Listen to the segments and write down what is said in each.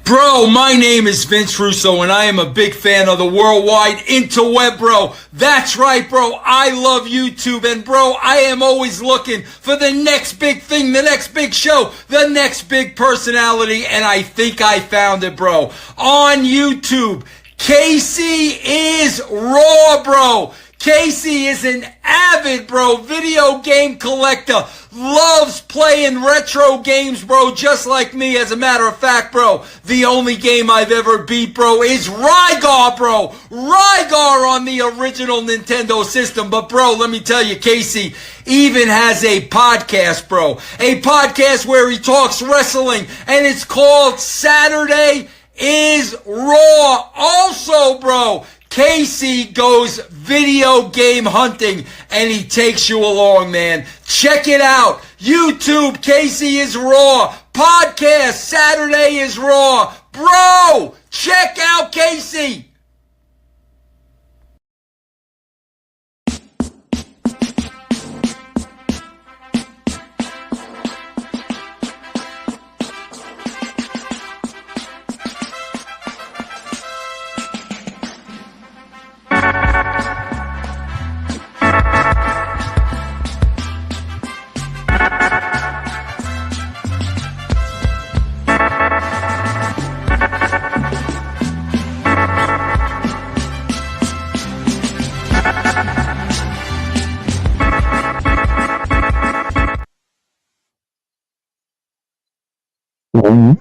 Bro, my name is Vince Russo, and I am a big fan of the worldwide interweb, bro. That's right, bro. I love YouTube, and bro, I am always looking for the next big thing, the next big show, the next big personality, and I think I found it, bro. On YouTube, Jacy is raw, bro. Jacy is an avid, bro, video game collector. Loves playing retro games, bro, just like me. As a matter of fact, bro, the only game I've ever beat, bro, is Rygar, bro. Rygar on the original Nintendo system. But, bro, let me tell you, Jacy even has a podcast, bro. A podcast where he talks wrestling, and it's called Saturday is Raw. Also, bro, Jacy goes video game hunting, and he takes you along, man. Check it out. YouTube, Jacy is Raw. Podcast, Saturday is Raw. Bro, check out Jacy.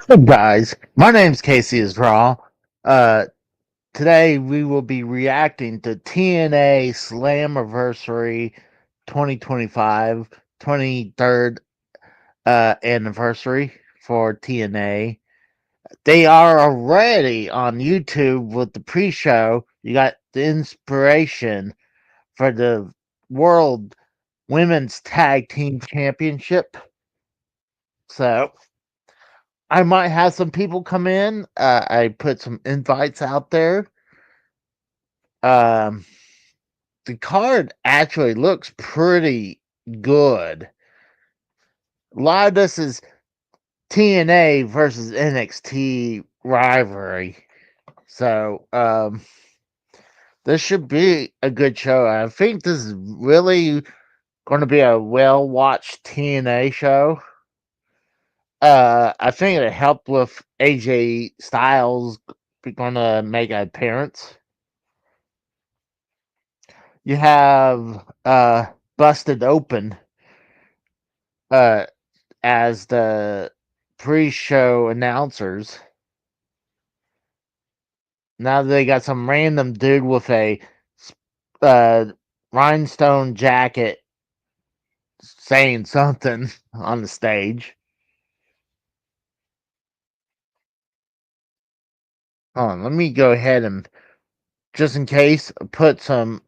Hey guys, my name's Jacy is Raw. Today we will be reacting to TNA Slammiversary 2025, 23rd anniversary for TNA. They are already on YouTube with the pre-show. You got the inspiration for the World Women's Tag Team Championship. So I might have some people come in. I put some invites out there. The card actually looks pretty good. A lot of this is TNA versus NXT rivalry. So, this should be a good show. I think this is really going to be a well-watched TNA show. I think it helped with AJ Styles going to make an appearance. You have Busted Open as the pre-show announcers. Now they got some random dude with a rhinestone jacket saying something on the stage. Hold on, let me go ahead and, just in case, put some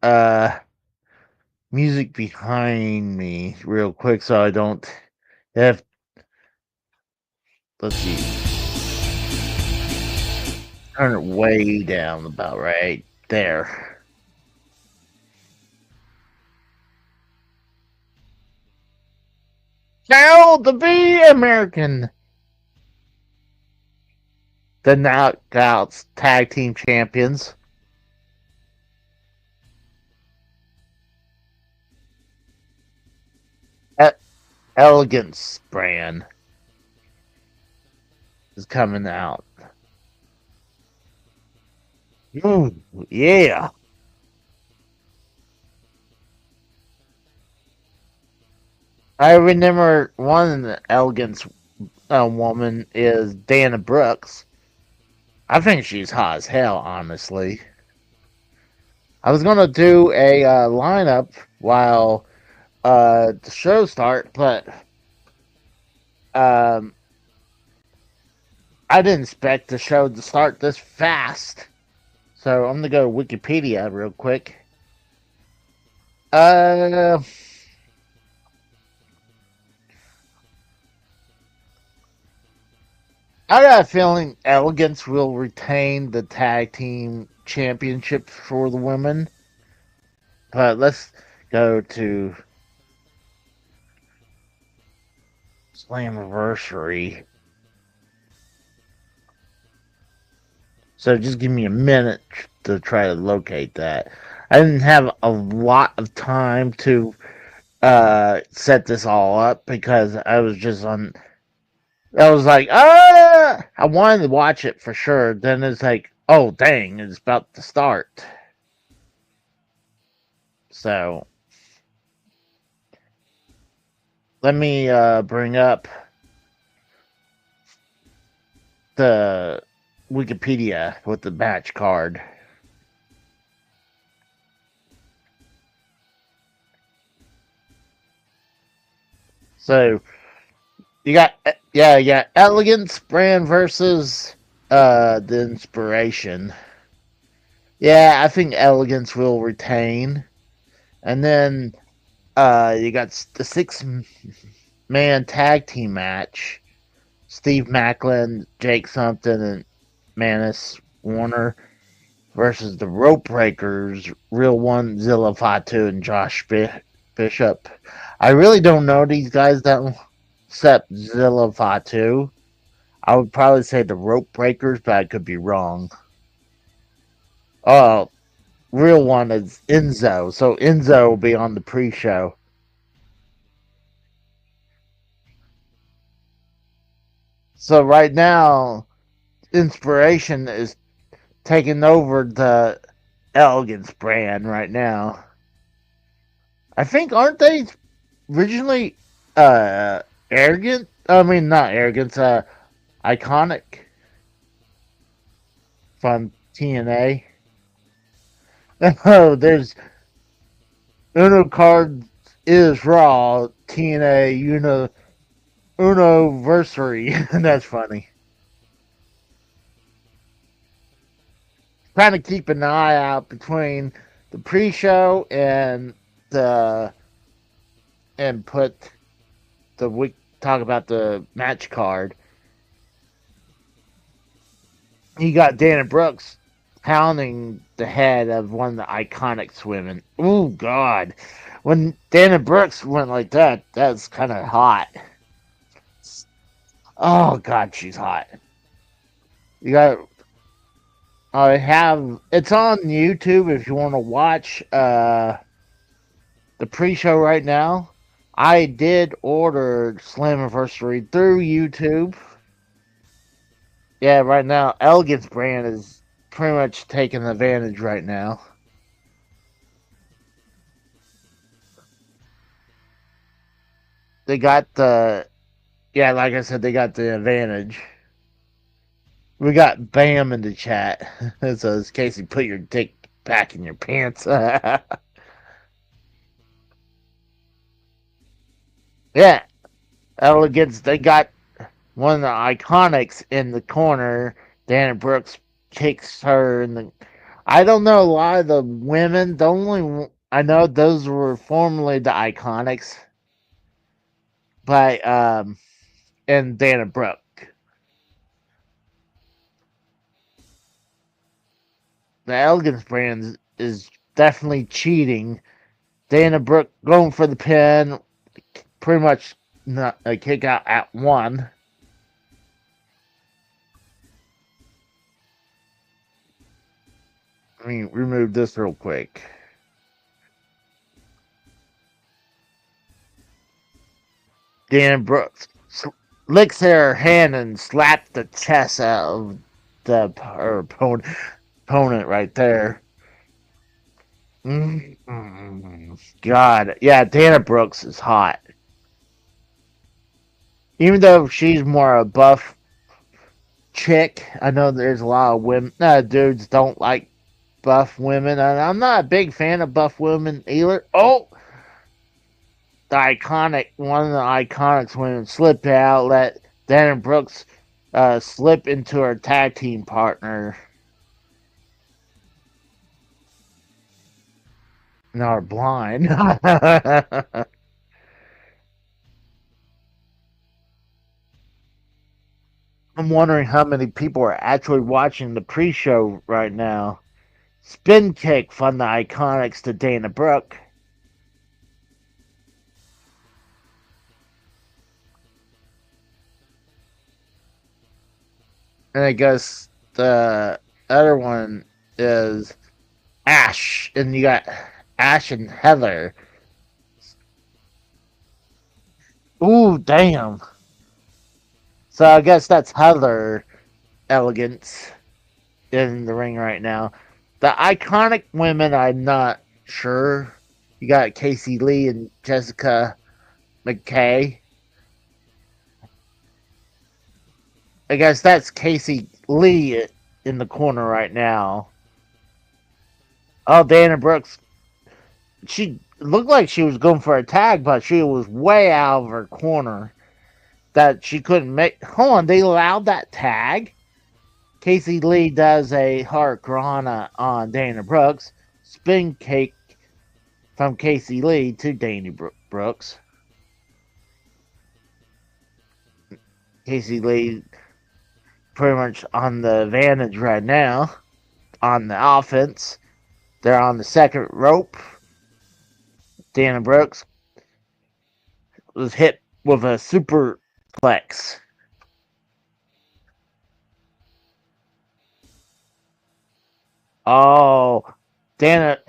music behind me real quick so I don't have. Let's see. Turn it way down about right there. Now to be American. The Knockouts Tag Team Champions. Elegance brand is coming out. Ooh, yeah. I remember one Elegance woman is Dana Brooks. I think she's hot as hell, honestly. I was gonna do a lineup while the show start, but I didn't expect the show to start this fast. So I'm gonna go to Wikipedia real quick. I got a feeling Elegance will retain the tag team championship for the women. But let's go to Slammiversary. So just give me a minute to try to locate that. I didn't have a lot of time to set this all up because I was just on. I was like, I wanted to watch it for sure. Then it's like, oh dang, it's about to start. So let me bring up the Wikipedia with the match card. So you got Elegance Brand versus the Inspiration. Yeah, I think Elegance will retain. And then you got the 6-man tag team match. Steve Macklin, Jake Something, and Manus Warner versus the Rope Breakers, Real One, Zilla Fatu, and Josh Bishop. I really don't know these guys that except Zilla Fatu. I would probably say the Rope Breakers, but I could be wrong. Oh, Real One is Enzo, so Enzo will be on the pre-show. So right now, Inspiration is taking over the Elegance brand right now. I think aren't they originally arrogant? I mean not arrogant, iconic from TNA. Oh, there's Uno card is Raw TNA Unoversary. That's funny. Trying to keep an eye out between the pre-show and the and put the week talk about the match card. You got Dana Brooks pounding the head of one of the iconic women. Oh God, when Dana Brooks went like that, that's kind of hot. Oh God, she's hot. You got. I have. It's on YouTube if you want to watch the pre-show right now. I did order Slammiversary through YouTube. Yeah, right now, Elegance brand is pretty much taking advantage right now. They got the, yeah, like I said, they got the advantage. We got Bam in the chat. So it's Casey, put your dick back in your pants. Yeah, Elegance, they got one of the iconics in the corner. Dana Brooks kicks her in the. I don't know a lot of the women. The only I know those were formerly the iconics, but and Dana Brooke. The Elegance brand is definitely cheating. Dana Brooke going for the pin, pretty much not a kick out at one. Let me remove this real quick. Dana Brooks licks her hand and slaps the chest out of her opponent right there. God, yeah, Dana Brooks is hot. Even though she's more a buff chick, I know there's a lot of women, dudes don't like buff women, and I'm not a big fan of buff women either. Oh, one of the iconics women slipped out, let Dana Brooks slip into her tag team partner. Now are blind. I'm wondering how many people are actually watching the pre-show right now. Spin kick from the Iconics to Dana Brooke. And I guess the other one is Ash, and you got Ash and Heather. Ooh, damn. So I guess that's Heather Elegance in the ring right now. The iconic women, I'm not sure. You got Casey Lee and Jessica McKay. I guess that's Casey Lee in the corner right now. Oh, Dana Brooks. She looked like she was going for a tag, but she was way out of her corner that she couldn't make. Hold on, they allowed that tag? Casey Lee does a Hurricanrana on Dana Brooks. Spin kick from Casey Lee to Dana Brooks. Casey Lee pretty much on the advantage right now on the offense. They're on the second rope. Dana Brooks was hit with a superplex. Oh, Dana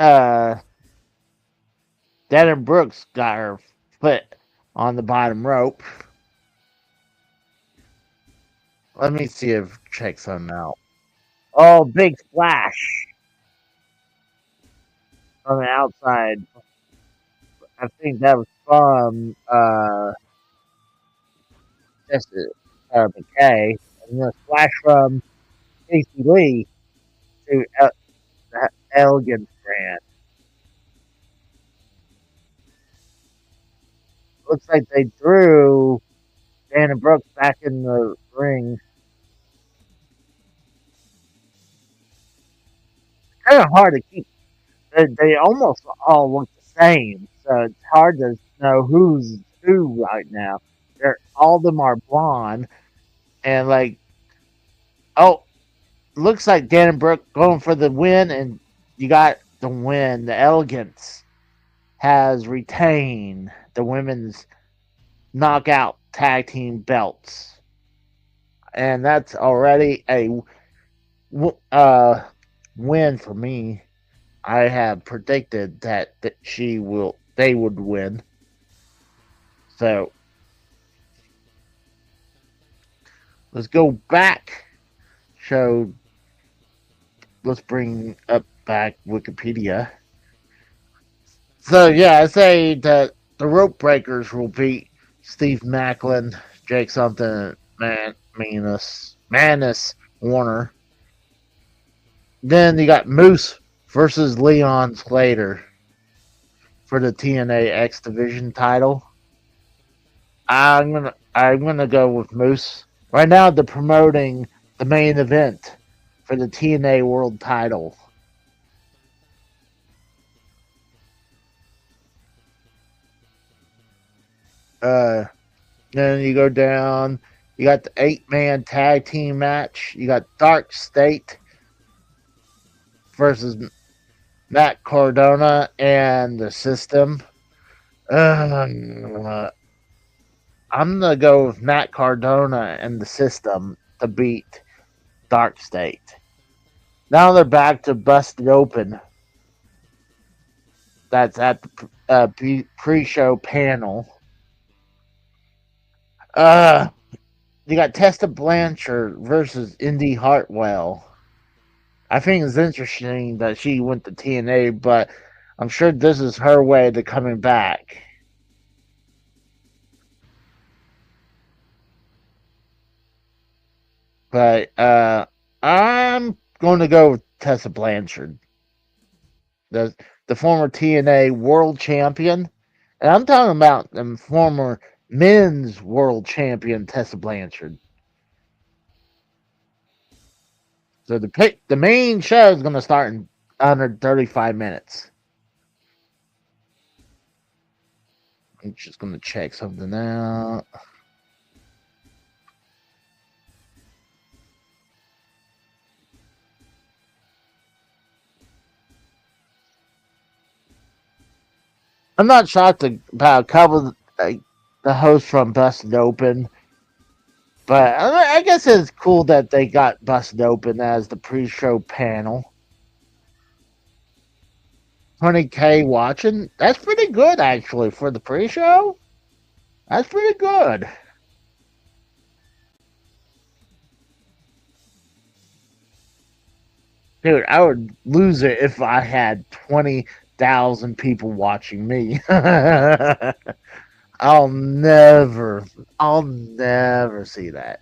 Brooks got her foot on the bottom rope. Let me see if check something out. Oh, big splash on the outside. I think that was from Tessa McKay. And the splash from Casey Lee to Elegant Brand. Looks like they threw Dana Brooks back in the ring. Kind of hard to keep. They almost all look the same, so it's hard to know who's who right now. They're all of them are blonde, and like, oh, looks like Dana Brooks going for the win, and you got the win. The Elegance has retained the women's knockout tag team belts, and that's already a win for me. I have predicted that they would win. So let's go back. Let's bring up back Wikipedia. So yeah, I say that the Rope Breakers will beat Steve Macklin, Jake something, Manus Warner. Then you got Moose versus Leon Slater for the TNA X Division title. I'm gonna go with Moose. Right now they're promoting the main event for the TNA World title. Then you go down. You got the 8-man tag team match. You got Dark State versus Matt Cardona and the System. I'm gonna go with Matt Cardona and the System to beat Dark State. Now they're back to Busted Open. That's at the pre-show panel. You got Tessa Blanchard versus Indi Hartwell. I think it's interesting that she went to TNA, but I'm sure this is her way to coming back. But I'm going to go with Tessa Blanchard, the former TNA World Champion, and I'm talking about the former Men's World Champion Tessa Blanchard. So the main show is going to start in under 35 minutes. I'm just going to check something out. I'm not shocked about a couple of the hosts from Busted Open But I guess it's cool that they got busted open as the pre-show panel. 20K watching. That's pretty good, actually, for the pre-show. That's pretty good. Dude, I would lose it if I had 20,000 people watching me. I'll never, I'll never see that.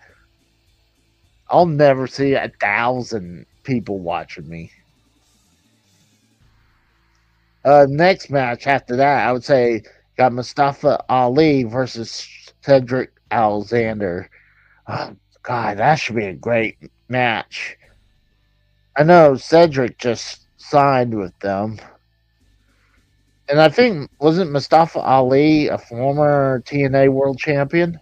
I'll never see 1,000 people watching me. Next match after that, I would say got Mustafa Ali versus Cedric Alexander. Oh, God, that should be a great match. I know Cedric just signed with them. And I think, wasn't Mustafa Ali a former TNA World Champion?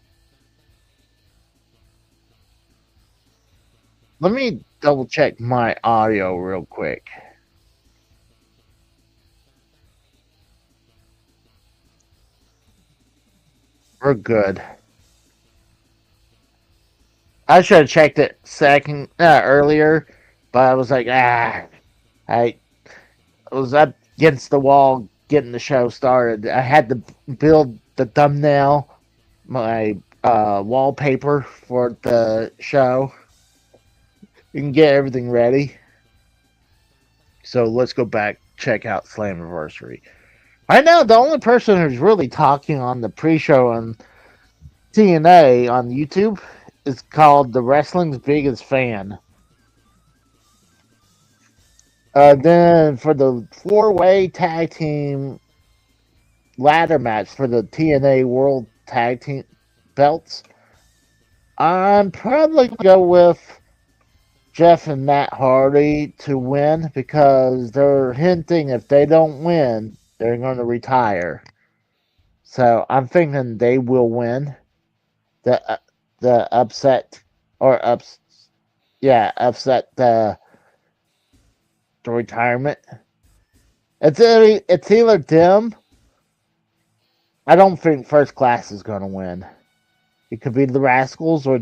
Let me double check my audio real quick. We're good. I should have checked it earlier, but I was like, I was up against the wall getting the show started. I had to build the thumbnail, my wallpaper for the show. You can get everything ready. So let's go back, check out Slammiversary. Right now, the only person who's really talking on the pre-show on TNA on YouTube is called the Wrestling's Biggest Fan. Then for the four-way tag team ladder match for the TNA World Tag Team belts, I'm probably going to go with Jeff and Matt Hardy to win because they're hinting if they don't win, they're going to retire. So I'm thinking they will win the upset or upset the retirement. It's either them. I don't think First Class is going to win. It could be the Rascals or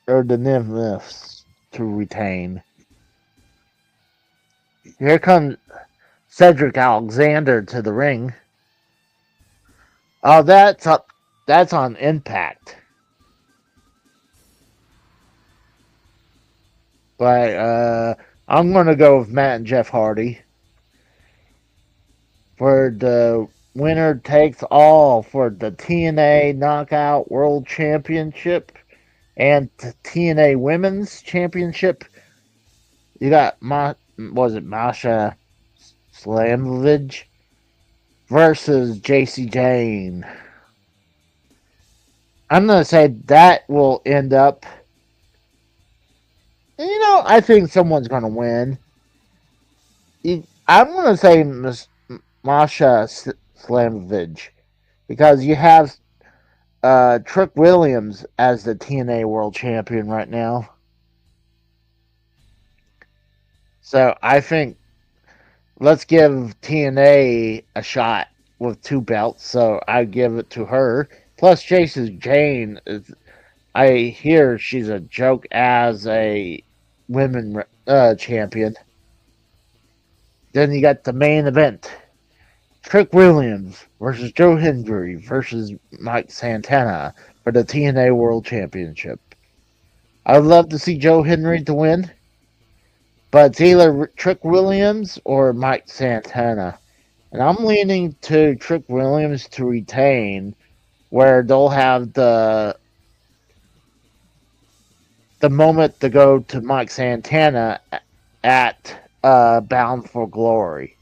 the Nymphs to retain. Here comes Cedric Alexander to the ring. Oh, that's up. That's on Impact. But I'm gonna go with Matt and Jeff Hardy for the winner takes all for the TNA Knockout World Championship and TNA Women's Championship. You got Masha Slamovich versus Jacy Jayne. I'm gonna say that will end up. I think someone's gonna win. I'm gonna say Masha Slamovich because you have Trick Williams as the TNA World Champion right now. So I think let's give TNA a shot with two belts. So I give it to her. Plus, Jacy Jayne, I hear she's a joke as a women champion. Then you got the main event. Trick Williams versus Joe Hendry versus Mike Santana for the TNA World Championship. I'd love to see Joe Hendry to win, but it's either Trick Williams or Mike Santana. And I'm leaning to Trick Williams to retain, where they'll have the moment to go to Mike Santana at Bound for Glory.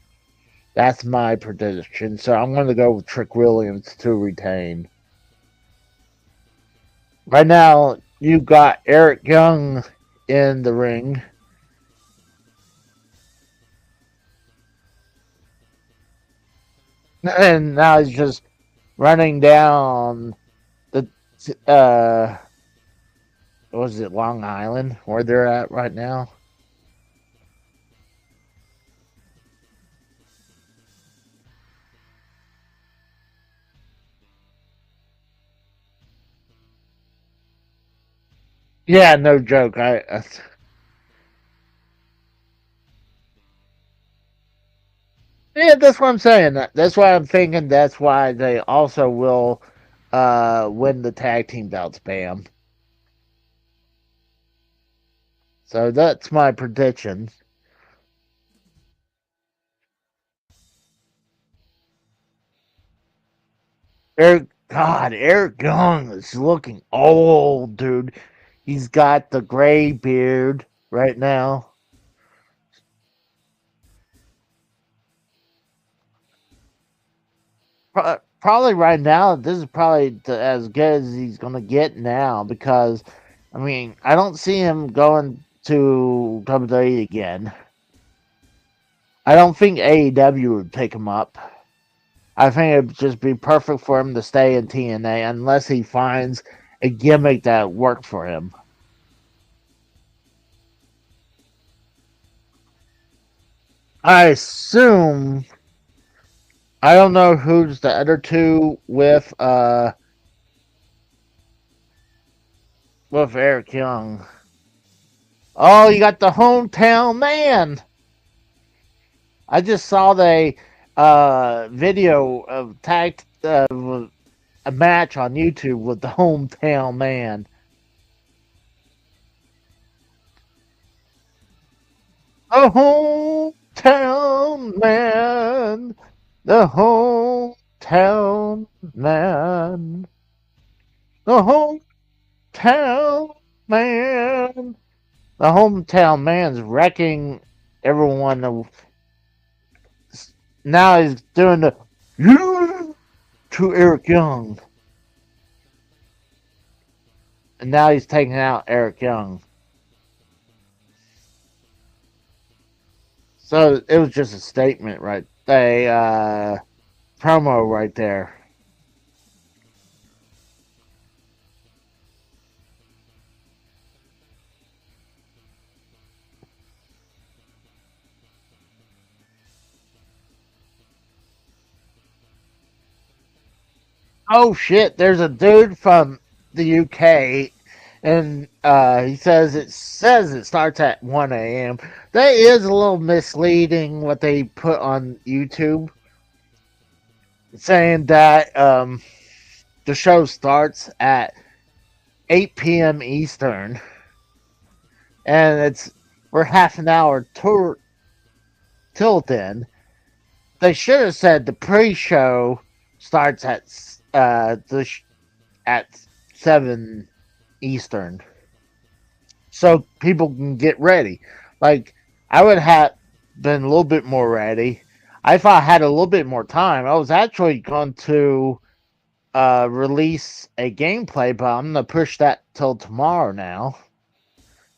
That's my prediction. So I'm going to go with Trick Williams to retain. Right now, you got Eric Young in the ring. And now he's just running down the was it Long Island where they're at right now? Yeah, no joke. Yeah, that's what I'm saying. That's why I'm thinking. That's why they also will win the tag team belts, Bam. So that's my prediction. Eric Young is looking old, dude. He's got the gray beard right now. Probably right now, this is probably as good as he's going to get now because, I mean, I don't see him going to WWE again. I don't think AEW would pick him up. I think it'd just be perfect for him to stay in TNA unless he finds a gimmick that worked for him. I assume I don't know who's the other two with Eric Young. Oh, you got the hometown man. I just saw the video of a match on YouTube with the hometown man. The hometown man. The hometown man. The hometown man. The hometown man's wrecking everyone. Now he's doing the you to Eric Young. And now he's taking out Eric Young. So it was just a statement, right? A promo right there. Oh shit! There's a dude from the UK, and he says it starts at 1 a.m. That is a little misleading what they put on YouTube, saying that the show starts at 8 p.m. Eastern, and we're half an hour till then. They should have said the pre-show starts at 7 Eastern, so people can get ready. Like I would have been a little bit more ready. If I had a little bit more time, I was actually going to release a gameplay, but I'm gonna push that till tomorrow now.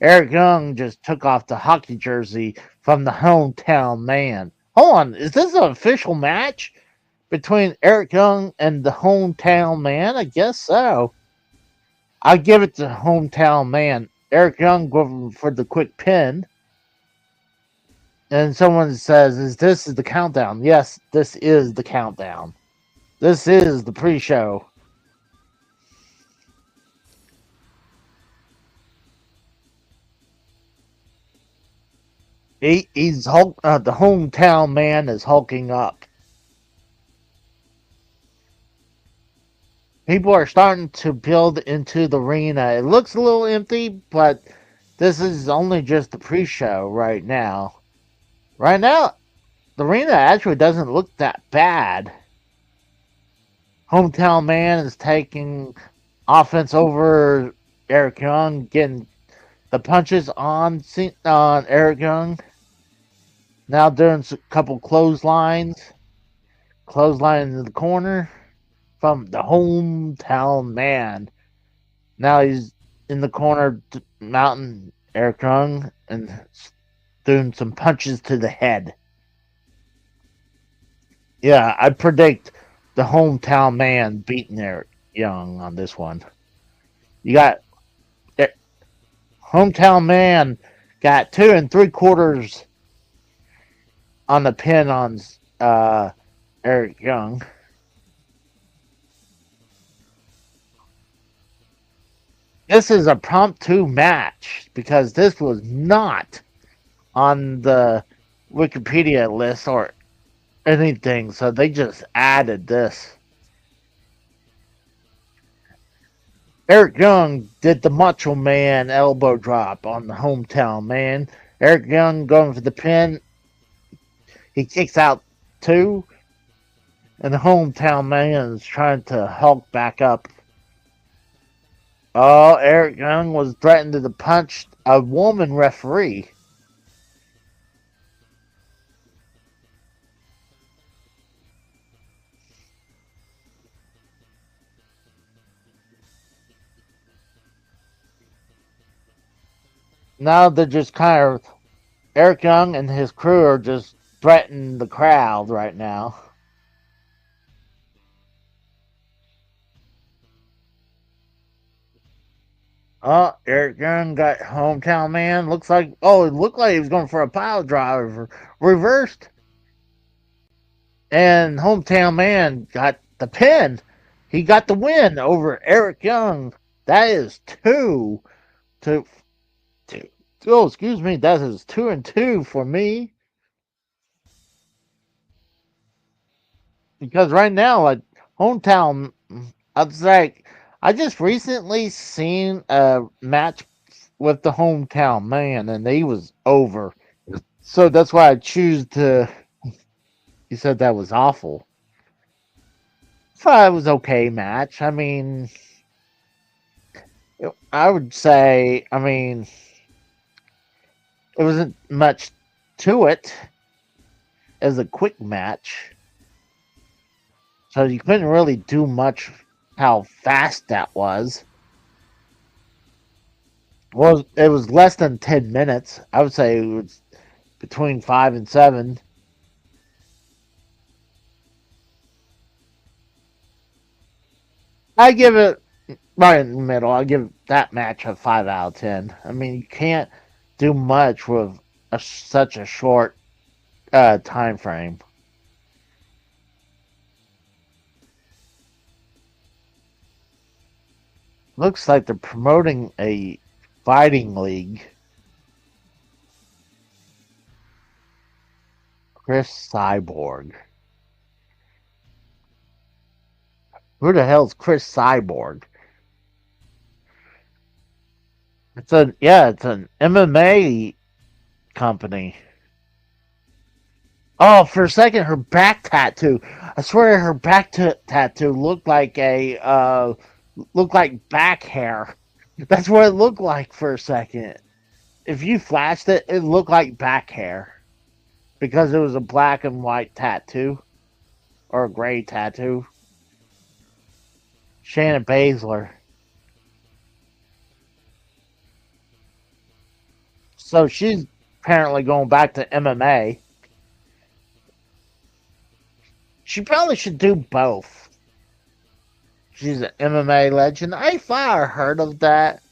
Eric Young just took off the hockey jersey from the hometown man. Hold on, is this an official match between Eric Young and the hometown man? I guess so. I give it to hometown man. Eric Young going for the quick pin. And someone says, "Is this the countdown?" Yes, this is the countdown. This is the pre-show. The hometown man is hulking up. People are starting to build into the arena. It looks a little empty, but this is only just the pre-show right now. Right now, the arena actually doesn't look that bad. Hometown man is taking offense over Eric Young, getting the punches on Eric Young. Now doing a couple clotheslines. Clothesline in the corner from the hometown man. Now he's in the corner mounting Eric Young and doing some punches to the head. Yeah, I predict the hometown man beating Eric Young on this one. You got hometown man got 2 3/4 on the pin on Eric Young. This is a impromptu match because this was not on the Wikipedia list or anything, so they just added this. Eric Young did the Macho Man elbow drop on the hometown man. Eric Young going for the pin. He kicks out two, and the hometown man is trying to Hulk back up. Oh, Eric Young was threatened to punch a woman referee. Now they're just kind of Eric Young and his crew are just threatening the crowd right now. Oh, Eric Young got hometown man. Looks like it looked like he was going for a pile driver. Reversed. And hometown man got the pin. He got the win over Eric Young. That is two. Oh, excuse me. That is 2-2 for me. Because right now, like hometown, I was like, I just recently seen a match with the hometown man, and he was over. So that's why I choose to. He said that was awful. So it was okay match. I mean, I would say, I mean, it wasn't much to it as a quick match. So you couldn't really do much how fast that was. Well, it was less than 10 minutes. I would say it was between 5 and 7. I give it right in the middle. I give that match a 5 out of 10. I mean, you can't do much with such a short time frame. Looks like they're promoting a fighting league. Chris Cyborg. Who the hell's Chris Cyborg? It's an MMA company. Oh, for a second, her back tattoo. I swear, her back tattoo looked like back hair. That's what it looked like for a second. If you flashed it, it looked like back hair because it was a black and white tattoo or a gray tattoo. Shannon Baszler. So she's apparently going back to MMA. She probably should do both. She's an MMA legend. I far heard of that.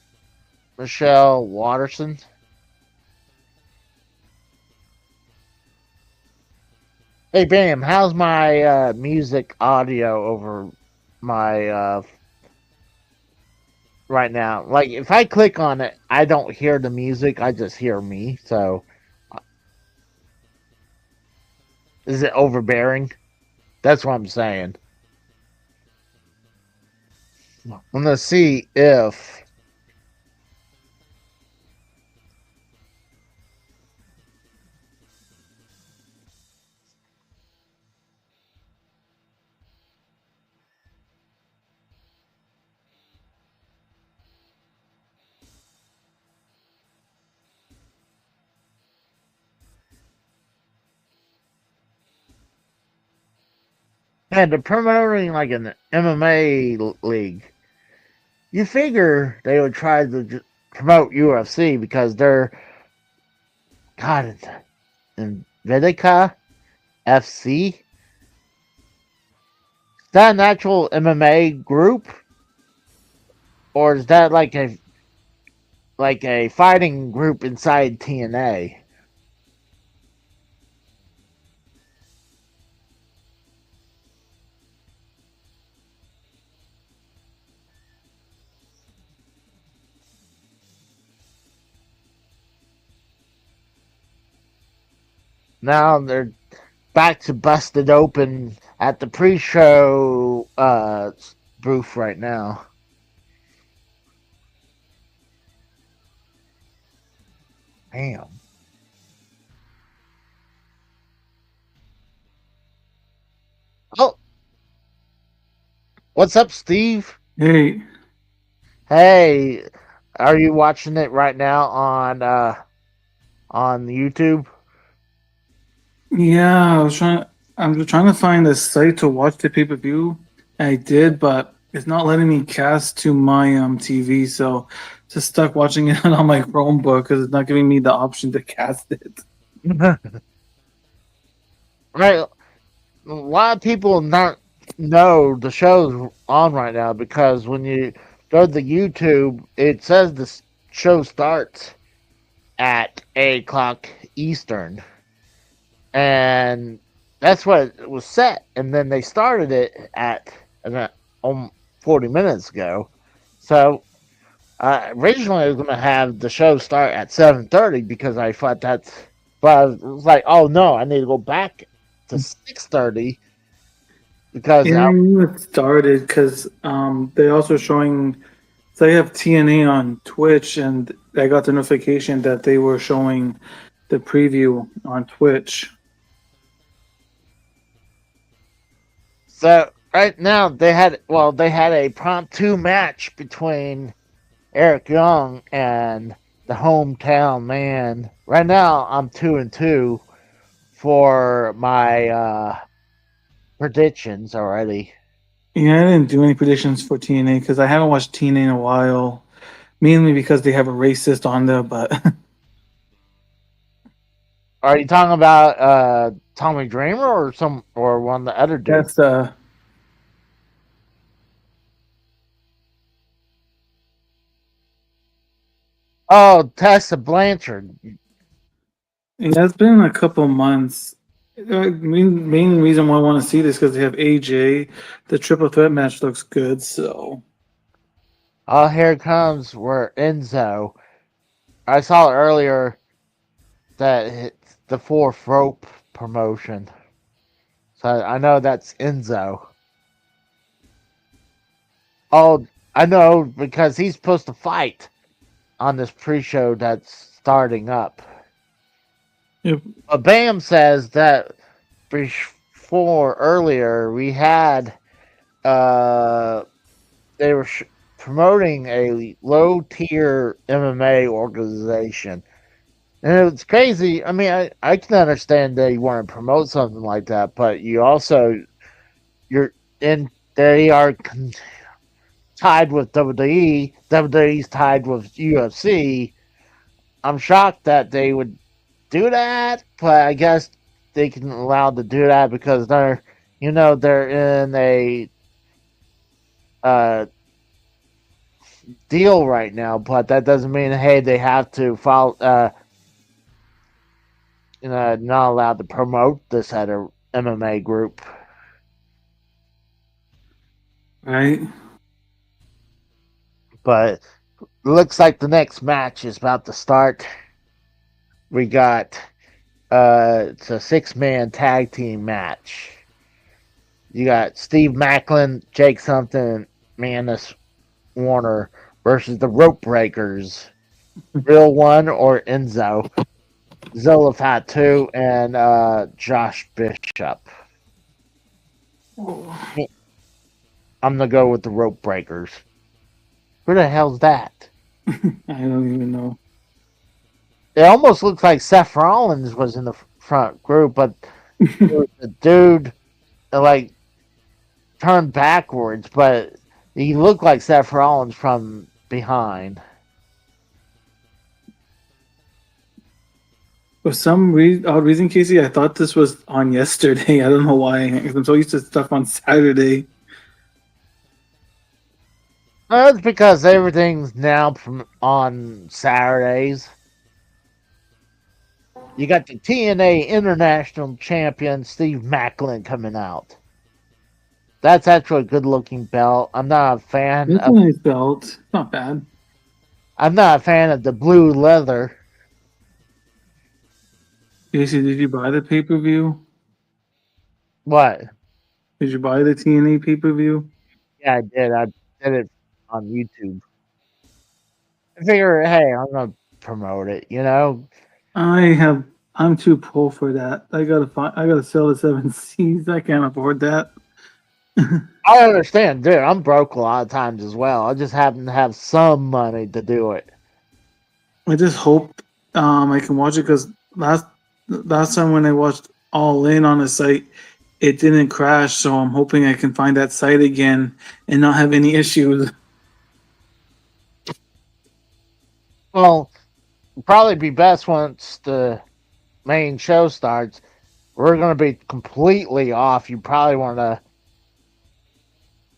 Michelle Watterson. Hey, Bam, how's my music audio over my right now? Like, if I click on it, I don't hear the music. I just hear me. So, is it overbearing? That's what I'm saying. I'm gonna see if. And they're promoting like an MMA league. You figure they would try to promote UFC because they're God in Vedica FC. Is that an actual MMA group, or is that like a fighting group inside TNA? now they're back to busted open at the pre-show booth right now. Damn. Oh, what's up, Steve? Hey, Hey, are you watching it right now on YouTube? yeah, I'm just trying to find a site to watch the pay-per-view. I did, but it's not letting me cast to my TV, so just stuck watching it on my Chromebook because it's not giving me the option to cast it. Right, a lot of people not know the show's on right now because when you go to the YouTube, it says the show starts at 8 o'clock Eastern, and that's what it was set. And then they started it at 40 minutes ago. So originally I was going to have the show start at 7:30 because I thought that's. But I was like, oh no, I need to go back to 6:30 because Yeah, I knew it started because they're also showing. So they have TNA on Twitch, and I got the notification that they were showing the preview on Twitch. so right now they had a impromptu match between Eric Young and the hometown man. Right now I'm 2-2 for my predictions already. Yeah, I didn't do any predictions for TNA because I haven't watched TNA in a while, mainly because they have a racist on there. But Are you talking about Tommy Dreamer or one of the other dudes? that's Oh, Tessa Blanchard. it's been a couple months. Main reason why I want to see this because they have AJ. The triple threat match looks good, so Oh, here comes where Enzo. I saw earlier that it's the fourth rope promotion. So I know that's Enzo. Oh, I know because he's supposed to fight on this pre-show that's starting up. yep. But Bam says that before earlier we had they were promoting a low tier MMA organization. And it's crazy. I mean, I can understand that you want to promote something like that, but you're in, they are tied with WWE. WWE's tied with UFC. I'm shocked that they would do that, but I guess they can allow to do that because they're in a uh, deal right now. But that doesn't mean hey they have to follow. Not allowed to promote this at a MMA group. Right. But looks like the next match is about to start. We got it's a 6-man tag team match. You got Steve Macklin, Jake Something, and Manus Warner versus the Rope Breakers. Real One or Enzo. Zola Fatu and Josh Bishop. I'm gonna go with the Rope Breakers. Who the hell's that? I don't even know. It almost looks like Seth Rollins was in the front group, but the dude like turned backwards, but he looked like Seth Rollins from behind. For some odd reason, Casey, I thought this was on yesterday. I don't know why. 'Cause I'm so used to stuff on Saturday. That's because everything's now on Saturdays. You got the TNA International Champion Steve Macklin coming out. That's actually a good looking belt. I'm not a fan It's a of nice belt. Not bad. I'm not a fan of the blue leather. Jacy, did you buy the pay-per-view? What? Did you buy the TNA pay-per-view? Yeah, I did. I did it on YouTube. I figure, hey, I'm gonna promote it. You know. I'm too poor for that. I gotta sell the 7 Cs. I can't afford that. I understand, dude. I'm broke a lot of times as well. I just happen to have some money to do it. I just hope I can watch it because last time when I watched All In on the site, it didn't crash. So I'm hoping I can find that site again and not have any issues. Well, it'd probably be best once the main show starts. We're gonna be completely off. You probably want to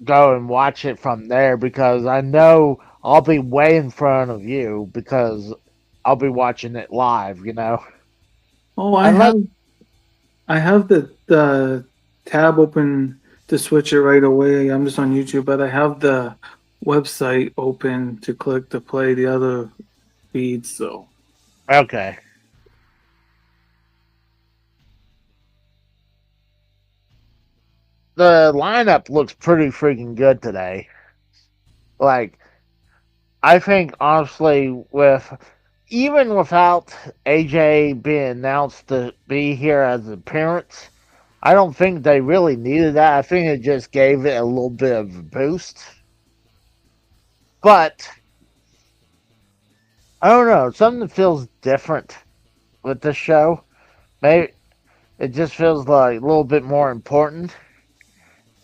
go and watch it from there because I know I'll be way in front of you because I'll be watching it live. You know. Oh, Unless I have the tab open to switch it right away. I'm just on YouTube, but I have the website open to click to play the other feeds. So okay. The lineup looks pretty freaking good today. Like, I think honestly, with even without AJ being announced to be here as an appearance, I don't think they really needed that. I think it just gave it a little bit of a boost. But I don't know, something feels different with this show. Maybe it just feels like a little bit more important.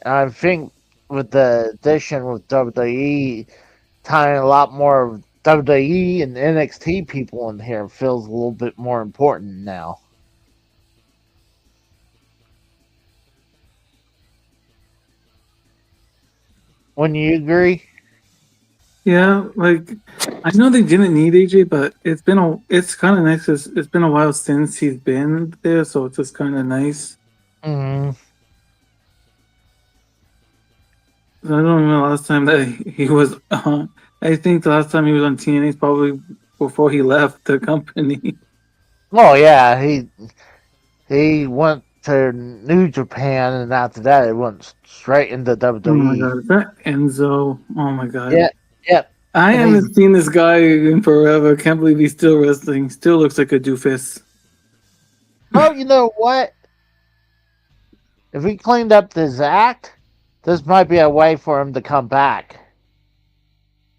And I think with the addition with WWE tying a lot more of WWE and NXT people in here feels a little bit more important now. Wouldn't you agree? yeah, like I know they didn't need AJ, but it's kind of nice 'cause it's been a while since he's been there, so it's just kind of nice. Mm-hmm. I don't remember the last time that he was. I think the last time he was on TNA is probably before he left the company. Well, yeah, he went to New Japan, and after that, it went straight into Oh my WWE. god, is that Enzo? Oh my god. Yeah, yeah, I and he's haven't seen this guy in forever. Can't believe he's still wrestling. Still looks like a doofus. well, you know what? If he cleaned up this act, this might be a way for him to come back.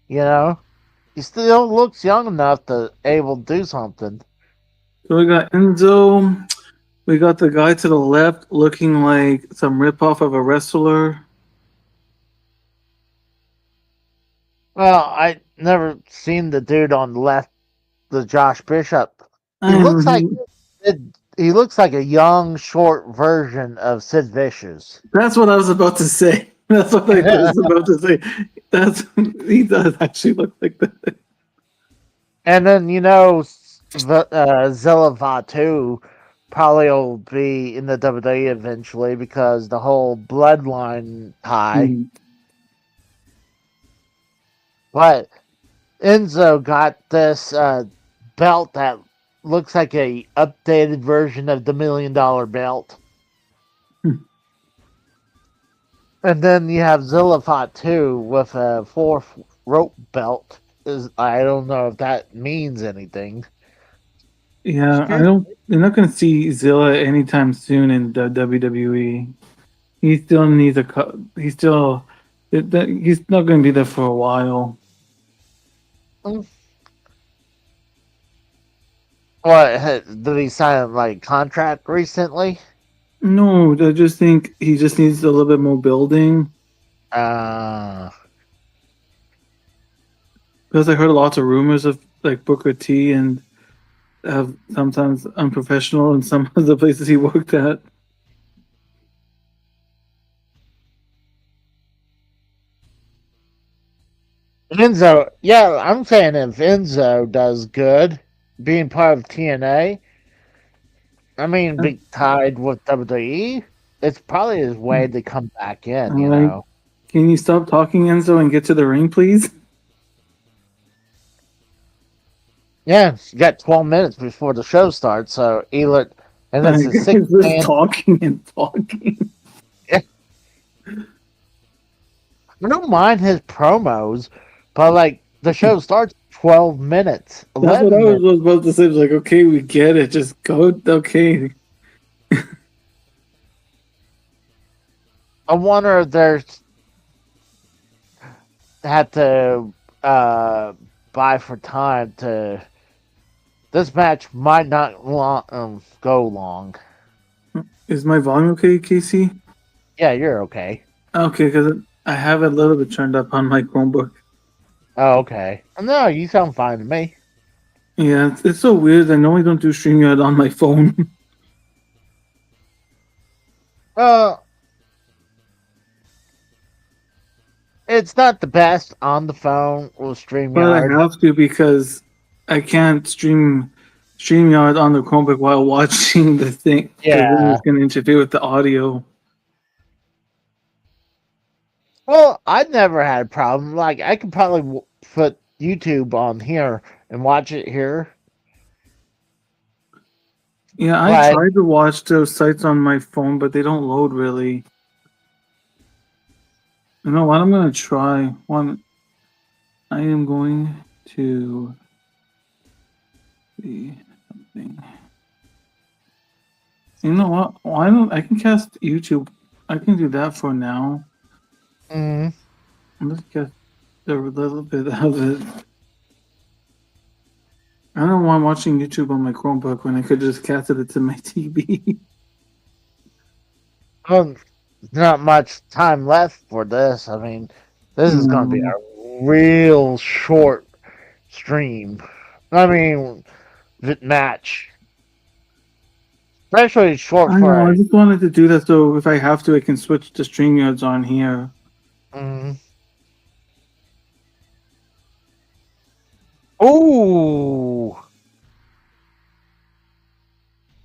You know, he still looks young enough to able to do something. So we got Enzo. We got the guy to the left looking like some ripoff of a wrestler. Well, I never seen the dude on the left, the Josh Bishop. He looks like And he looks like a young, short version of Sid Vicious. that's what I was about to say. That's what I was about to say. He does actually look like that. And then Zilla Vatu probably will be in the WWE eventually because the whole bloodline tie. Hmm. But Enzo got this belt that looks like a updated version of the $1 million belt. Hmm. And then you have Zillafat too with a fourth rope belt. I don't know if that means anything. Yeah, I don't. You're not gonna see Zilla anytime soon in the WWE. He still needs He's still. He's not gonna be there for a while. What did he sign like contract recently? No, I just think he just needs a little bit more building. Uh Because I heard lots of rumors of like Booker T and have sometimes unprofessional in some of the places he worked at. Enzo, yeah, I'm saying if Enzo does good, being part of TNA, I mean, be tied with WWE, it's probably his way to come back in, you Alright. know. Can you stop talking, Enzo, and get to the ring, please? Yeah, you got 12 minutes before the show starts, so either And Like, it's a it's six just man. talking and talking. I don't mind his promos, but like the show starts 12 minutes, That's what 11 I minutes. was about to say. It was like, okay, we get it. Just go. Okay. I wonder if there's had to buy for time to. This match might not go long. Is my volume okay, Casey? Yeah, you're okay. Okay, because I have it a little bit turned up on my Chromebook. Oh, okay. No, you sound fine to me. Yeah, it's so weird. I normally don't do StreamYard on my phone. Uh, it's not the best on the phone or But I StreamYard. have to because I can't stream StreamYard on the Chromebook while watching the thing because then Yeah. it's going to interfere with the audio. Well, I've never had a problem. Like, I could probably put YouTube on here and watch it here. Yeah, I But tried to watch those sites on my phone, but they don't load really. You know what? I'm going to try one. I am going to see something. You know what? Why don't I can cast YouTube? I can do that for now. mm, Let's get a little bit of it. I don't want watching YouTube on my Chromebook when I could just cast it to my TV. well, not much time left for this. I mean, this is going to be No. a real short stream. I mean, match. Especially short I for know. I a. just wanted to do that so if I have to, I can switch to StreamYards on here. Mm. Ooh.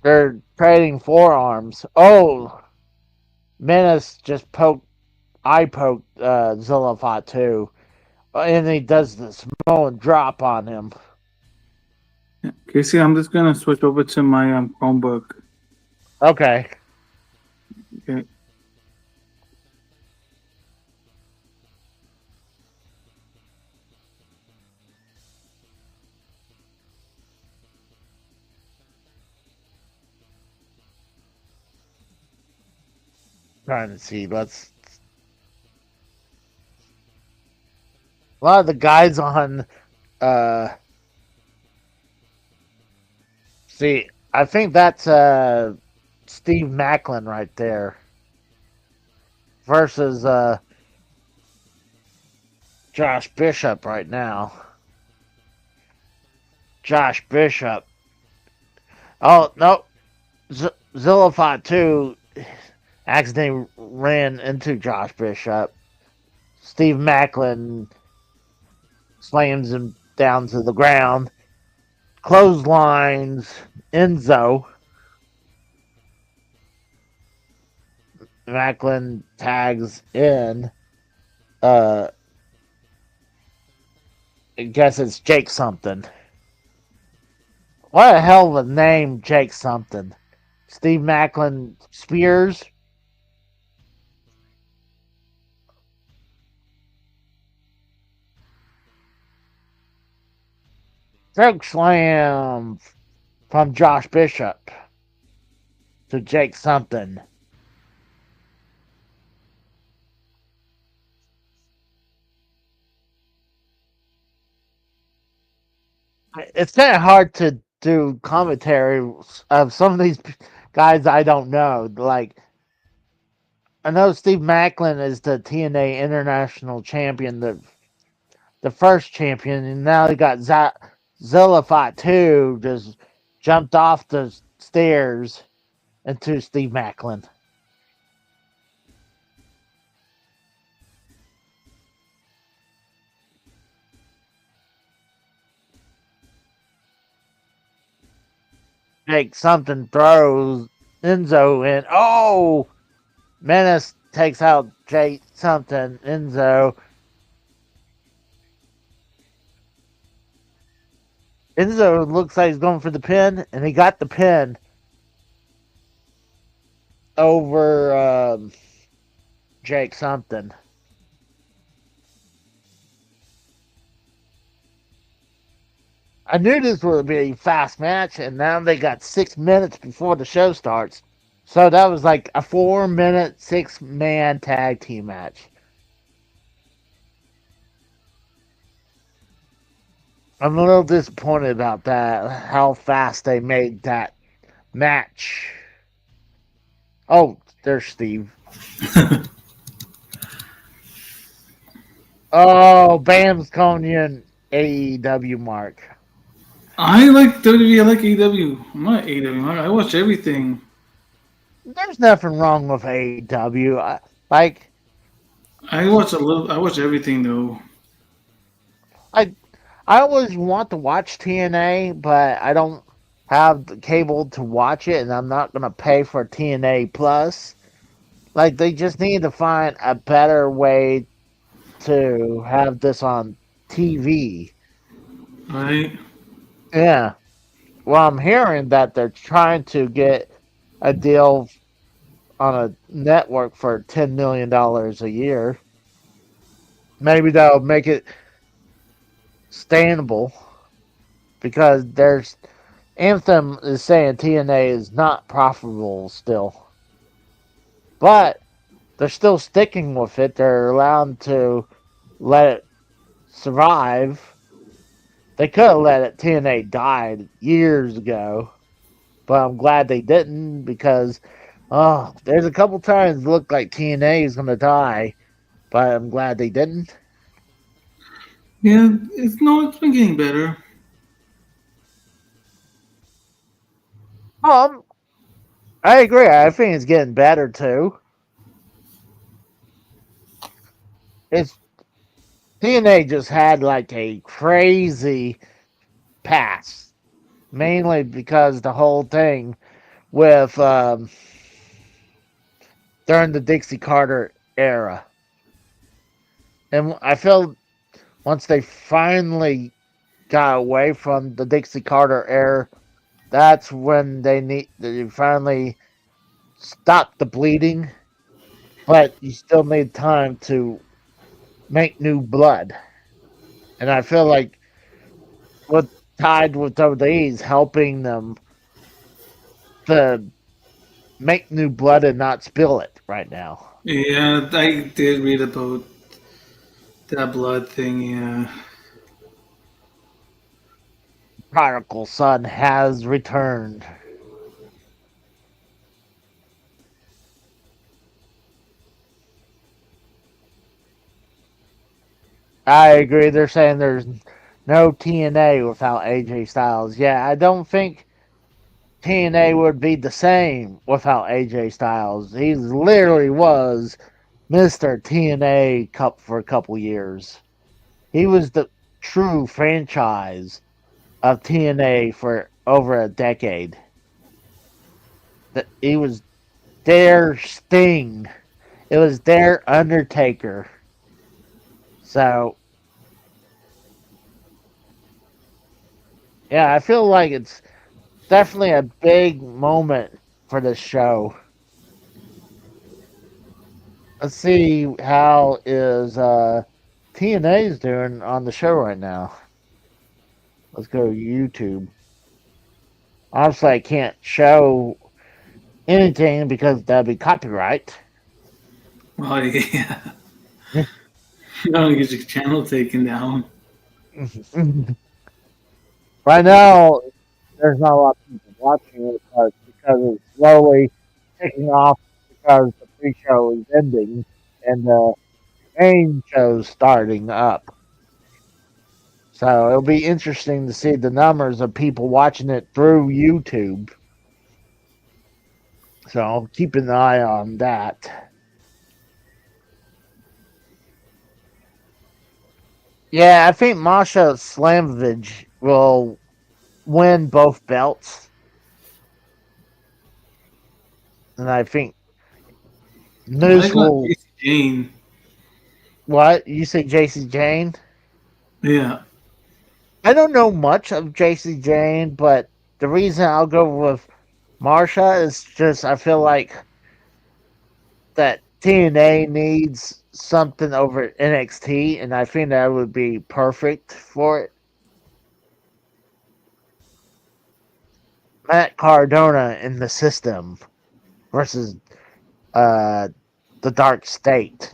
They're trading forearms. Oh. Menace just poked. I poked Zillafot too. And he does the Samoan drop on him. Okay, see, I'm just gonna switch over to my Chromebook. Okay. Okay. Trying to see. Let's. A lot of the guys on. See, I think that's Steve Macklin right there. Versus Josh Bishop right now. Josh Bishop. Oh, no. Zillafot, too, accidentally ran into Josh Bishop. Steve Macklin slams him down to the ground. Clotheslines Enzo. Macklin tags in. I guess it's Jake something. What a hell of a name, Jake something. Steve Macklin Spears. Choke slam from Josh Bishop to Jake something. It's kind of hard to do commentary of some of these guys I don't know. Like, I know Steve Macklin is the TNA International Champion, the first champion, and now he got Zillafot too. Just jumped off the stairs into Steve Macklin. Jake something throws Enzo in. Oh, Menace takes out Jake something. Enzo looks like he's going for the pin, and he got the pin. over Jake something. I knew this would be a fast match, and now they got 6 minutes before the show starts. So that was like a 4-minute, 6-man tag team match. I'm a little disappointed about that, how fast they made that match. Oh, there's Steve. Oh, Bam's calling you an AEW mark. I like WWE. I like AEW. I'm not AEW. I watch everything. There's nothing wrong with AEW. Like, I watch a little. I watch everything though. I I always want to watch TNA, but I don't have the cable to watch it, and I'm not gonna pay for TNA Plus. Like, they just need to find a better way to have this on TV. Right? Yeah. Well, I'm hearing that they're trying to get a deal on a network for $10 million a year. Maybe that'll make it standable because there's Anthem is saying TNA is not profitable still, but they're still sticking with it. They're allowed to let it survive. They could have let it TNA died years ago, but I'm glad they didn't because there's a couple times it looked like TNA is gonna die, but I'm glad they didn't. Yeah. It's been getting better. Um, I agree. I think it's getting better too. It's TNA just had like a crazy past, mainly because the whole thing with during the Dixie Carter era, and I feel once they finally got away from the Dixie Carter era, that's when they finally stopped the bleeding, but you still need time to make new blood. And I feel like what tied with WWE is helping them to make new blood and not spill it right now. Yeah, I did read about that blood thing. Yeah. Prodigal son has returned. I agree. They're saying there's no TNA without AJ Styles. Yeah, I don't think TNA would be the same without AJ Styles. He literally was Mr. TNA Cup for a couple years. He was the true franchise of TNA for over a decade. He was their Sting. It was their Undertaker. So, yeah, I feel like it's definitely a big moment for this show. Let's see how is TNA's doing on the show right now. Let's go to YouTube. Obviously, I can't show anything because that'd be copyright. Oh yeah. You don't get your channel taken down. Right now, there's not a lot of people watching it because it's slowly taking off because the pre-show is ending and the main show's starting up. So it'll be interesting to see the numbers of people watching it through YouTube. So I'll keep an eye on that. Yeah, I think Masha Slamovich will win both belts. And I think I Moose got will. Jacy Jayne. What? You say Jacy Jayne? Yeah. I don't know much of Jacy Jayne, but the reason I'll go with Marsha is just I feel like that TNA needs something over at NXT, and I think that would be perfect for it. Matt Cardona in the system versus the Dark State.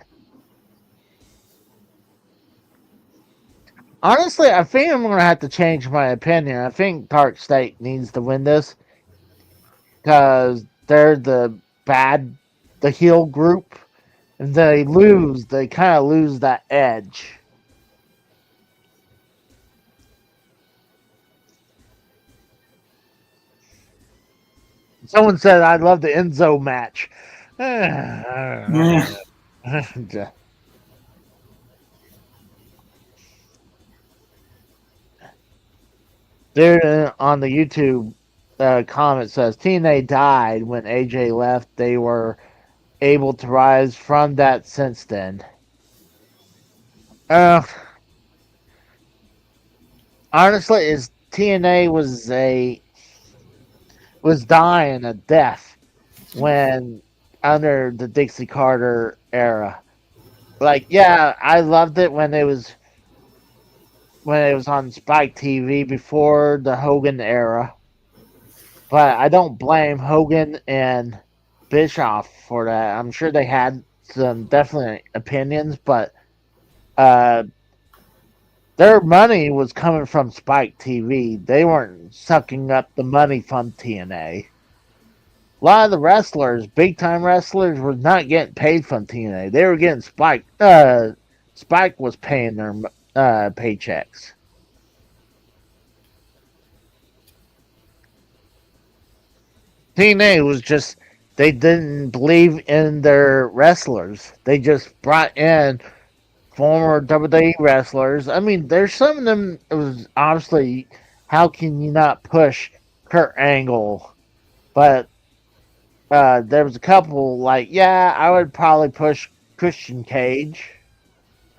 Honestly, I think I'm going to have to change my opinion. I think Dark State needs to win this because they're the heel group, and they kind of lose that edge. Someone said, I love the Enzo match. Dude on the YouTube comment says TNA died when AJ left. They were able to rise from that since then. Honestly, is TNA was dying a death when under the Dixie Carter era. Like, yeah, I loved it when it was on Spike TV before the Hogan era. But I don't blame Hogan and Bischoff for that. I'm sure they had some definite opinions, but their money was coming from Spike TV. They weren't sucking up the money from TNA. A lot of the wrestlers, big time wrestlers, were not getting paid from TNA. They were getting Spike. Spike was paying their paychecks. TNA was just, they didn't believe in their wrestlers. They just brought in former WWE wrestlers. I mean, there's some of them, it was obviously, how can you not push Kurt Angle? But there was a couple, like, yeah, I would probably push Christian Cage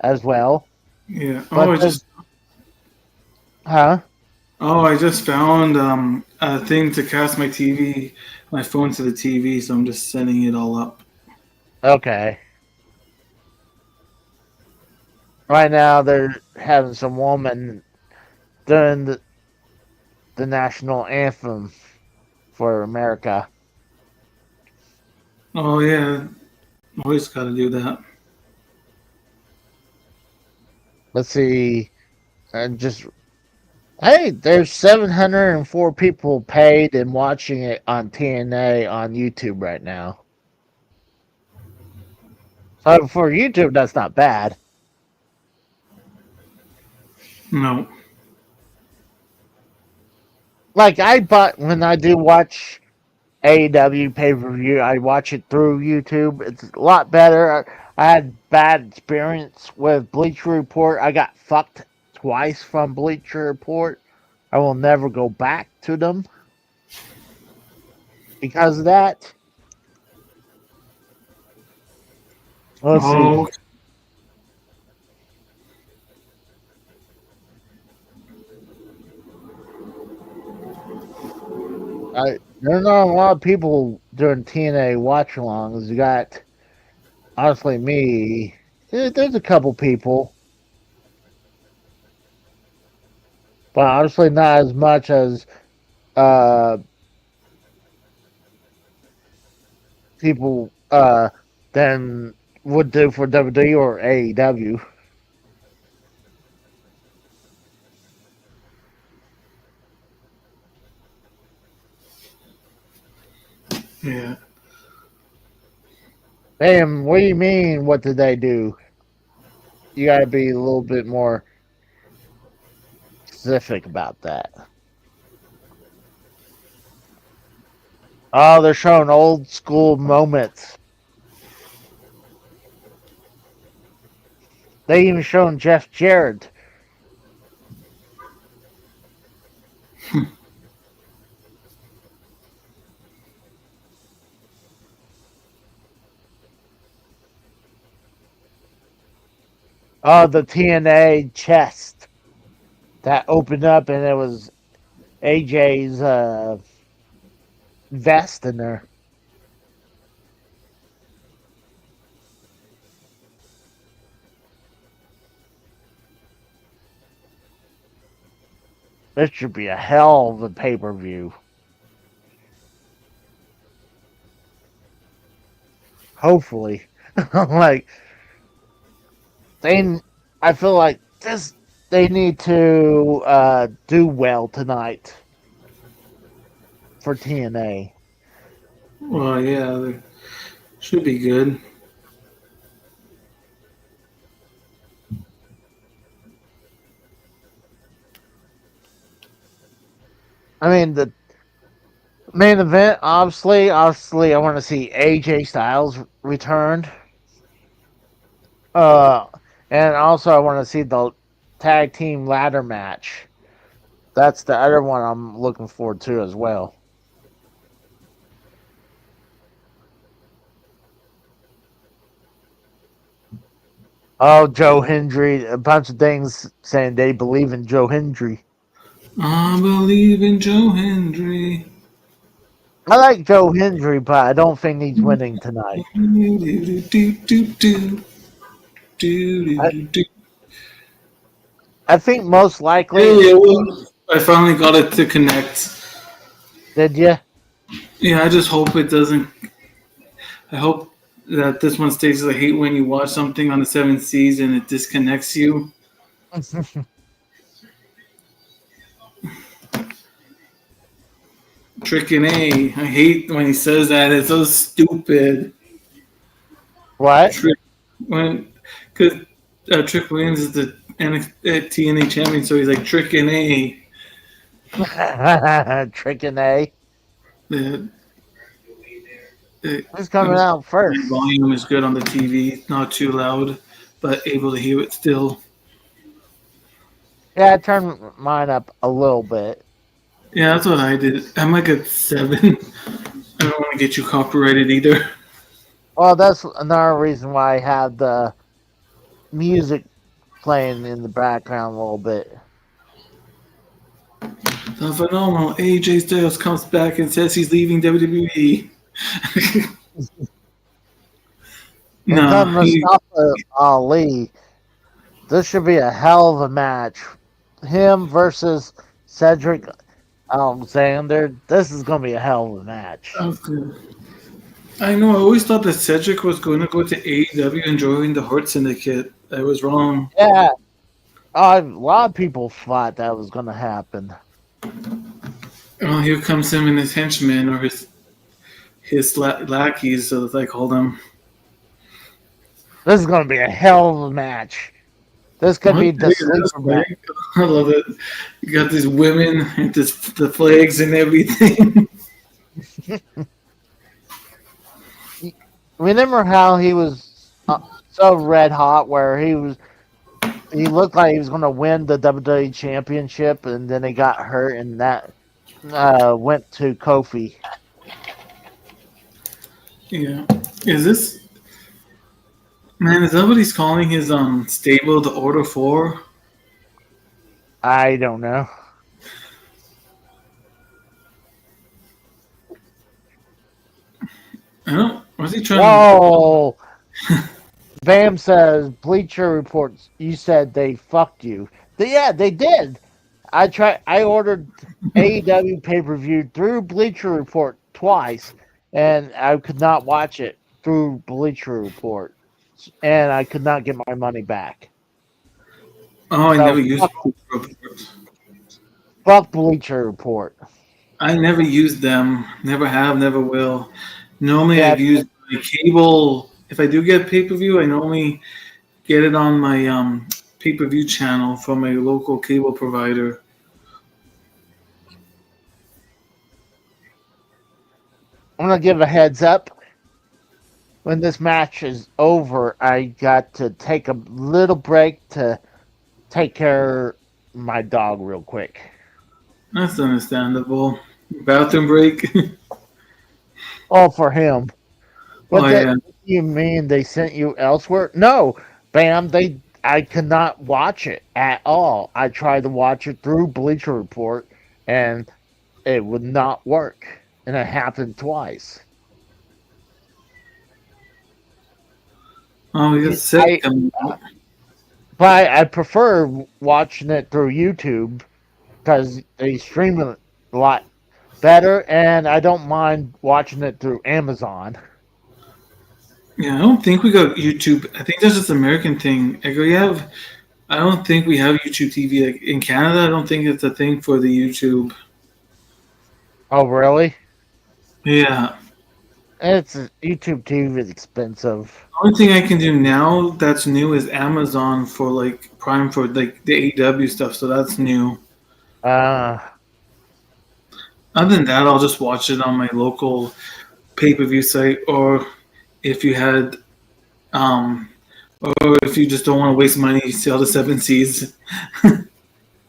as well. Yeah. But I just found a thing to cast my phone to the TV, so I'm just setting it all up. Okay. Right now, they're having some woman doing the national anthem for America. Oh yeah, always got to do that. Let's see. Hey, there's 704 people paid and watching it on TNA on YouTube right now. So for YouTube, that's not bad. No. Like when I do watch AEW pay-per-view, I watch it through YouTube. It's a lot better. I had bad experience with Bleacher Report. I got fucked twice from Bleacher Report. I will never go back to them because of that. Let's see. There's not a lot of people doing TNA watch-alongs. You got, honestly, me. There's a couple people. But honestly, not as much as people than would do for WWE or AEW. Yeah. Damn, what do you mean? What did they do? You gotta be a little bit more specific about that. Oh, they're showing old school moments. They even showing Jeff Jarrett. Oh, the TNA chest that opened up and it was AJ's vest in there. This should be a hell of a pay-per-view. Hopefully. Like, I feel like they need to do well tonight for TNA. Well, yeah, they should be good. I mean, the main event, obviously, I want to see AJ Styles returned. Uh, and also I want to see the tag team ladder match. That's the other one I'm looking forward to as well. Oh, Joe Hendry, a bunch of things saying they believe in Joe Hendry. I believe in Joe Hendry. I like Joe Hendry, but I don't think he's winning tonight. I, I think most likely. Yeah, well, I finally got it to connect. Did you? Yeah, I just hope it doesn't. I hope that this one stays. I hate when you watch something on the seventh season, it disconnects you. Tricking A. I hate when he says that. It's so stupid. What? Trick when because Trick Williams is the TNA champion, so he's like Tricking A. Tricking A. The, Who's coming out first? volume is good on the TV, not too loud, but able to hear it still. Yeah, I turned mine up a little bit. Yeah, that's what I did. I'm like at 7. I don't want to get you copyrighted either. Well, that's another reason why I have the music playing in the background a little bit. The phenomenal AJ Styles comes back and says he's leaving WWE. No, Mustafa Ali. This should be a hell of a match. Him versus Cedric Alexander. This is going to be a hell of a match. okay. I know. I always thought that Cedric was going to go to AEW and join the Hart Syndicate. I was wrong. Yeah. A lot of people thought that was going to happen. Oh, here comes him and his henchmen or his lackeys. So it's like, hold on. This is going to be a hell of a match. This could be the sleeper match. I love it. You got these women and the flags and everything. Remember how he was so red hot, where he looked like he was going to win the WWE Championship, and then he got hurt, and that went to Kofi. Yeah. Is this... Man, is that what he's calling his stable, the Order 4? I don't know. I don't... Was he trying Whoa! Bam says, Bleacher Reports, you said they fucked you. Yeah, they did. I ordered AEW pay-per-view through Bleacher Report twice, and I could not watch it through Bleacher Report. And I could not get my money back. Oh, I never used Bleacher Report. Fuck Bleacher Report. I never used them. Never have, never will. Normally, I've used my cable. If I do get pay-per-view, I normally get it on my pay-per-view channel from a local cable provider. I'm going to give a heads up. When this match is over, I got to take a little break to take care of my dog real quick. That's understandable. Bathroom break. All for him. What yeah. you mean they sent you elsewhere? No, Bam, I could not watch it at all. I tried to watch it through Bleacher Report, and it would not work. And it happened twice. Oh, you got sick. But I prefer watching it through YouTube because they stream it a lot better, and I don't mind watching it through Amazon. Yeah, I don't think we got YouTube. I think that's just an American thing. Like we have, I don't think we have YouTube TV. Like in Canada, I don't think it's a thing for the YouTube. Oh, really? Yeah. It's YouTube TV is expensive. The only thing I can do now that's new is Amazon for like Prime for like the AEW stuff. So that's new. Uh, Other than that, I'll just watch it on my local pay per view site, or if you had, um, or if you just don't want to waste money, sell the seven seas.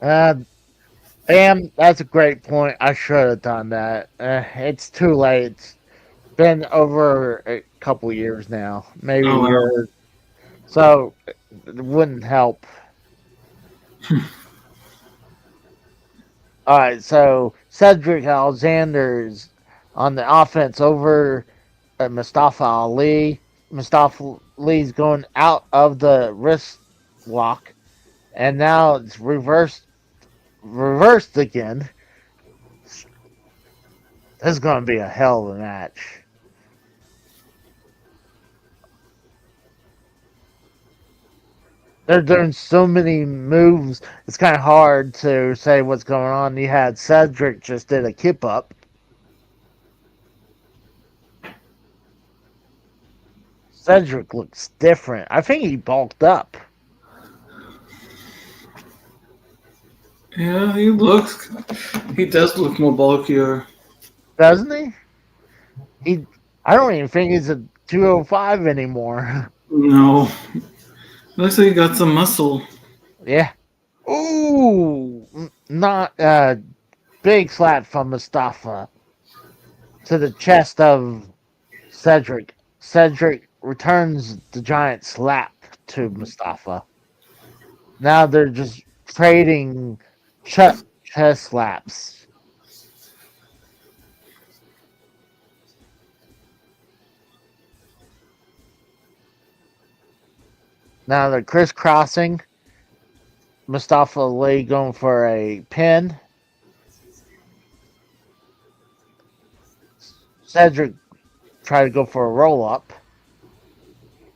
uh, damn, that's a great point. I should have done that. It's too late. It's been over a couple years now, maybe a Oh wow. year. So it wouldn't help. All right, so Cedric Alexander's on the offense over Mustafa Ali. Mustafa Ali's going out of the wrist lock, and now it's reversed again. This is going to be a hell of a match. They're doing so many moves. It's kind of hard to say what's going on. You had Cedric just did a kip up. Cedric looks different. I think he bulked up. Yeah, he does look more bulkier. Doesn't he? I don't even think he's a 205 anymore. No, looks like he got some muscle. Yeah. Ooh, not big slap from Mustafa to the chest of Cedric. Cedric returns the giant slap to Mustafa. Now they're just trading chest slaps. Now they're crisscrossing. Mustafa Ali going for a pin. Cedric tried to go for a roll up.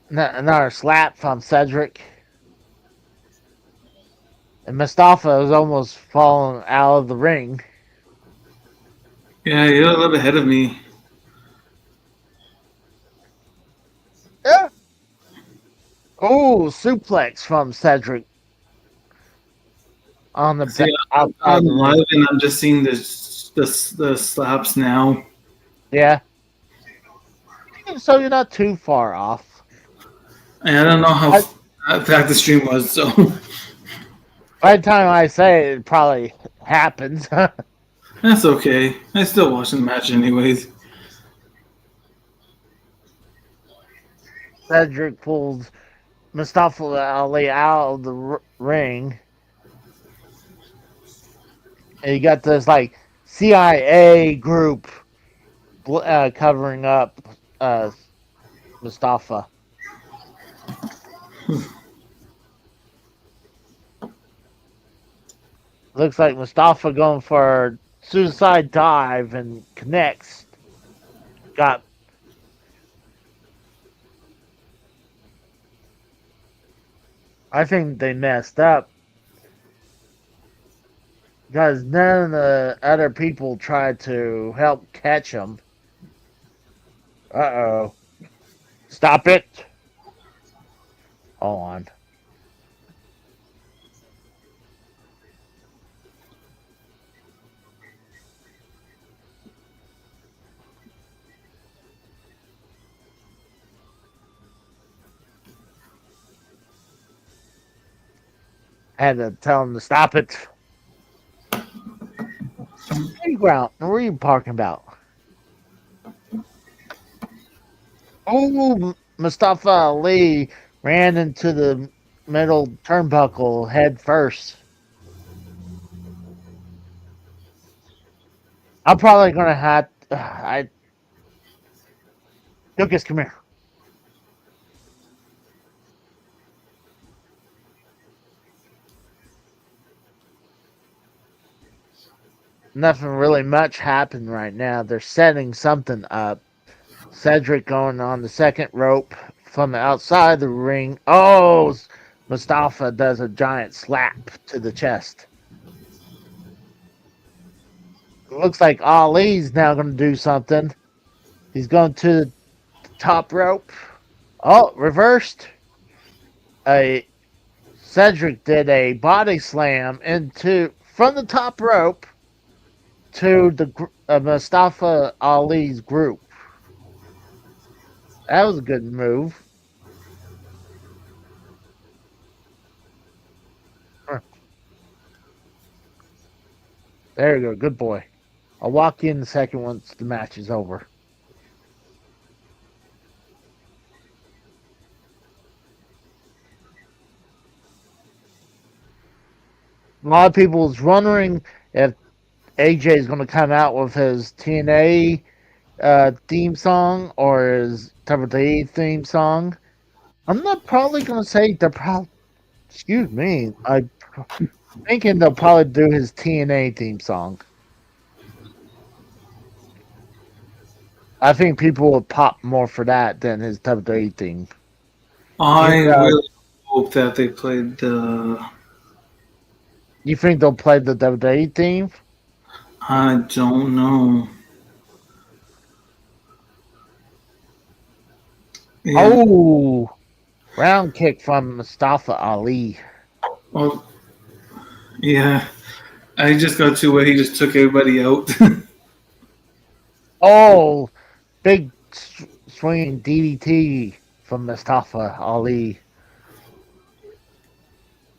Another slap from Cedric. And Mustafa is almost falling out of the ring. Yeah, you're a little bit ahead of me. Yeah. Oh, suplex from Cedric on the See, outside I'm the ring. live and I'm just seeing the slaps now. Yeah. So you're not too far off. And I don't know how I, fast the stream was, so by the time I say it probably happens. that's okay. I still watching the match anyways. Cedric pulls Mustafa Ali out of the ring. And you got this like CIA group covering up Mustafa. Looks like Mustafa going for a suicide dive and connects. Got I think they messed up because none of the other people tried to help catch him. Uh-oh. Stop it. Hold on. Had to tell him to stop it. Playground. What are you talking about? Oh, Mustafa Ali ran into the middle turnbuckle head first. I'm probably gonna have. Lucas, come here. nothing really much happened right now. They're setting something up. Cedric going on the second rope from the outside the ring. Oh, Mustafa does a giant slap to the chest. It looks like Ali's now going to do something. He's going to the top rope. Oh, reversed. Cedric did a body slam into from the top rope to the Mustafa Ali's group. That was a good move. There you go. Good boy. I'll walk you in the second once the match is over. A lot of people is wondering if AJ is going to come out with his TNA theme song or his WWE theme song. I'm not probably going to say they're probably. Excuse me. I'm thinking they'll probably do his TNA theme song. I think people will pop more for that than his WWE theme. I really hope that they played the. You think they'll play the WWE theme? I don't know. Yeah. Oh, round kick from Mustafa Ali. Well, yeah. I just got to where he just took everybody out. Oh, big swinging DDT from Mustafa Ali.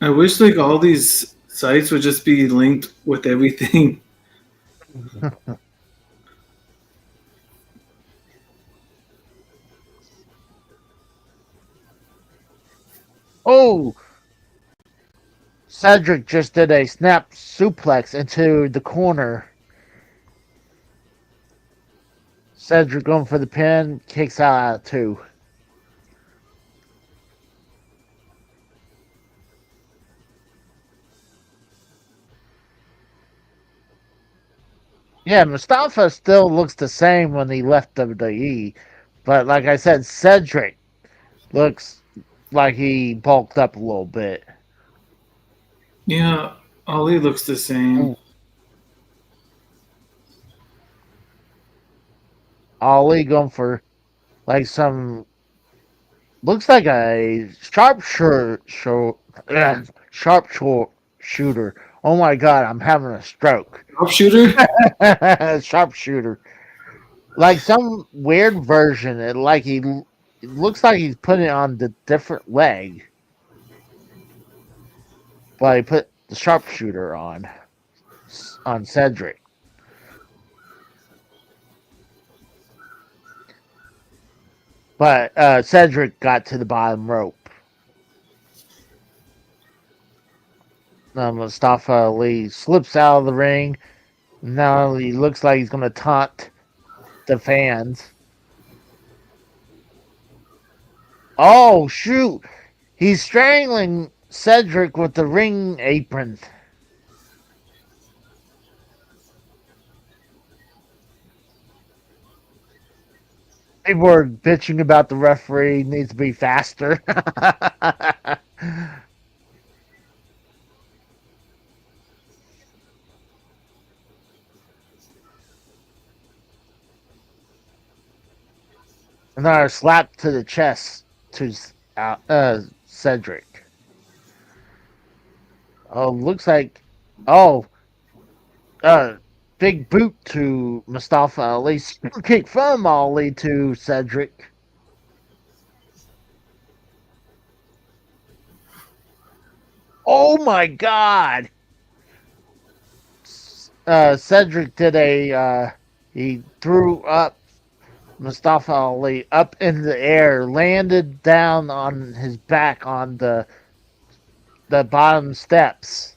I wish like all these sites would just be linked with everything. Oh, Cedric just did a snap suplex into the corner. Cedric going for the pin, kicks out at 2. Yeah, Mustafa still looks the same when he left WWE. But like I said, Cedric looks like he bulked up a little bit. Yeah, Ali looks the same. Ali going for like some looks like a sharpshooter. Oh my god, I'm having a stroke. Sharpshooter? Sharpshooter. Like some weird version. It looks like he's putting it on the different leg. But he put the sharpshooter on Cedric. But Cedric got to the bottom rope. Mustafa Ali slips out of the ring. Now he looks like he's going to taunt the fans. Oh, shoot. He's strangling Cedric with the ring apron. People are bitching about the referee. Needs to be faster. Another slap to the chest to Cedric. Oh, looks like. Oh, big boot to Mustafa Ali. Super kick from Ali to Cedric. Oh my god! Cedric did he threw up Mustafa Ali up in the air, landed down on his back on the bottom steps,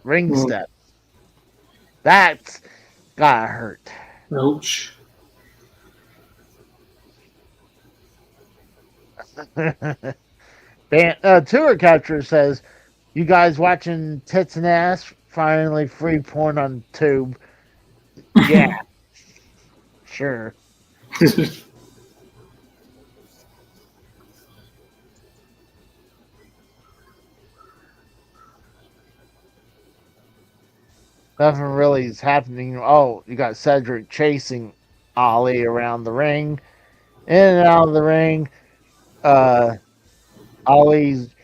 ring steps. That's gotta hurt. Ouch. Tour capture says, "You guys watching tits and ass finally free porn on tube. Yeah, sure. Nothing really is happening. Oh, you got Cedric chasing Ollie around the ring, in and out of the ring. Uh, Ollie's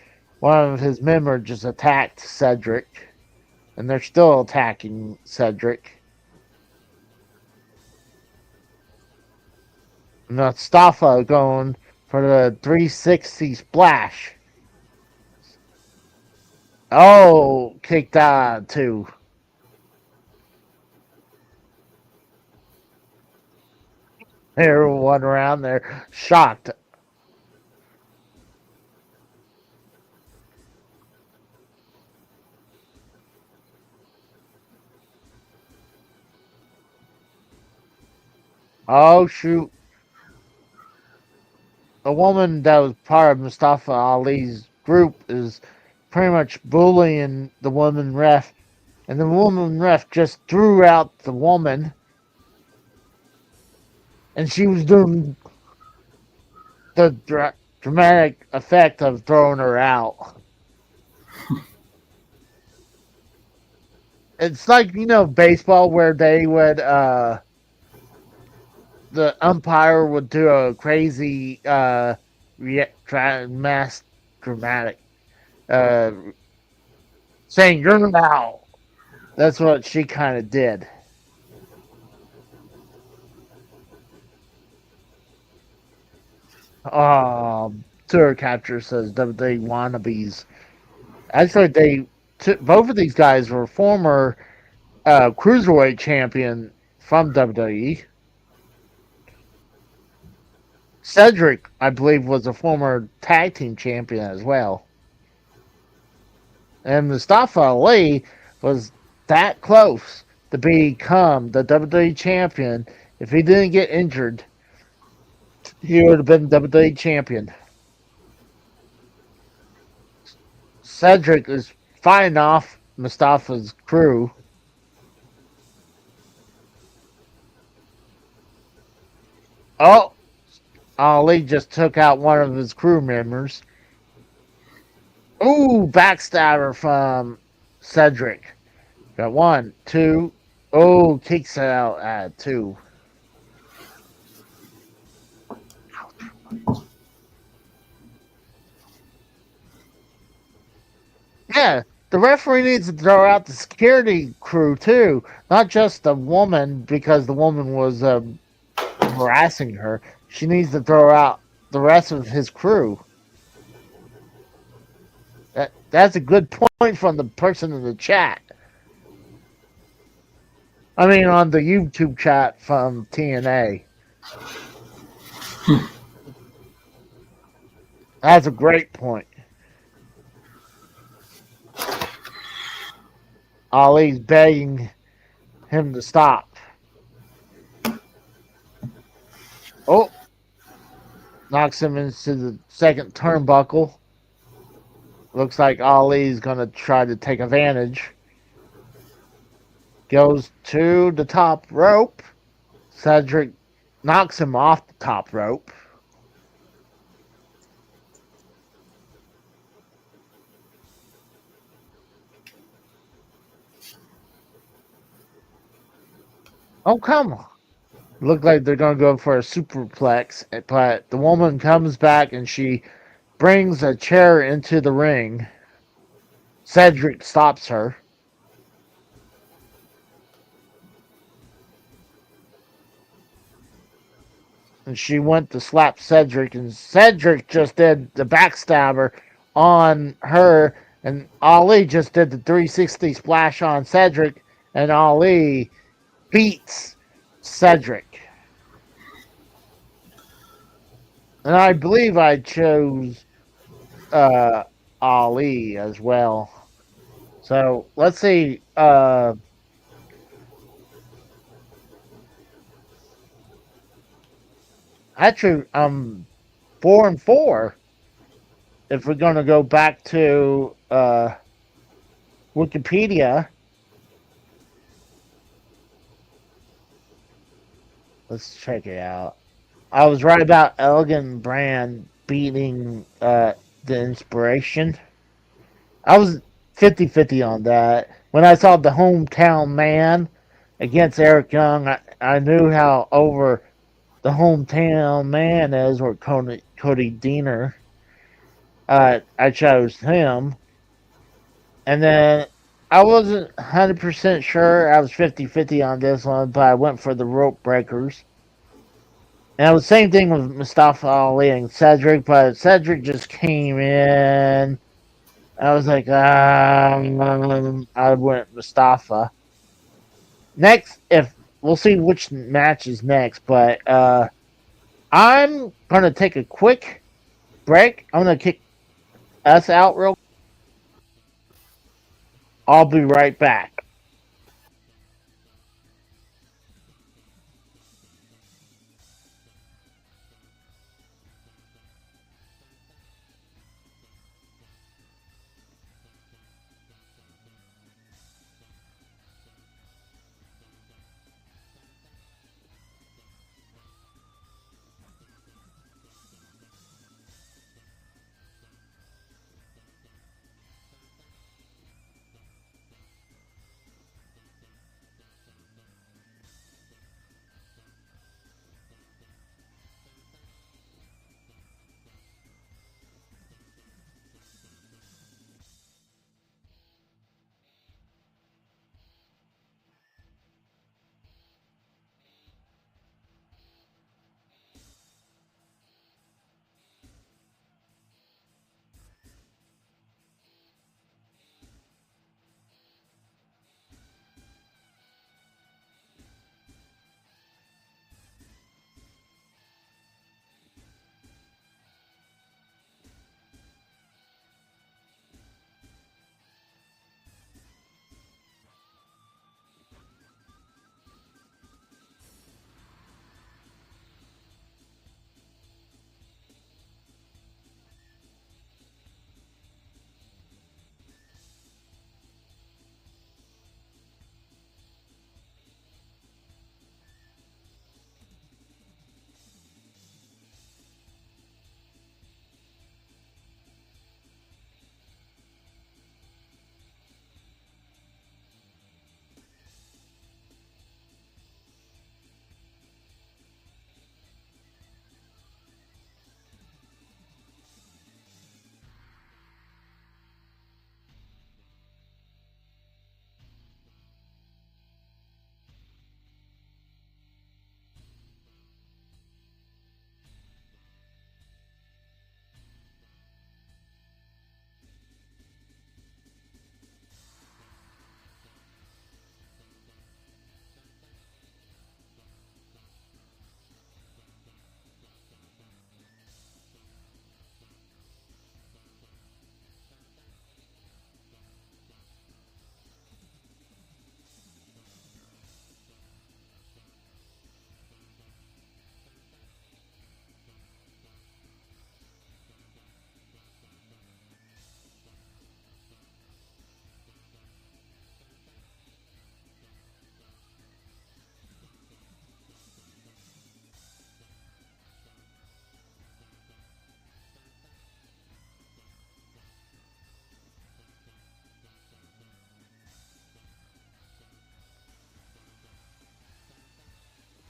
one of his members just attacked Cedric, and they're still attacking Cedric. Mustafa going for the 360 splash. Oh, kicked out too. Everyone around there shocked. Oh shoot. A woman that was part of Mustafa Ali's group is pretty much bullying the woman ref, and the woman ref just threw out the woman, and she was doing the dramatic effect of throwing her out. It's like, baseball where they would the umpire would do a crazy mass dramatic uh saying you're out. That's what she kind of did. Tour capture says they wannabes. Actually, both of these guys were former cruiserweight champion from WWE. Cedric, I believe, was a former tag team champion as well. And Mustafa Ali was that close to become the WWE champion. If he didn't get injured, he would have been WWE champion. Cedric is fighting off Mustafa's crew. Oh, Ali just took out one of his crew members. Ooh, backstabber from Cedric. Got 1, 2. Oh, kicks out at 2. Yeah, the referee needs to throw out the security crew too, not just the woman because the woman was harassing her. She needs to throw out the rest of his crew. That's a good point from the person in the chat. I mean, on the YouTube chat from TNA. That's a great point. Ali's begging him to stop. Oh, knocks him into the second turnbuckle. Looks like Ali's going to try to take advantage. Goes to the top rope. Cedric knocks him off the top rope. Oh, come on. Look like they're going to go for a superplex, but the woman comes back and she brings a chair into the ring. Cedric stops her. And she went to slap Cedric, and Cedric just did the backstabber on her, and Ali just did the 360 splash on Cedric, and Ali beats Cedric. And I believe I chose Ali as well. So let's see. Actually, I'm 4-4. If we're going to go back to Wikipedia, Let's check it out. I was right about Elgin Brand beating the Inspiration. I was 50-50 on that. When I saw the hometown man against Eric Young, I knew how over the hometown man is, or Cody Deaner. I chose him. And then I wasn't 100% sure. I was 50-50 on this one, but I went for the rope breakers. And it was the same thing with Mustafa Ali and Cedric, but Cedric just came in. I was like, I went Mustafa. Next, if we'll see which match is next, but I'm gonna take a quick break. I'm gonna kick us out real. I'll be right back.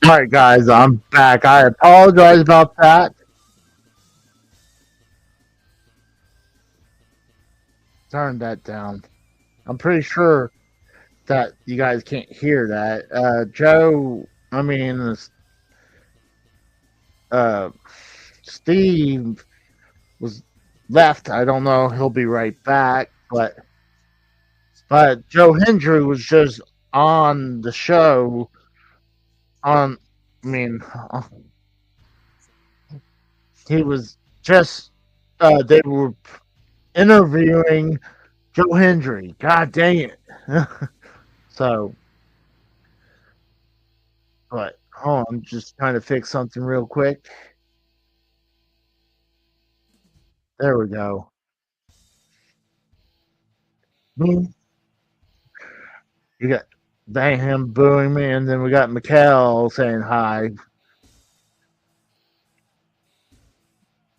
All right, guys, I'm back. I apologize about that. Turn that down. I'm pretty sure that you guys can't hear that. Joe, I mean, uh, Steve was left. I don't know. He'll be right back. But Joe Hendry was just on the show. On, I mean, he was just. They were interviewing Joe Hendry. God dang it. So, but hold on, I'm just trying to fix something real quick. There we go. Boom. You got him booing me, and then we got Mikkel saying hi.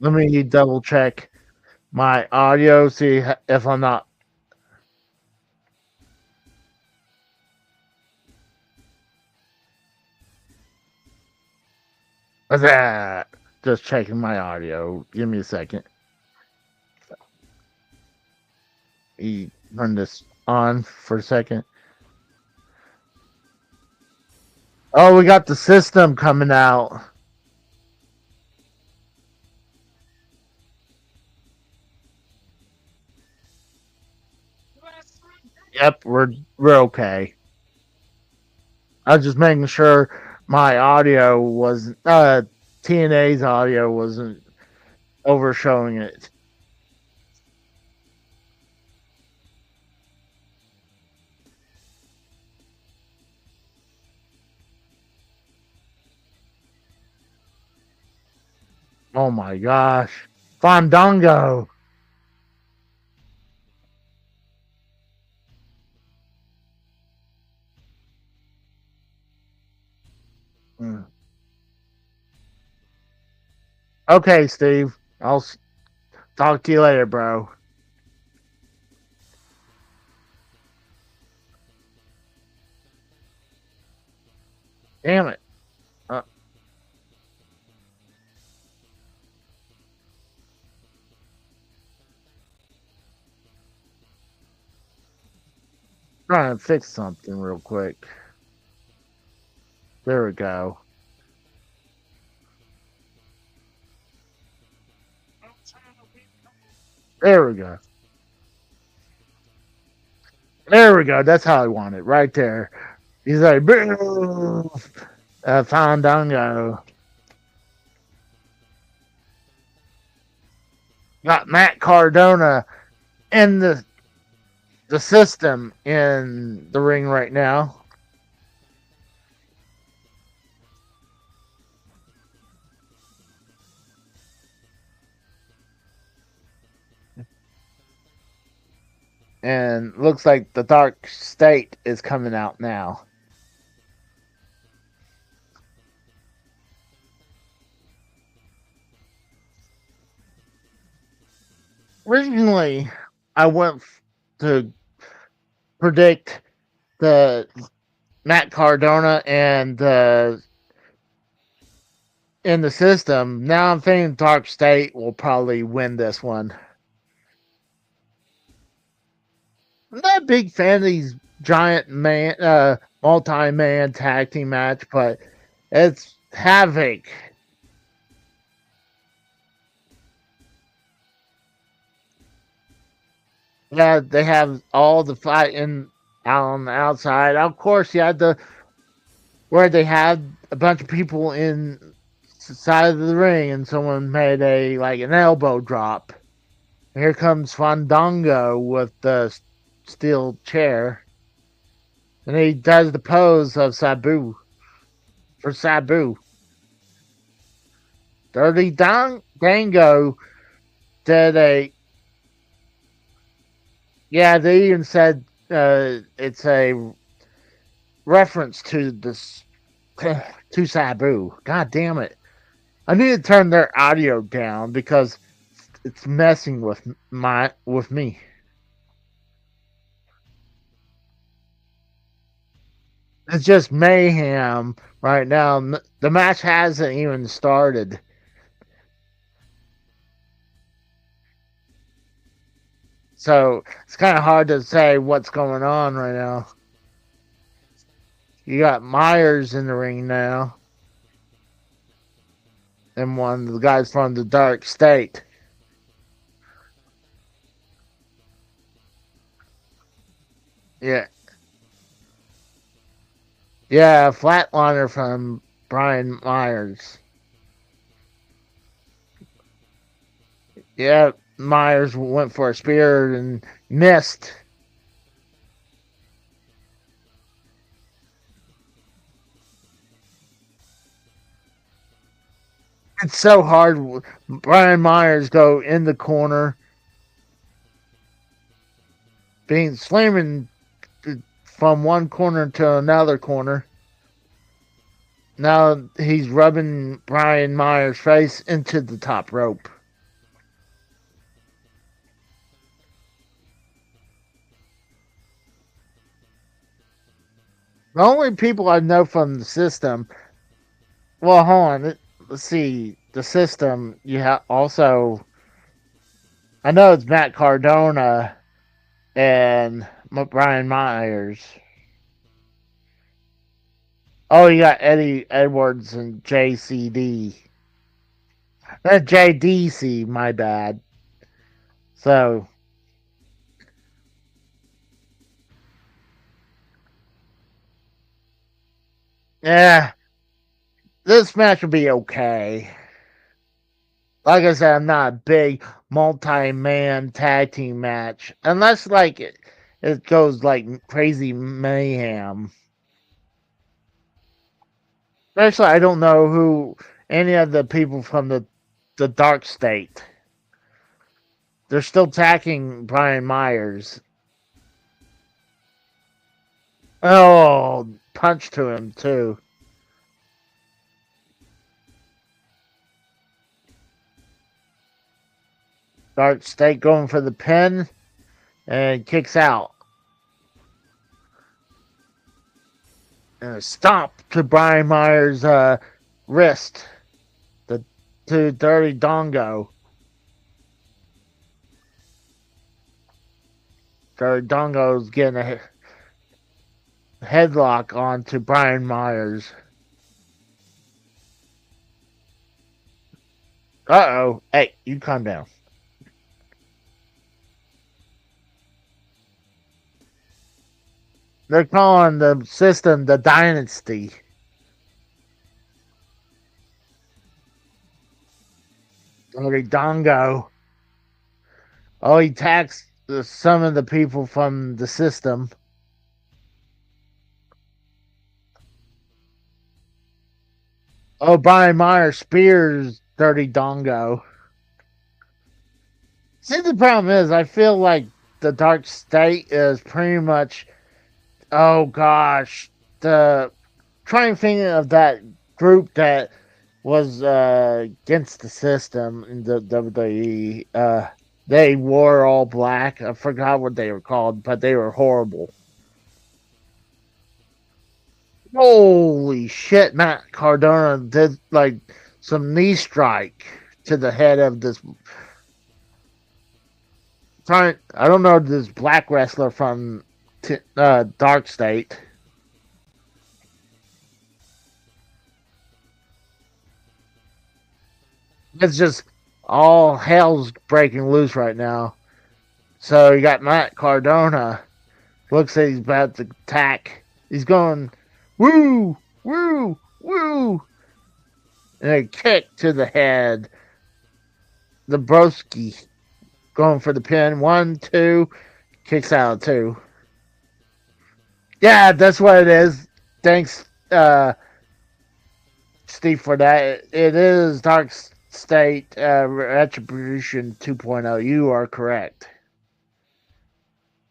Let me double check my audio, see if I'm not. What's that? Just checking my audio. Give me a second. You turn this on for a second. Oh, we got the system coming out. Yep, we're okay. I was just making sure my audio wasn't TNA's audio wasn't overshowing it. Oh my gosh. Fandango. Mm. Okay, Steve. I'll talk to you later, bro. Damn it. Trying to fix something real quick. There we go. There we go. There we go. That's how I want it. Right there. He's like, Fandango. Got Matt Cardona in the system in the ring right now. And looks like the Dark State is coming out now. Originally, I went to predict the Matt Cardona and in the system. Now I'm thinking Dark State will probably win this one. I'm not a big fan of these giant multi-man tag team match, but it's Havoc. Yeah, they have all the fighting out on the outside. Of course, you had where they had a bunch of people in side of the ring, and someone made an elbow drop. Here comes Fandango with the steel chair, and he does the pose of Sabu for Sabu. Dirty Dango did a. Yeah, they even said it's a reference to this to Sabu. God damn it! I need to turn their audio down because it's messing with me. It's just mayhem right now. The match hasn't even started. So it's kind of hard to say what's going on right now. You got Myers in the ring now. And one of the guys from the Dark State. Yeah. Yeah, flatliner from Brian Myers. Yeah, Myers went for a spear and missed. It's so hard. Brian Myers go in the corner, being slamming from one corner to another corner. Now he's rubbing Brian Myers' face into the top rope. The only people I know from the system. Well, hold on. Let's see. The system. You have also. I know it's Matt Cardona and Brian Myers. Oh, you got Eddie Edwards and JCD. JDC, my bad. So, yeah, this match will be okay. Like I said, I'm not a big multi-man tag team match. Unless, like, it goes, like, crazy mayhem. Especially, I don't know who any of the people from the Dark State. They're still attacking Brian Myers. Oh, punch to him, too. Dark State going for the pin and kicks out. And a stomp to Brian Myers' wrist. To Dirty Dongo. Dirty Dongo's getting a headlock onto Brian Myers. Uh-oh. Hey, you calm down. They're calling the system the Dynasty. Dirty Dongo. Oh, he attacks some of the people from the system. Oh, Brian Myers spears Dirty Dongo. See, the problem is, I feel like the Dark State is pretty much, oh gosh, the trying to think of that group that was against the system in the WWE. They wore all black. I forgot what they were called, but they were horrible. Holy shit, Matt Cardona did like some knee strike to the head of this. I don't know this black wrestler from Dark State. It's just all hell's breaking loose right now. So you got Matt Cardona. Looks like he's about to attack. He's going, woo, woo, woo. And a kick to the head. The Broski going for the pin. 1, 2. Kicks out 2. Yeah, that's what it is. Thanks, Steve, for that. It is Dark State Retribution 2.0. You are correct.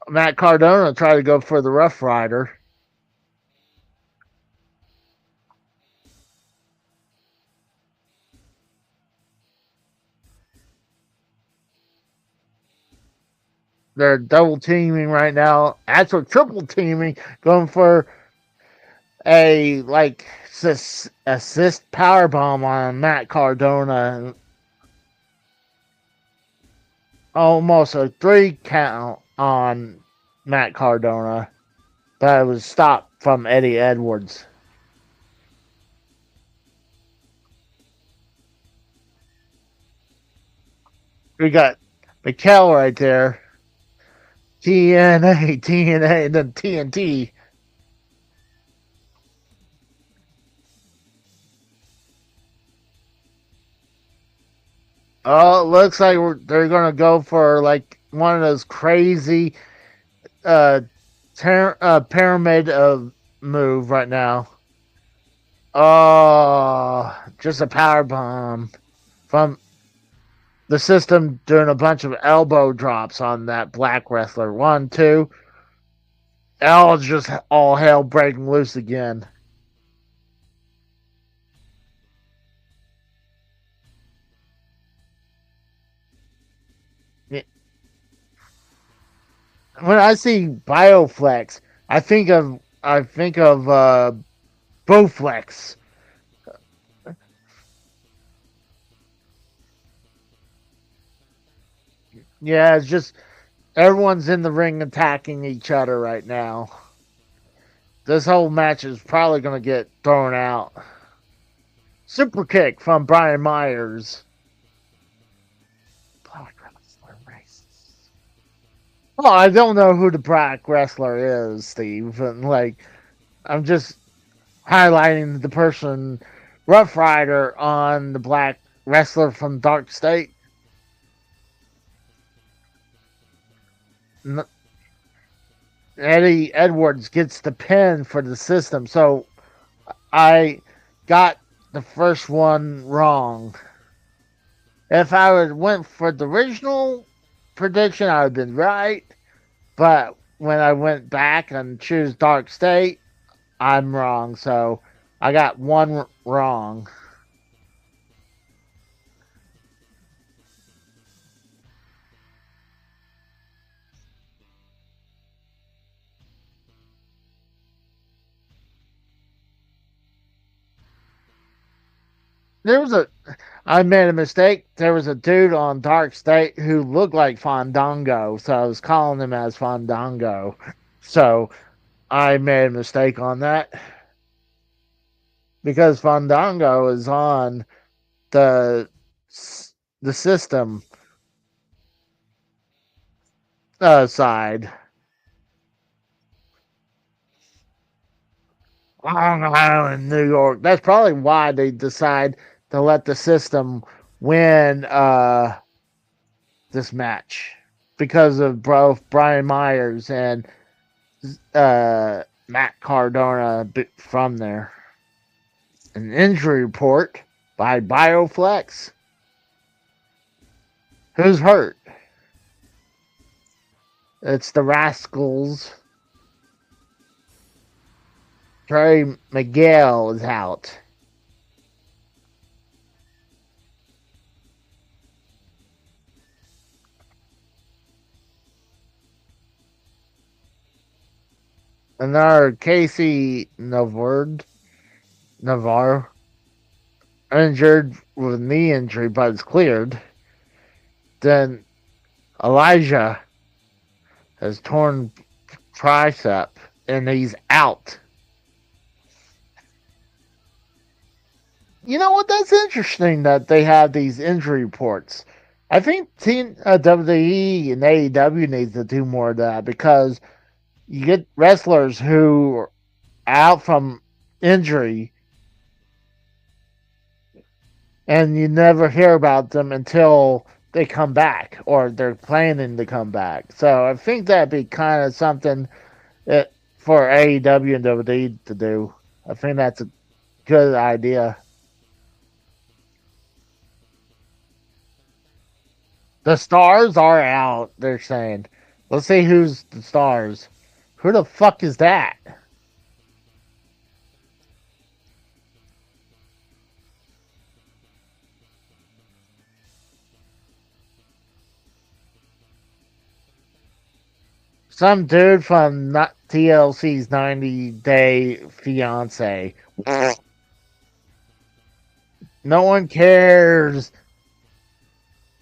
Matt Cardona tried to go for the Rough Rider. They're double teaming right now. Actually, triple teaming, going for a like assist power bomb on Matt Cardona. Almost a 3 count on Matt Cardona, but it was stopped from Eddie Edwards. We got Mikkel right there. TNA, TNA, and then TNT. Oh, it looks like they're going to go for like one of those crazy pyramid of move right now. Oh, just a power bomb from the system doing a bunch of elbow drops on that black wrestler. 1, 2. Oh, just all hell breaking loose again. When I see Bioflex, I think of I think of Bowflex. Yeah, it's just everyone's in the ring attacking each other right now. This whole match is probably going to get thrown out. Super kick from Brian Myers. Black wrestler racist. Oh, I don't know who the black wrestler is, Steve. And I'm just highlighting the person, Rough Rider, on the black wrestler from Dark State. Eddie Edwards gets the pin for the system. So I got the first one wrong. If I would went for the original prediction, I would have been right. But when I went back and choose Dark State, I'm wrong. So I got one wrong. I made a mistake. There was a dude on Dark State who looked like Fandango, so I was calling him as Fandango. So I made a mistake on that because Fandango is on the system side. Long Island, New York. That's probably why they decide to let the system win this match because of Brian Myers and Matt Cardona from there. An injury report by Bioflex. Who's hurt? It's the Rascals. Trey Miguel is out. Another Casey Navarro injured with a knee injury, but it's cleared. Then Elijah has torn tricep and he's out. You know what? That's interesting that they have these injury reports. I think WWE and AEW needs to do more of that because you get wrestlers who are out from injury and you never hear about them until they come back or they're planning to come back. So I think that'd be kind of something for AEW and WWE to do. I think that's a good idea. The stars are out, they're saying. Let's see who's the stars. Who the fuck is that? Some dude from TLC's 90-Day Fiance. No one cares.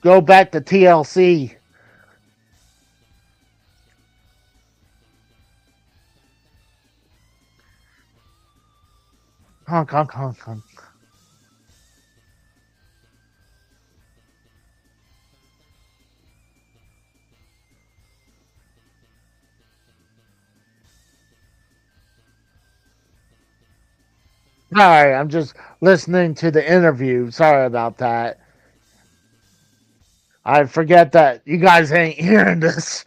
Go back to TLC. Honk, honk, honk, honk. Sorry, I'm just listening to the interview. Sorry about that. I forget that you guys ain't hearing this.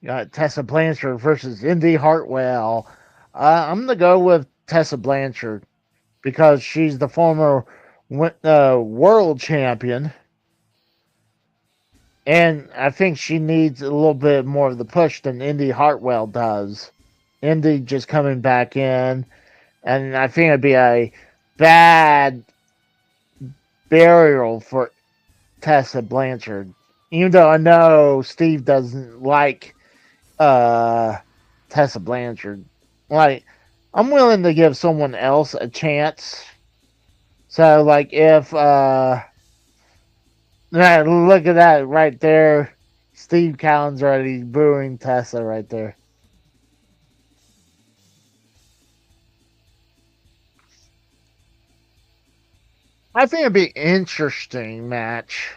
You got Tessa Blanchard versus Indi Hartwell. I'm going to go with Tessa Blanchard because she's the former world champion. And I think she needs a little bit more of the push than Indi Hartwell does. Indi just coming back in. And I think it'd be a bad burial for Tessa Blanchard. Even though I know Steve doesn't like uh Tessa Blanchard. Like, I'm willing to give someone else a chance. So like if look at that right there. Steve Cowan's already booing Tessa right there. I think it'd be an interesting match.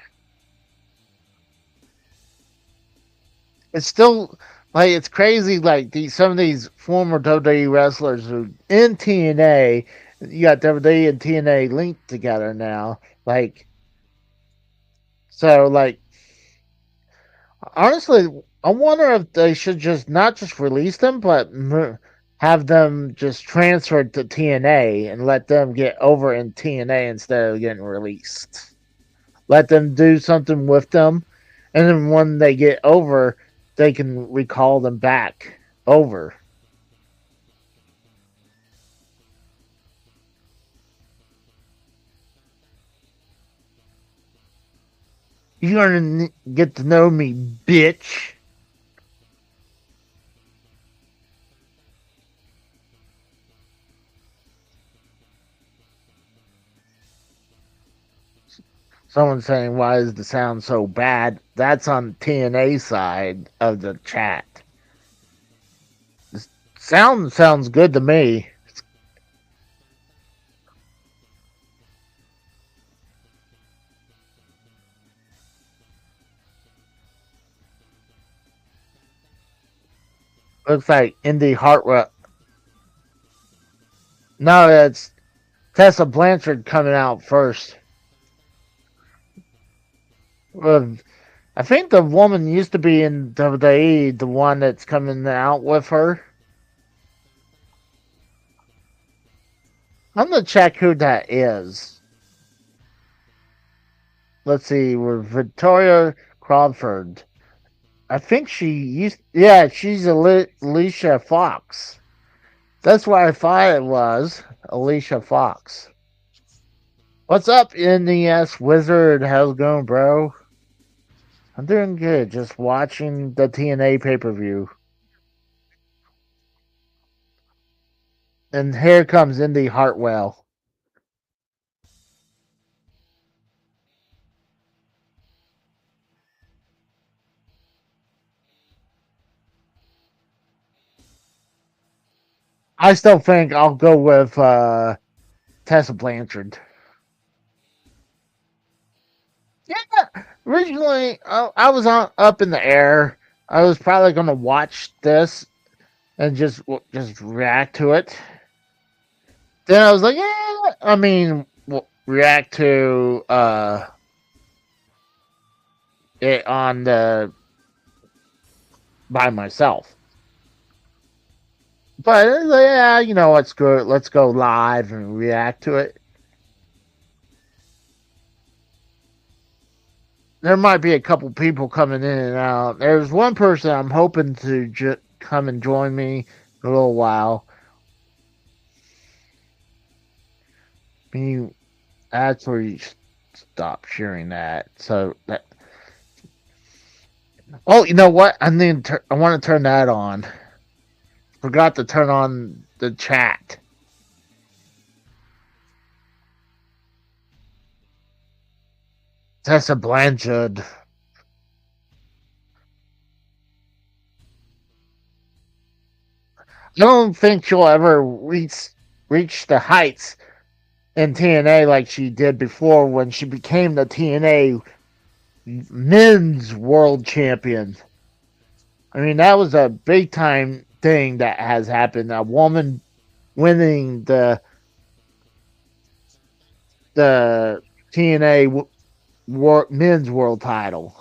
It's still like it's crazy. Like some of these former WWE wrestlers who in TNA, you got WWE and TNA linked together now. Like so, like honestly, I wonder if they should just not just release them, but have them just transferred to TNA and let them get over in TNA instead of getting released. Let them do something with them, and then when they get over, they can recall them back over. You're gonna get to know me, bitch. Someone's saying, why is the sound so bad? That's on TNA side of the chat. The sound sounds good to me. Looks like Indi Hartwell. No, it's Tessa Blanchard coming out first. I think the woman used to be in WWE, the one that's coming out with her. I'm gonna check who that is. Let's see, we're Victoria Crawford. I think she used. Yeah, she's Alicia Fox. That's what I thought it was, Alicia Fox. What's up, NES Wizard? How's it going, bro? I'm doing good. Just watching the TNA pay per view. And here comes Indi Hartwell. I still think I'll go with Tessa Blanchard. Yeah, originally I was up in the air. I was probably going to watch this and just react to it. Then I was like, yeah, I mean, react to it on the by myself. But yeah, you know what's good? Let's go live and react to it. There might be a couple people coming in and out. There's one person I'm hoping to come and join me in a little while. Me actually stop sharing that. So that. Oh, you know what? I want to turn that on. Forgot to turn on the chat. Tessa Blanchard. I don't think she'll ever reach the heights in TNA like she did before when she became the TNA Men's World Champion. I mean, that was a big time thing that has happened. A woman winning the TNA Men's World Title.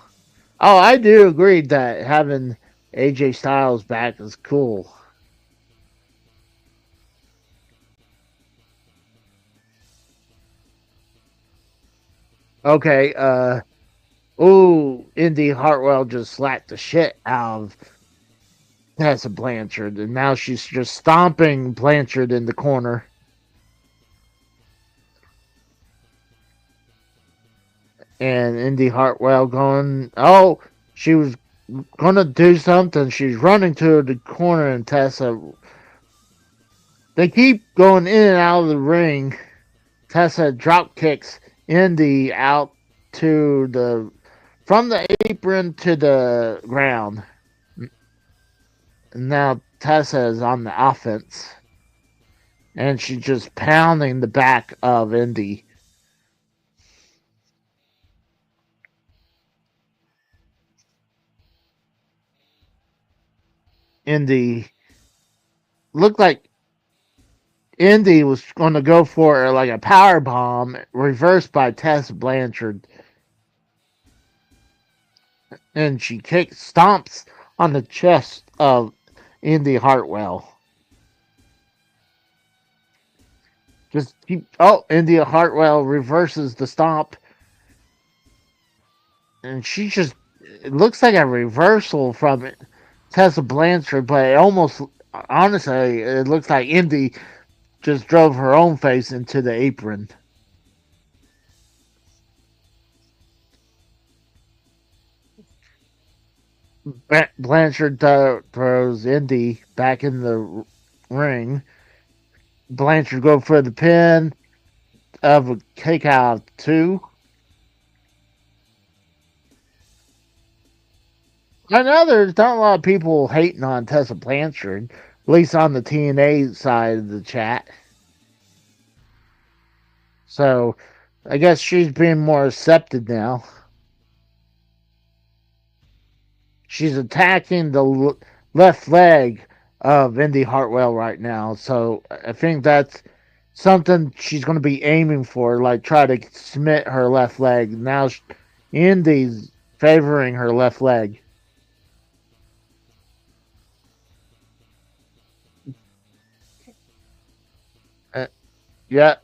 Oh, I do agree that having AJ Styles back is cool. Okay, Indi Hartwell just slapped the shit out of Tessa Blanchard, and now she's just stomping Blanchard in the corner. And Indi Hartwell going, oh, she was gonna do something. She's running to the corner, and Tessa. They keep going in and out of the ring. Tessa drop kicks Indi out to the from the apron to the ground. And now Tessa is on the offense, and she's just pounding the back of Indi. Indi looked like Indi was going to go for like a power bomb, reversed by Tessa Blanchard, and she stomps on the chest of Indi Hartwell. Just keep. Oh, Indi Hartwell reverses the stomp, and she just. It looks like a reversal from Tessa Blanchard, but it almost, honestly, it looks like Indi just drove her own face into the apron. Blanchard throws Indi back in the ring. Blanchard go for the pin of a kick out of 2. I know there's not a lot of people hating on Tessa Blanchard, at least on the TNA side of the chat. So I guess she's being more accepted now. She's attacking the left leg of Indi Hartwell right now. So I think that's something she's going to be aiming for, like try to submit her left leg. Now Indi's favoring her left leg. Yeah.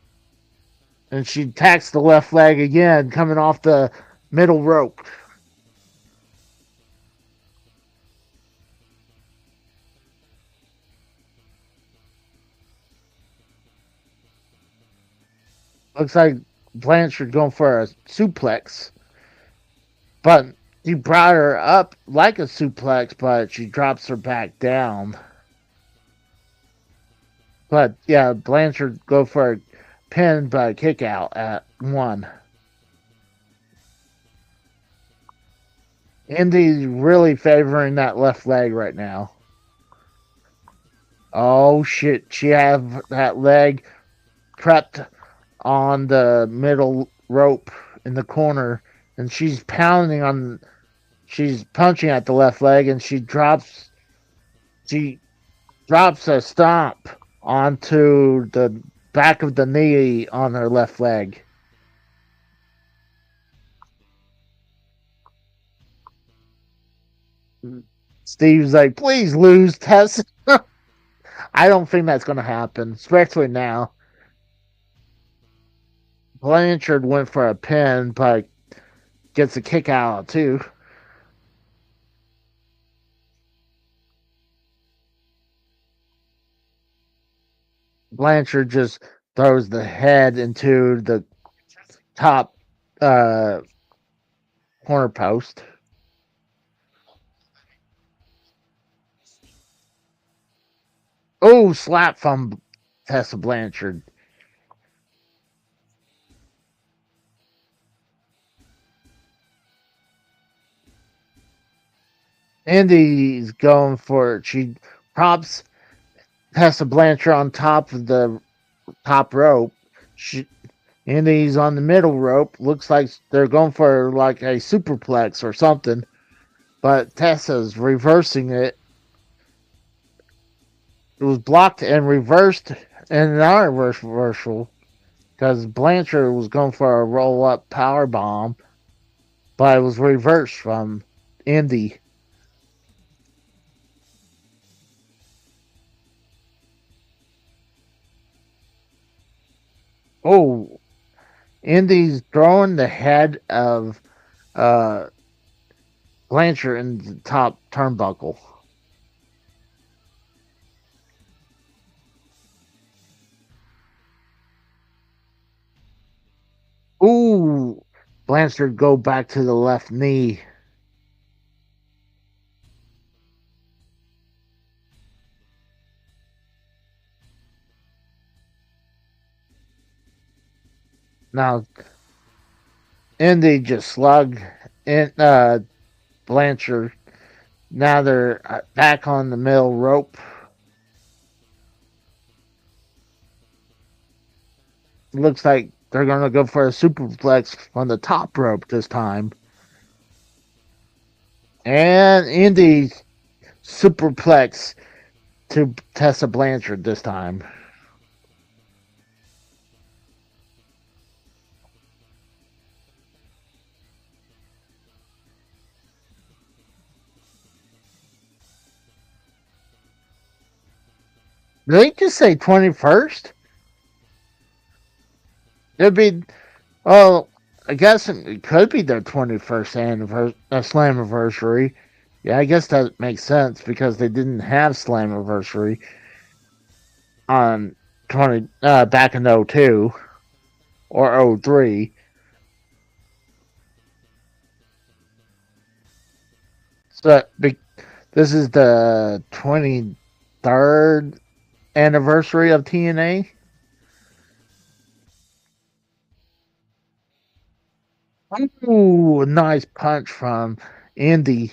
And she attacks the left leg again, coming off the middle rope. Looks like Blanchard going for a suplex. But he brought her up like a suplex, but she drops her back down. But yeah, Blanchard go for a pin by kick out at 1. Indi's really favoring that left leg right now. Oh shit, she have that leg prepped on the middle rope in the corner, and she's punching at the left leg, and she drops a stomp onto the back of the knee on her left leg. Steve's like, please lose, Tess. I don't think that's going to happen, especially now. Blanchard went for a pin, but gets a kick out too. Blanchard just throws the head into the top corner post. Oh, slap from Tessa Blanchard. Indi's going for it. She props Tessa Blanchard on top of the top rope. Indi's on the middle rope. Looks like they're going for like a superplex or something. But Tessa's reversing it. It was blocked and reversed in another reversal because Blanchard was going for a roll up power bomb, but it was reversed from Indi. Oh, Indi's throwing the head of Blanchard in the top turnbuckle. Ooh, Blanchard go back to the left knee. Now, Indi just slugged in Blanchard. Now they're back on the middle rope. Looks like they're going to go for a superplex on the top rope this time. And Indi superplex to Tessa Blanchard this time. Did they just say 21st? It'd be, oh, I guess it could be their 21st anniversary, Slammiversary. Yeah, I guess that makes sense because they didn't have Slammiversary on back in 02 or 03. So this is the 23rd anniversary of TNA. Ooh, a nice punch from Indi.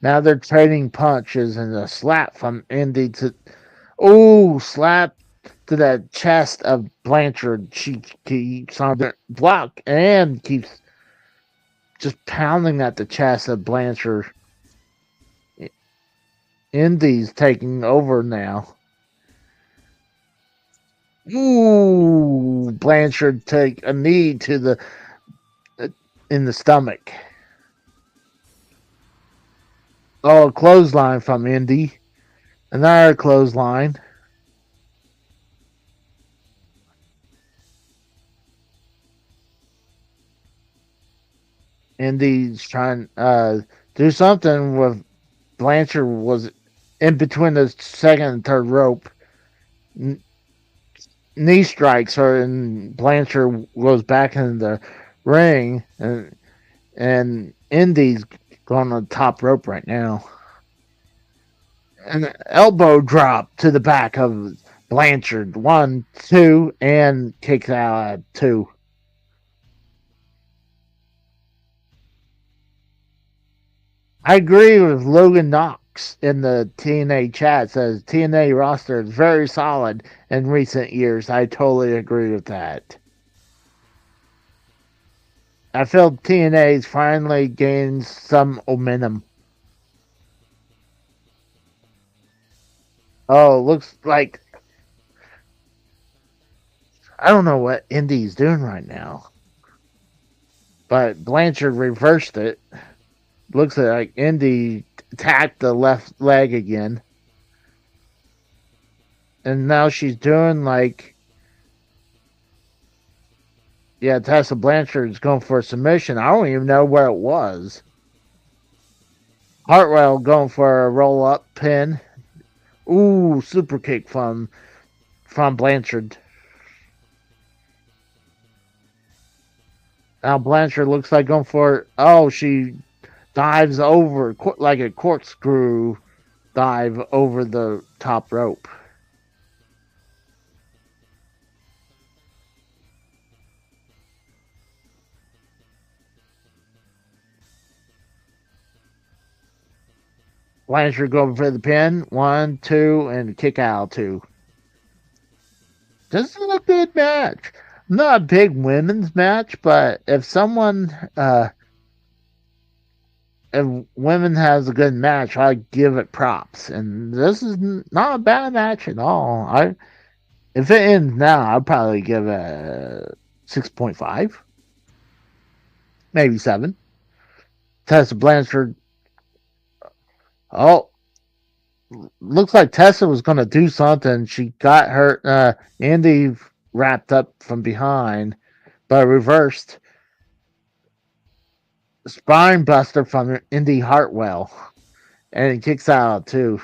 Now they're trading punches and a slap from Indi to. Ooh, slap to the chest of Blanchard. She keeps on the block and keeps just pounding at the chest of Blanchard. Indi's taking over now. Ooh, Blanchard take a knee to the in the stomach. Oh, a clothesline from Indi. Another clothesline. Indi's trying do something with Blanchard was in between the second and third rope. Knee strikes her and Blanchard goes back in the ring and Indi's going on the top rope right now. An elbow drop to the back of Blanchard. 1, 2, and kicks out at 2. I agree with Logan Knox in the TNA chat. Says TNA roster is very solid in recent years. I totally agree with that. I feel TNA's finally gained some momentum. Oh, looks like I don't know what Indi's doing right now, but Blanchard reversed it. Looks like Indi attacked the left leg again. And now she's doing like. Yeah, Tessa Blanchard's going for a submission. I don't even know where it was. Hartwell going for a roll up pin. Ooh, super kick from Blanchard. Now Blanchard looks like going for. Oh, she dives over like a corkscrew dive over the top rope. Blanchard going for the pin. 1, 2, and kick out 2. This is a good match. Not a big women's match, but if women has a good match, I give it props. And this is not a bad match at all. If it ends now, I'd probably give it a 6.5, maybe 7. Tessa Blanchard. Oh, looks like Tessa was going to do something. She got her Indi wrapped up from behind, but reversed. Spine buster from Indi Hartwell. And he kicks out too.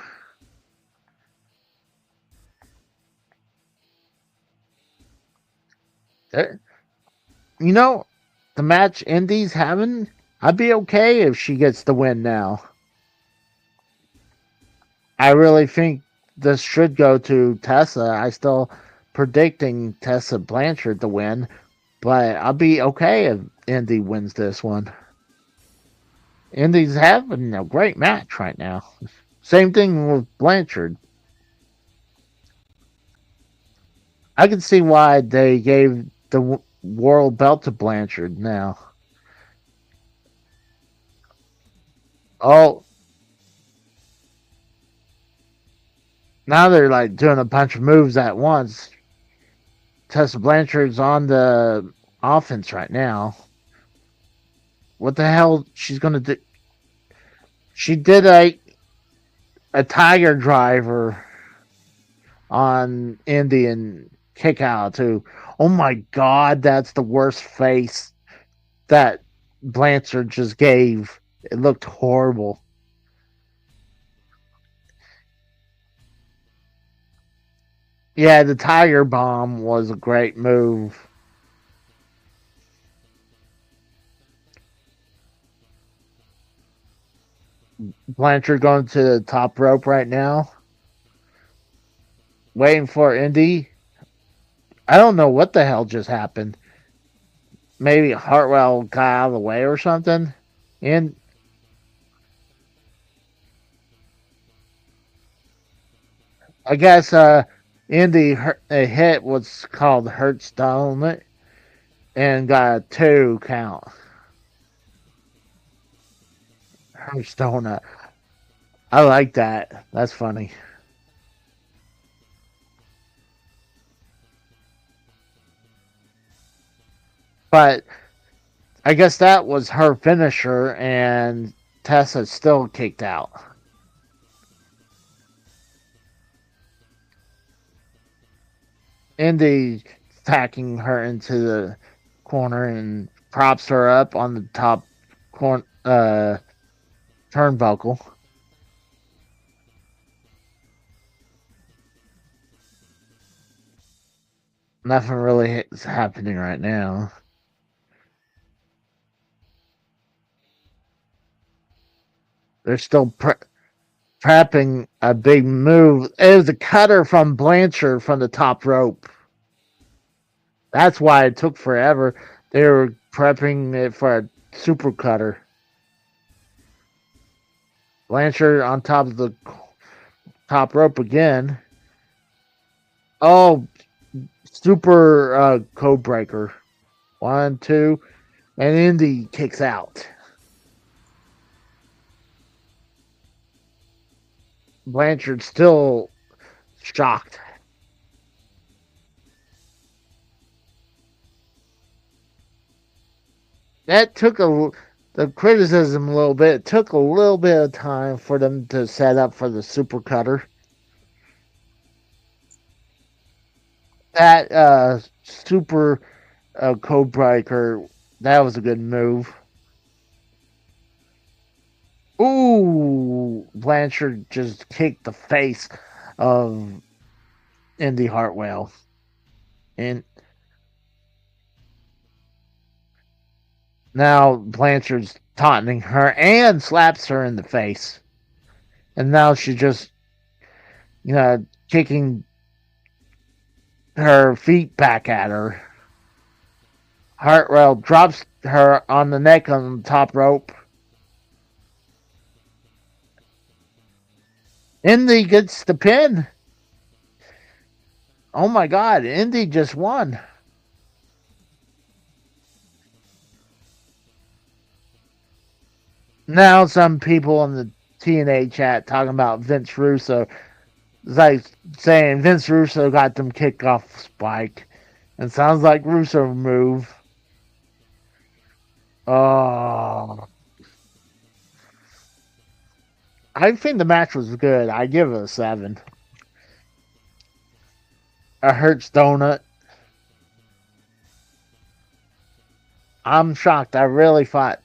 You know, the match Indi's having, I'd be okay if she gets the win now. I really think this should go to Tessa. I still predicting Tessa Blanchard to win, but I'll be okay if Indi wins this one. Indi's having a great match right now. Same thing with Blanchard. I can see why they gave the world belt to Blanchard now. Oh, now they're like doing a bunch of moves at once. Tessa Blanchard's on the offense right now. What the hell she's gonna do? She did a tiger driver on Indian kick out too. Oh my god, that's the worst face that Blanchard just gave. It looked horrible. Yeah, the tiger bomb was a great move. Blanchard going to the top rope right now. Waiting for Indi. I don't know what the hell just happened. Maybe Hartwell got out of the way or something. And I guess Indi hit what's called Hearthstone and got a 2 count. Hearthstone. I like that. That's funny. But I guess that was her finisher, and Tessa still kicked out. Indi tacking her into the corner and props her up on the top turnbuckle. Nothing really is happening right now. They're still prepping a big move. It was a cutter from Blanchard from the top rope. That's why it took forever. They were prepping it for a super cutter. Blanchard on top of the top rope again. Oh, super code breaker. 1, 2, and Indi kicks out. Blanchard still shocked. That took the criticism a little bit. It took a little bit of time for them to set up for the super cutter. That super code breaker, that was a good move. Ooh, Blanchard just kicked the face of Indi Hartwell. And now Blanchard's taunting her and slaps her in the face. And now she just, kicking her feet back at her. Hartwell drops her on the neck on the top rope. Indi gets the pin. Oh my god, Indi just won. Now some people in the TNA chat talking about Vince Russo. It's like saying Vince Russo got them kicked off Spike. And sounds like Russo move. Oh. I think the match was good. I give it a 7. A Hertz donut. I'm shocked. I really thought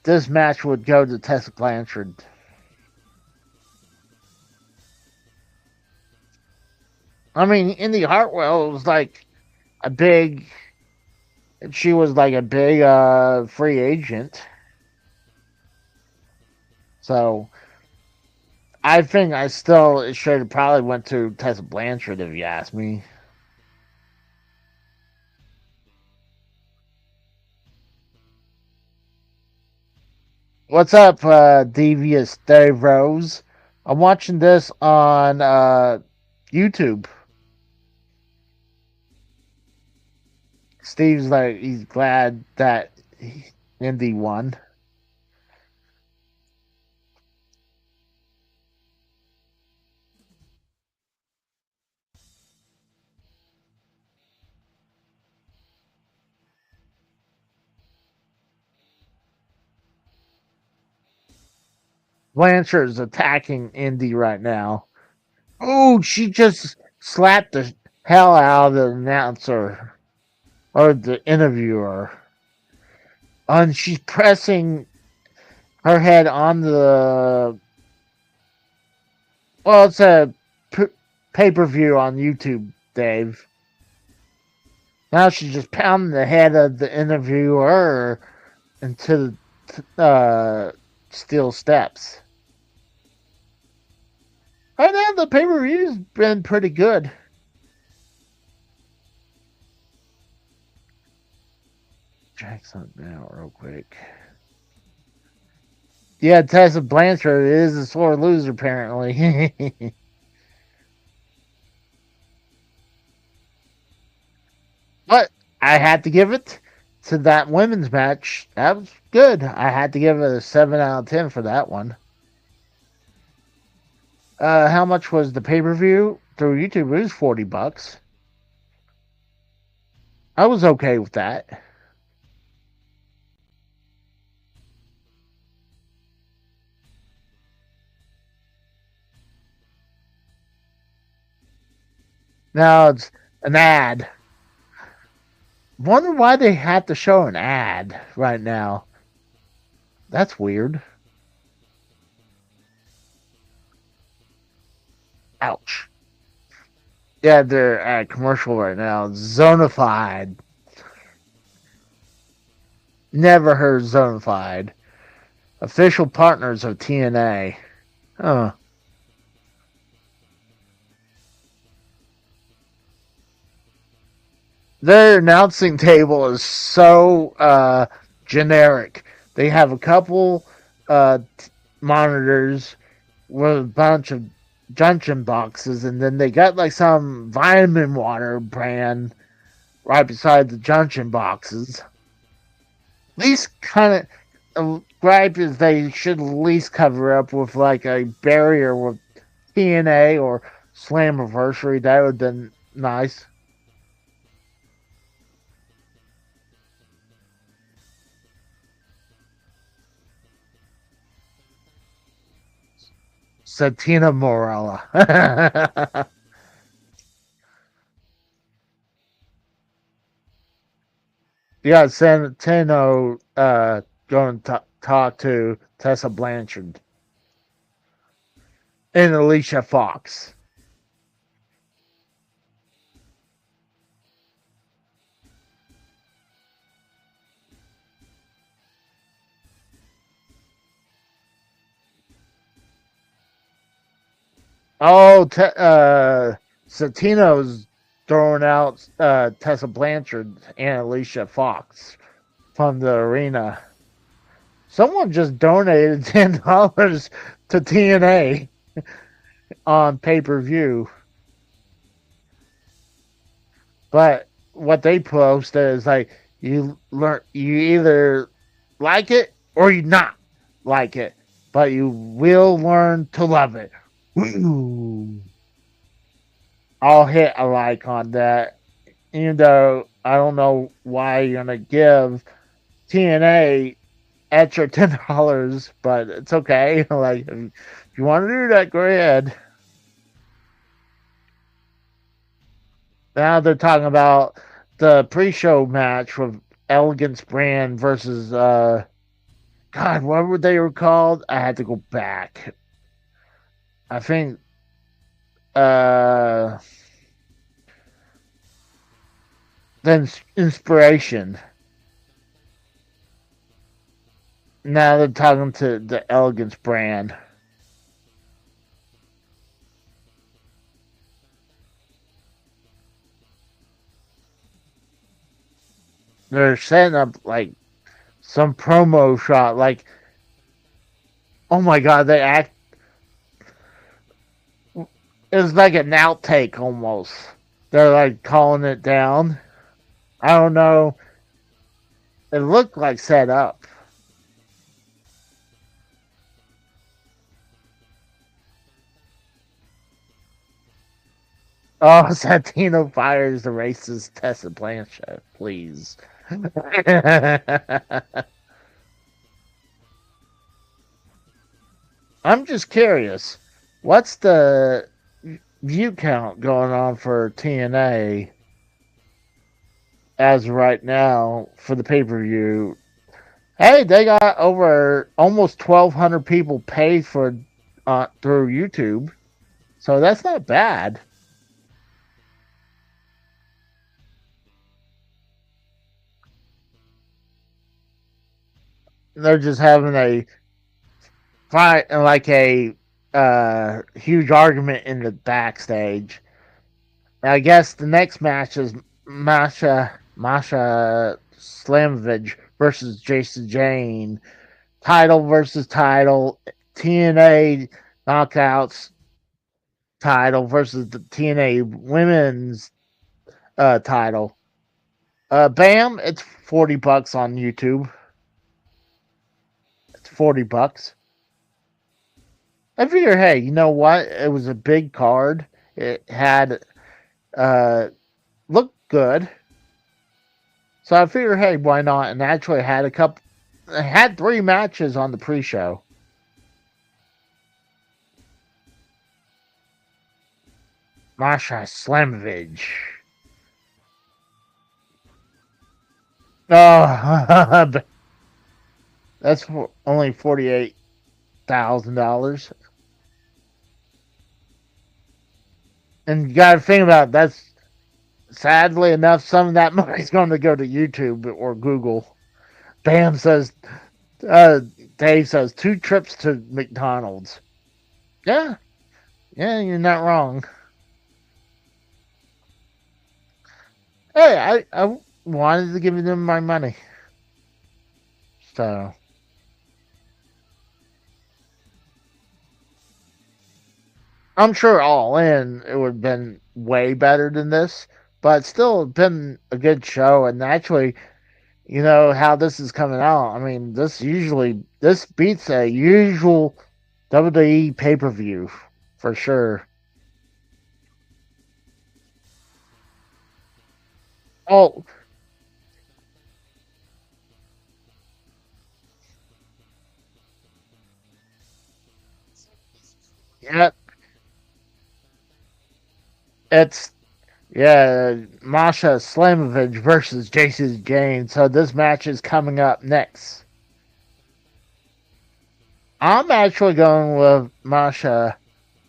this match would go to Tessa Blanchard. I mean, Indi Hartwell was like a big. She was like a big free agent. So I think it should have probably went to Tessa Blanchard if you ask me. What's up, devious Dave Rose? I'm watching this on YouTube. Steve's like, he's glad that Indi won. Blanchard's attacking Indi right now. Oh, she just slapped the hell out of the announcer or the interviewer. And she's pressing her head on the. Well, it's a pay per view on YouTube, Dave. Now she's just pounding the head of the interviewer into the steel steps. Right now, the pay per view's been pretty good. Check something out real quick. Yeah, Tessa Blanchard is a sore loser, apparently. But I had to give it to that women's match. That was good. I had to give it a 7 out of 10 for that one. How much was the pay per view through YouTube? It was $40. I was okay with that. Now it's an ad. Wonder why they had to show an ad right now. That's weird. Ouch. Yeah, they're at commercial right now. Zonified. Never heard Zonified. Official partners of TNA. Huh. Their announcing table is so generic. They have a couple monitors with a bunch of junction boxes, and then they got like some vitamin water brand right beside the junction boxes. At least kind of gripe is they should at least cover up with like a barrier with TNA or Slammiversary. That would have been nice. Satina Morella. Yeah, Santino going to talk to Tessa Blanchard and Alicia Fox. Oh, Santino's throwing out Tessa Blanchard and Alicia Fox from the arena. Someone just donated $10 to TNA on pay per view. But what they posted is like you either like it or you not like it, but you will learn to love it. Woo. I'll hit a like on that, even though I don't know why you're gonna give TNA extra $10, but it's okay. Like if you want to do that, go ahead. Now they're talking about the pre-show match with Elegance Brand versus God, what were they were called? I had to go back. I think then Inspiration. Now they're talking to the Elegance Brand. They're setting up like some promo shot, like Oh my god, they act. It was like an outtake almost. They're like calling it down. I don't know. It looked like set up. Oh, Santino fires the racist Tessa Blanchard, please. I'm just curious. What's the view count going on for TNA as of right now for the pay per view? Hey, they got over almost 1,200 people paid for through YouTube, so that's not bad. They're just having a fight, like a huge argument in the backstage. I guess the next match is Masha Slamovich versus Jayne. Title versus title. TNA Knockouts title versus the TNA Women's title. Bam! It's $40 on YouTube. It's $40. I figure, hey, you know what? It was a big card. It had looked good. So I figure, hey, why not? And actually had had 3 matches on the pre-show. Masha Slamovich. Oh, that's only $48,000. And you got to think about it, that's sadly enough, some of that money's going to go to YouTube or Google. Bam says, Dave says, 2 trips to McDonald's. Yeah, you're not wrong. Hey, I wanted to give them my money. So. I'm sure all in, it would have been way better than this, but still been a good show. And actually, you know how this is coming out. I mean, this beats a usual WWE pay per view for sure. Oh, yeah, it's Masha Slamovich versus Jayne. So this match is coming up next. I'm actually going with Masha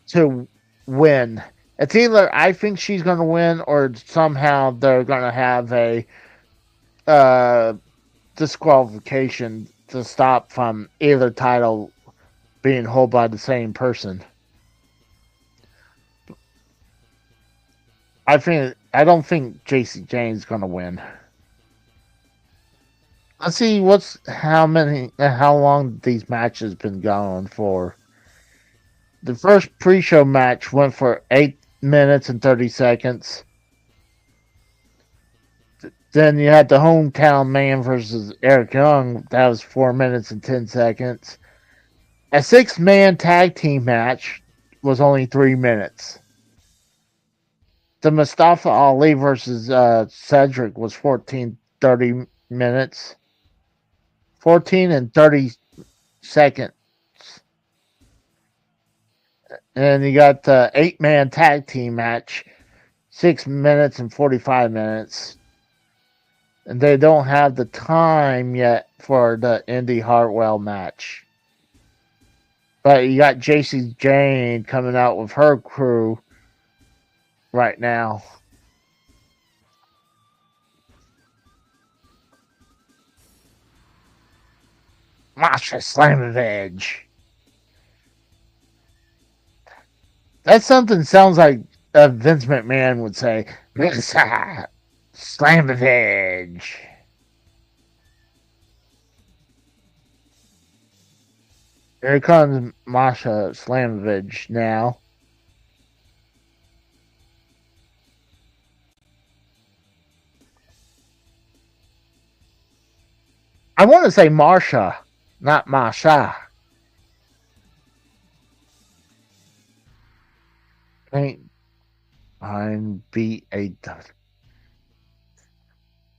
to win. It's either I think she's going to win or somehow they're going to have a disqualification to stop from either title being held by the same person. I don't think Jayne's going to win. Let's see how long these matches been going for. The first pre-show match went for 8 minutes and 30 seconds. Then you had the hometown man versus Eric Young. That was 4 minutes and 10 seconds. A 6-man tag team match was only 3 minutes. The Mustafa Ali versus Cedric was 30 minutes. 14 and 30 seconds. And you got the 8-man tag team match, 6 minutes and 45 minutes. And they don't have the time yet for the Indi Hartwell match. But you got Jacy Jayne coming out with her crew right now. Masha Slamovich. That's something sounds like Vince McMahon would say. Here comes Masha Slamovich now. I want to say Marsha, not Masha. Paint, pine, beat a.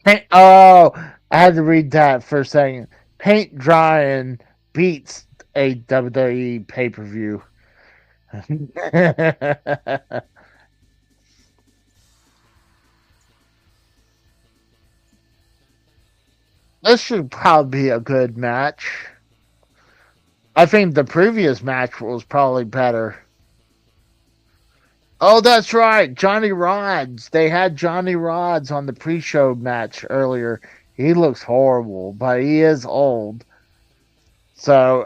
Paint, oh, I had to read that for a second. Paint drying beats a WWE pay per view. This should probably be a good match. I think the previous match was probably better. Oh, that's right. Johnny Rods. They had Johnny Rods on the pre show match earlier. He looks horrible, but he is old. So,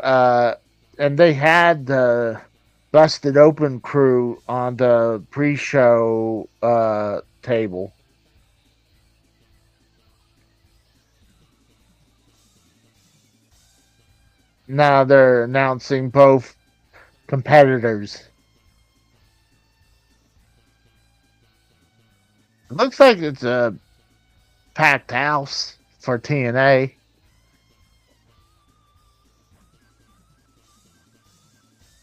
and they had the Busted Open crew on the pre show table. Now they're announcing both competitors. It looks like it's a packed house for TNA.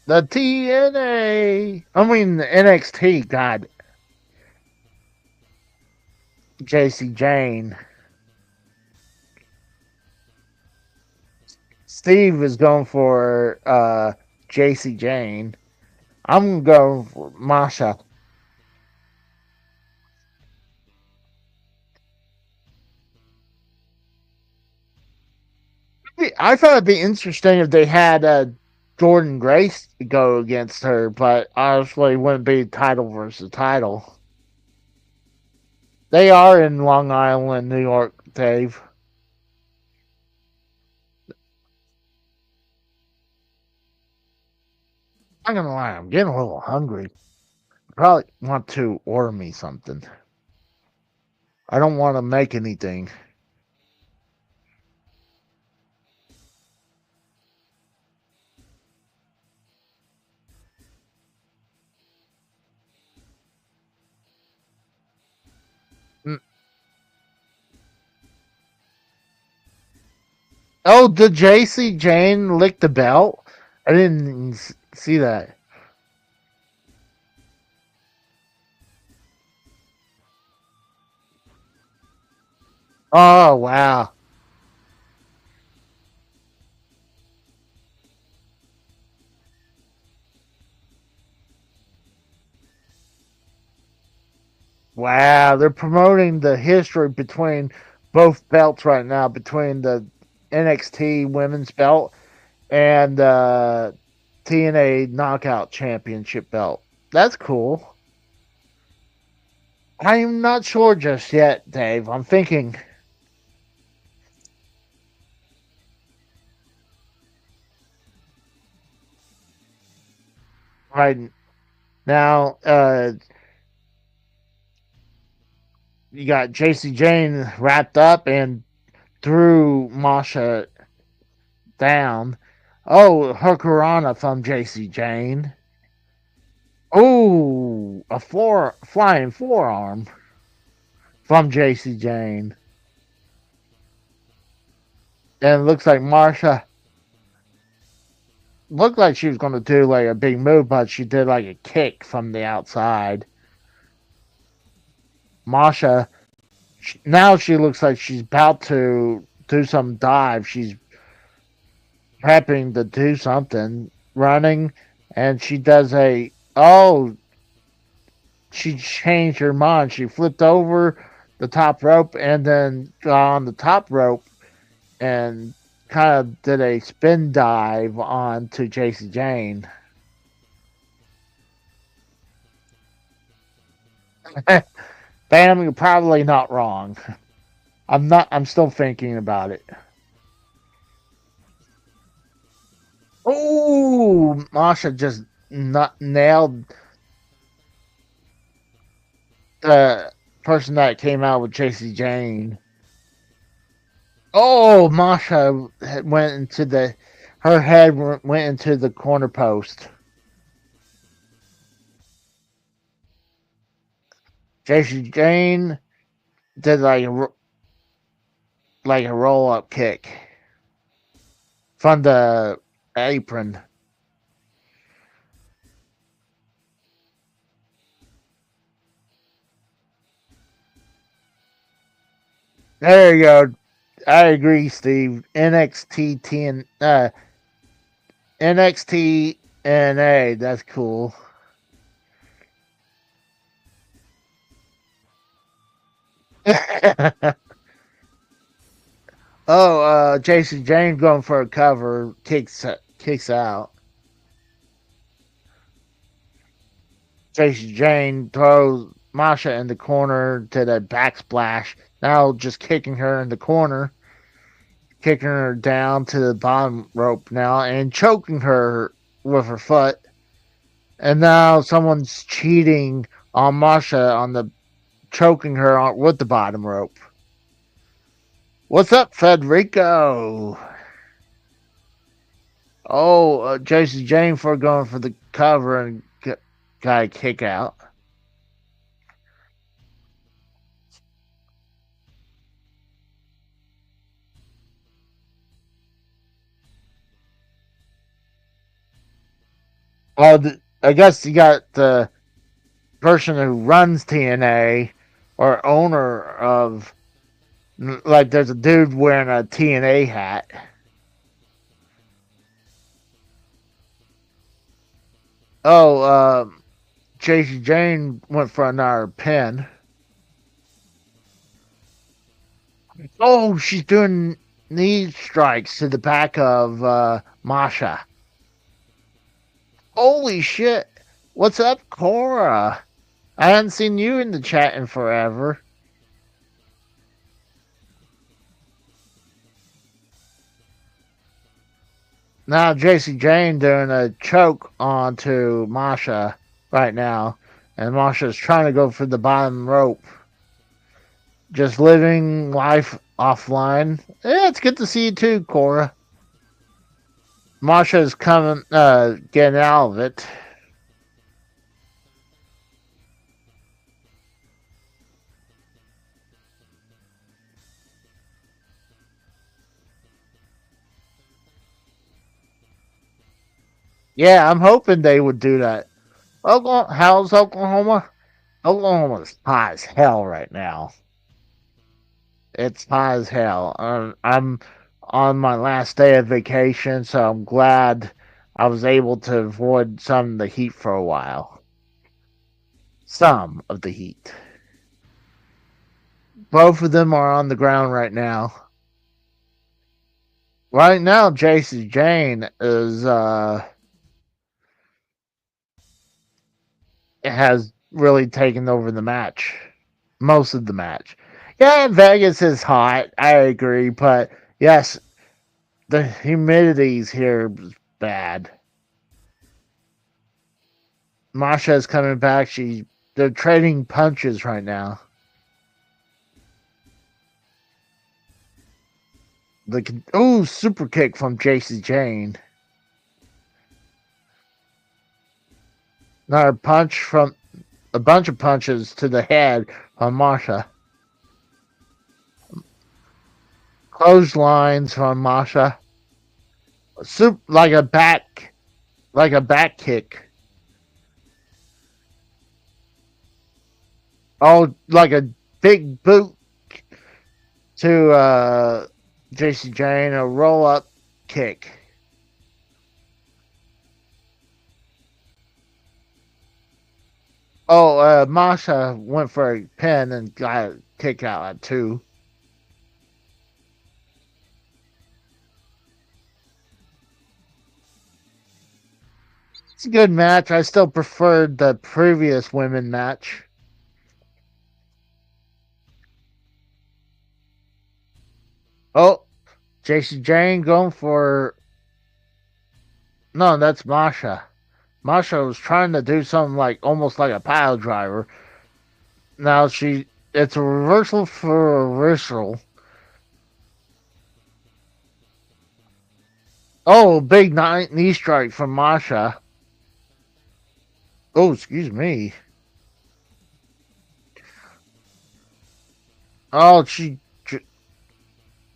The TNA. I mean, the NXT got Jacy Jayne. Steve is going for Jacy Jayne. I'm going for Masha. I thought it'd be interesting if they had Jordan Grace go against her, but honestly, it wouldn't be title versus title. They are in Long Island, New York, Dave. I'm gonna lie, I'm getting a little hungry. Probably want to order me something. I don't want to make anything. Oh, did Jacy Jayne lick the belt? I didn't see that. Oh, wow. Wow, they're promoting the history between both belts right now, between the NXT women's belt and TNA Knockout Championship belt. That's cool. I'm not sure just yet, Dave. I'm thinking. Right now, you got Jacy Jayne wrapped up and threw Masha down. Oh, Hurricanrana from Jacy Jayne. Oh, a flying forearm from Jacy Jayne. And it looks like Masha looked like she was going to do like a big move, but she did like a kick from the outside. Masha, now she looks like she's about to do some dive. She's prepping to do something, running, and she does a she changed her mind. She flipped over the top rope and then got on the top rope and kind of did a spin dive onto Jacy Jayne. Bam, you're probably not wrong. I'm still thinking about it. Oh, Masha just nailed the person that came out with Jacy Jayne. Oh, Masha went into the her head went into the corner post. Jayne did like a roll up kick from the apron. There you go. I agree, Steve. NXT TNA. That's cool. Jayne going for a cover, kicks out. Jayne throws Masha in the corner to the backsplash. Now just kicking her in the corner, kicking her down to the bottom rope now, and choking her with her foot. And now someone's cheating on Masha on the choking her with the bottom rope. What's up, Federico? Oh, Jayne for going for the cover and got a kick out. Oh, I guess you got the person who runs TNA or owner of, like, there's a dude wearing a TNA hat. Oh, Jayne went for another pin. Oh, she's doing knee strikes to the back of Masha. Holy shit. What's up, Cora? I haven't seen you in the chat in forever. Now Jayne doing a choke onto Masha right now. And Masha's trying to go for the bottom rope. Just living life offline. Yeah, it's good to see you too, Cora. Masha's getting out of it. Yeah, I'm hoping they would do that. How's Oklahoma? Oklahoma's hot as hell right now. It's hot as hell. I'm on my last day of vacation, so I'm glad I was able to avoid some of the heat for a while. Some of the heat. Both of them are on the ground right now. Right now, Jayne has really taken over the match. Most of the match. Yeah, Vegas is hot. I agree, but yes, the humidity's here is bad. Masha is coming back. They're trading punches right now. Super kick from Jayne. Now a bunch of punches to the head on Masha. Clotheslines from Masha. Like a back kick. Oh, like a big boot to Jayne, a roll up kick. Oh, Masha went for a pin and got a kick out at 2. It's a good match. I still preferred the previous women match. Oh, Jayne going for... No, that's Masha. Masha was trying to do something almost like a pile driver. Now it's a reversal for a reversal. Oh, big knee strike from Masha. Oh, excuse me. Oh,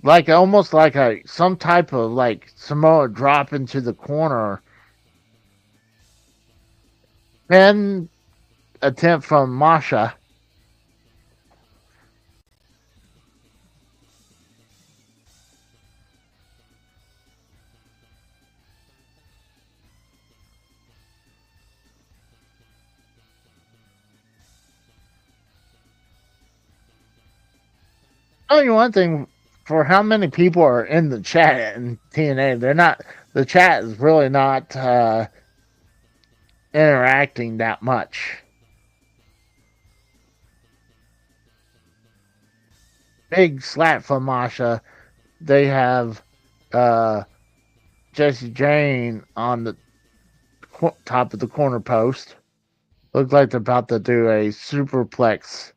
like almost like some type of like Samoa drop into the corner. Pin attempt from Masha. Tell you one thing, for how many people are in the chat in TNA, they're not. The chat is really not interacting that much. Big slap from Masha. They have Jayne on the top of the corner post. Looks like they're about to do a superplex.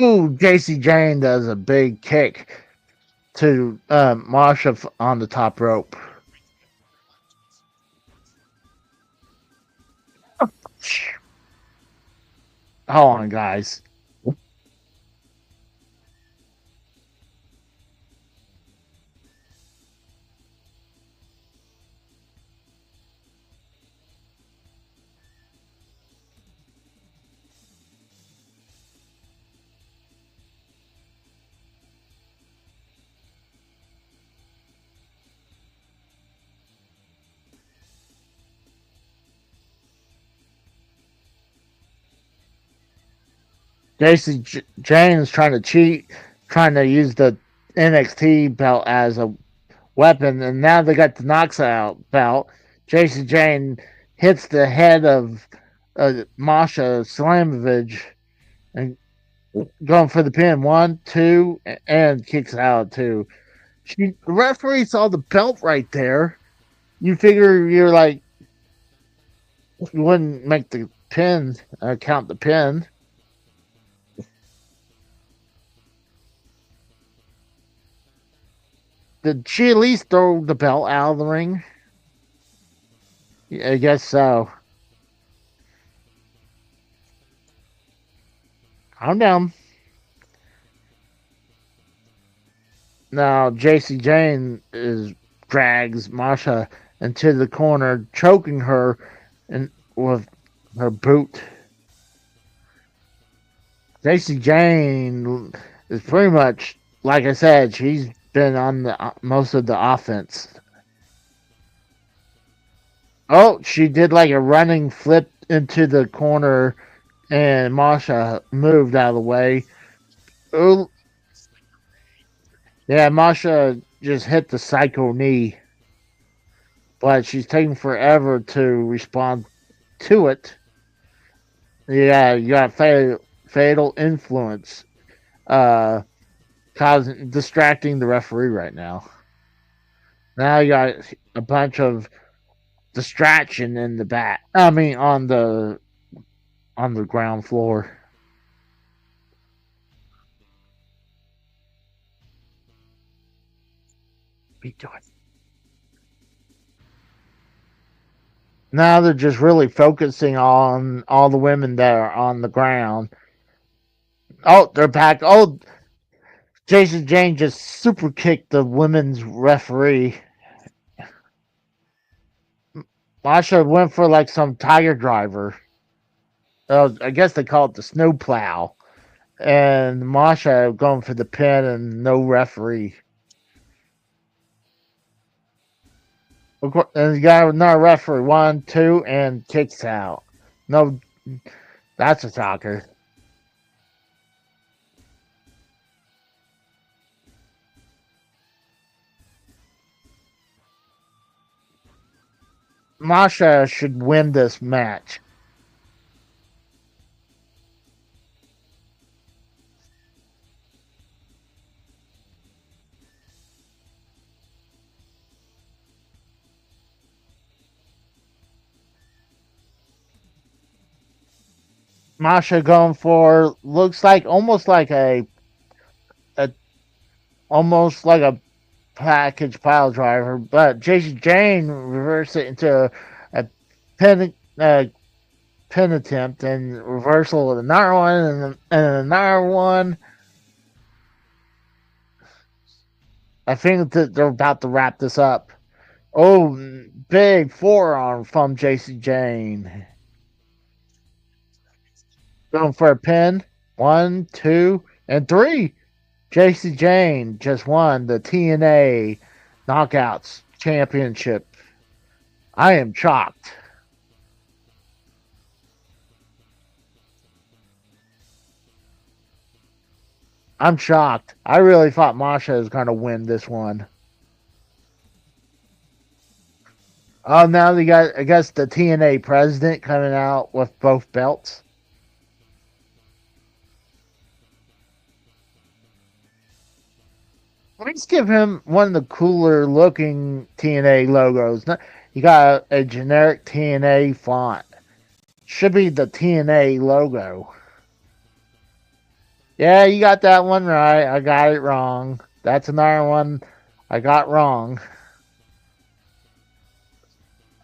Ooh, Jayne does a big kick to Masha on the top rope. Hold on, guys. Jayne is trying to cheat, trying to use the NXT belt as a weapon, and now they got the knocks out belt. Jayne hits the head of Masha Slamovich and going for the pin. 1, 2, and kicks out too. The referee saw the belt right there. You figure you're like, you wouldn't make the pin, count the pin. Did she at least throw the belt out of the ring? Yeah, I guess so. Calm down. Now, Jayne drags Masha into the corner, choking her with her boot. Jayne is pretty much, like I said, she's been on the most of the offense. Oh, she did like a running flip into the corner, and Masha moved out of the way. Ooh. Yeah, Masha just hit the psycho knee, but she's taking forever to respond to it. Yeah, you got fatal influence, distracting the referee right now. Now you got a bunch of distraction in the back. I mean, on the ground floor. Be doing. Now they're just really focusing on all the women that are on the ground. Oh, they're back. Oh, Jayne just super kicked the women's referee. Masha went for like some tiger driver. I guess they call it the snow plow. And Masha going for the pin and no referee. Of course, and you got another referee. 1, 2, and kicks out. No, that's a shocker. Masha should win this match. Masha going for looks like a almost like a package pile driver, but Jayne reversed it into a pin pin attempt and reversal of another one and another one. I think that they're about to wrap this up. Oh, big forearm from Jayne. Going for a pin. 1, 2, and 3. Jayne just won the TNA Knockouts Championship. I am shocked. I'm shocked. I really thought Masha was going to win this one. Oh, now they got, I guess, the TNA president coming out with both belts. Let's give him one of the cooler looking TNA logos. You got a generic TNA font. Should be the TNA logo. Yeah, you got that one right. I got it wrong. That's another one I got wrong.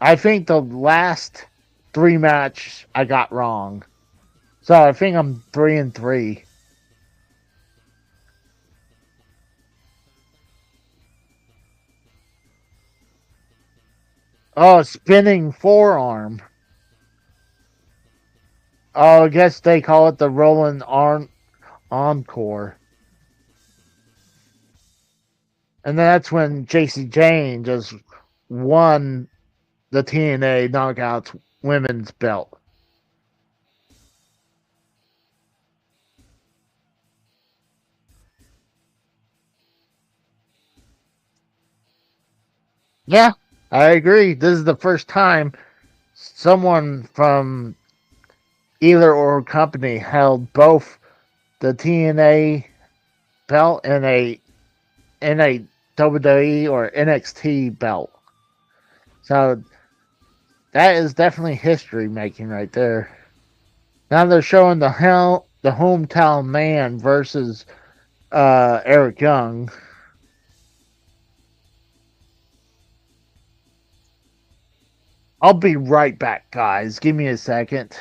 I think the last 3 match I got wrong. So I think I'm 3-3. Oh, spinning forearm. Oh, I guess they call it the rolling arm encore. And that's when Jayne just won the TNA Knockouts women's belt. Yeah, I agree. This is the first time someone from either or company held both the TNA belt and a WWE or NXT belt. So that is definitely history making right there. Now they're showing the hometown man versus Eric Young. I'll be right back, guys. Give me a second.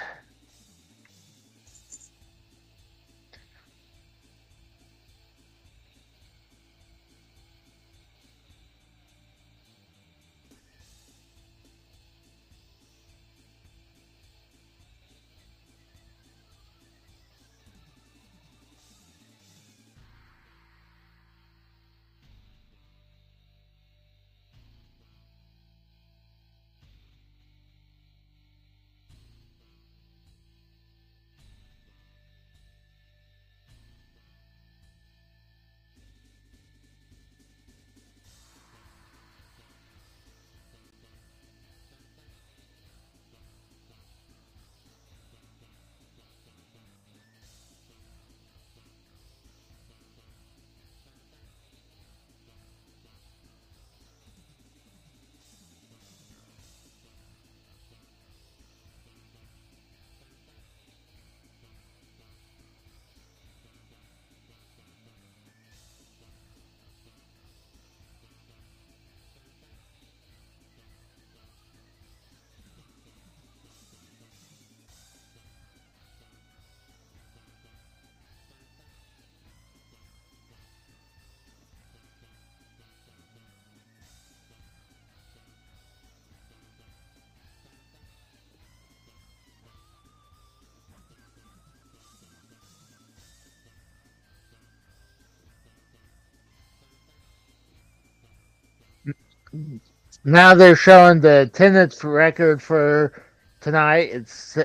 Now they're showing the attendance record for tonight. It's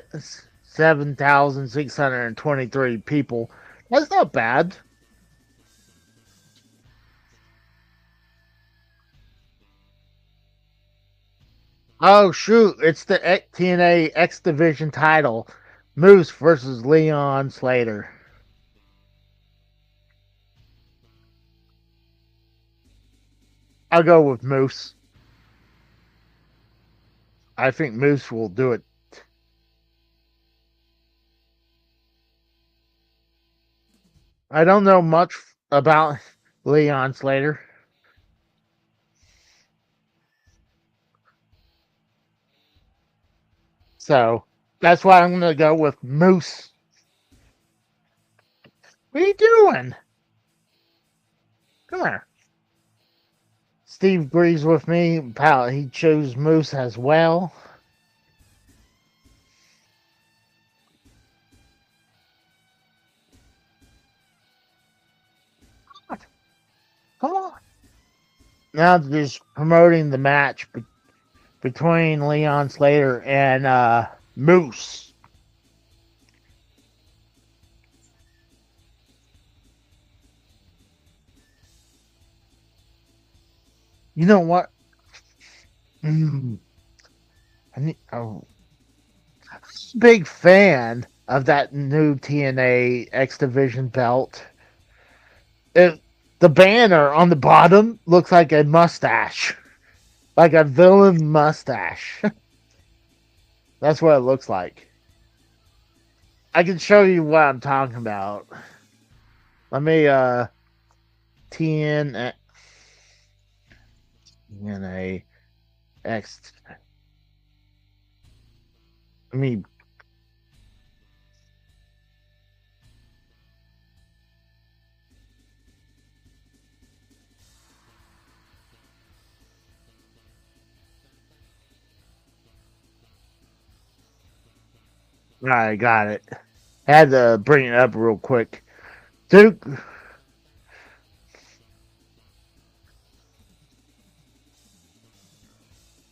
7,623 people. That's not bad. Oh shoot! It's the TNA X Division title, Moose versus Leon Slater. I'll go with Moose. I think Moose will do it. I don't know much about Leon Slater. So that's why I'm going to go with Moose. What are you doing? Come here. Steve agrees with me. Pal, he chose Moose as well. Come on. Now they're just promoting the match between Leon Slater and Moose. You know what? I'm a big fan of that new TNA X Division belt. The banner on the bottom looks like a mustache, like a villain mustache. That's what it looks like. I can show you what I'm talking about. Let me TNA X. Let me. I got it. Had to bring it up real quick. Duke.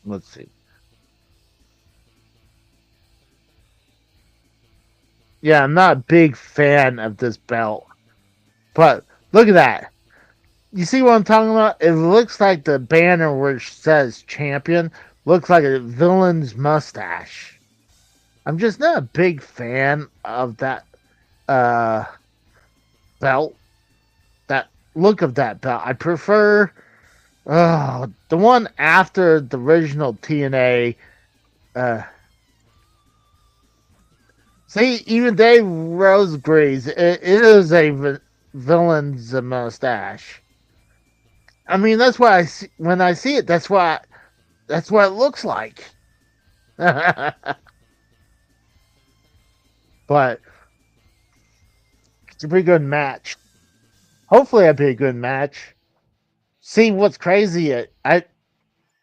Let's see. Yeah, I'm not a big fan of this belt. But look at that. You see what I'm talking about? It looks like the banner which says champion looks like a villain's mustache. I'm just not a big fan of that belt. That look of that belt. I prefer the one after the original TNA. See, even Dave Rose agrees. It is a villain's mustache. I mean, that's why I see, when I see it. That's what it looks like. But it's a pretty good match. Hopefully, it'll be a good match. See, what's crazy? I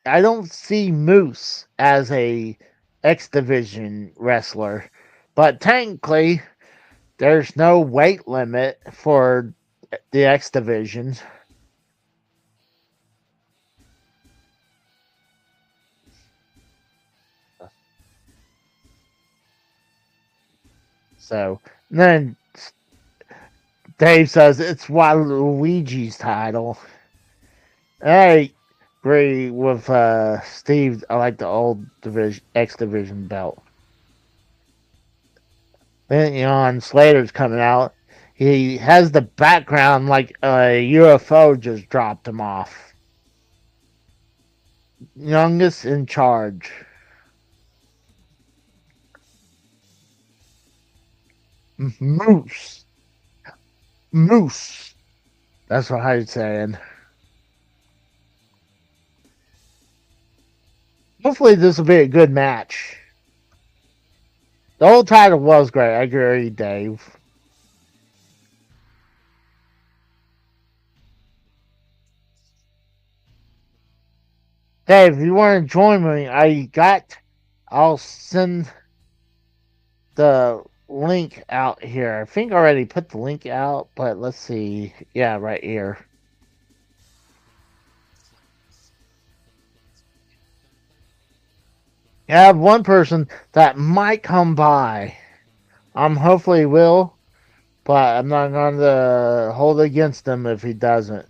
don't see Moose as a X Division wrestler, but technically, there's no weight limit for the X Division. So then Dave says it's Waluigi's title. I agree with Steve. I like the old division X Division belt. Then on Slater's coming out. He has the background like a UFO just dropped him off. Youngest in charge. Moose. Moose. That's what I'm saying. Hopefully this will be a good match. The whole title was great. I agree, Dave. Dave, if you want to join me, I'll send the link out here. I think I already put the link out, but let's see. Yeah, right here. I have one person that might come by. Hopefully will, but I'm not going to hold against him if he doesn't.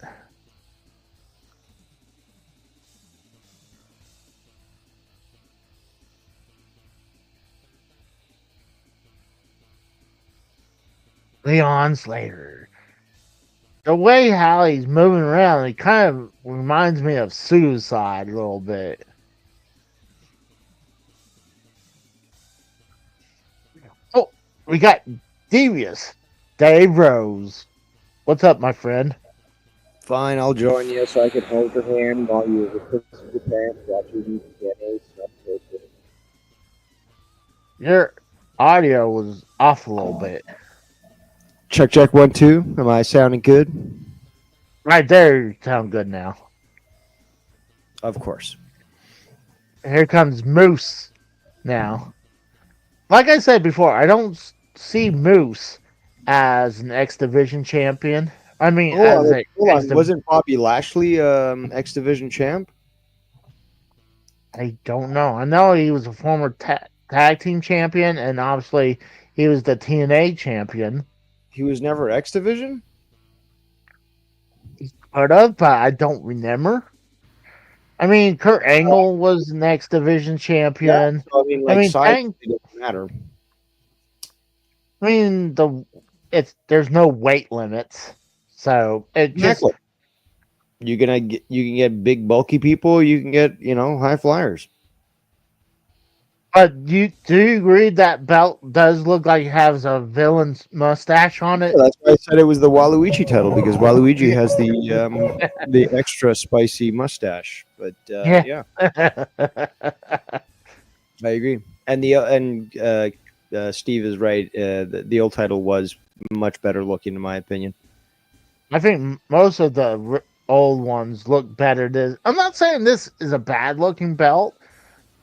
Leon Slater. The way how he's moving around, he kind of reminds me of Suicide a little bit. Oh, we got Devious Dave Rose. What's up, my friend? Fine, I'll join you so I can hold your hand while you replace your pants watching TNA Slammiversary. Your audio was off a little bit. Check, check, 1, 2. Am I sounding good? Right there, you sound good now. Of course. Here comes Moose now. Like I said before, I don't see Moose as an X Division champion. I mean, as a Wasn't Bobby Lashley X Division champ? I don't know. I know he was a former tag team champion, and obviously he was the TNA champion. He was never X Division? Part of, but I don't remember. I mean, Kurt Angle was the X Division champion. Yeah, so, I mean, size doesn't matter. I mean, there's no weight limits, so it just you can get big bulky people. You can get high flyers. But do you agree that belt does look like it has a villain's mustache on it? Yeah, that's why I said it was the Waluigi title, because Waluigi has the extra spicy mustache. But yeah, I agree. And Steve is right. The old title was much better looking, in my opinion. I think most of the old ones look better. I'm not saying this is a bad looking belt.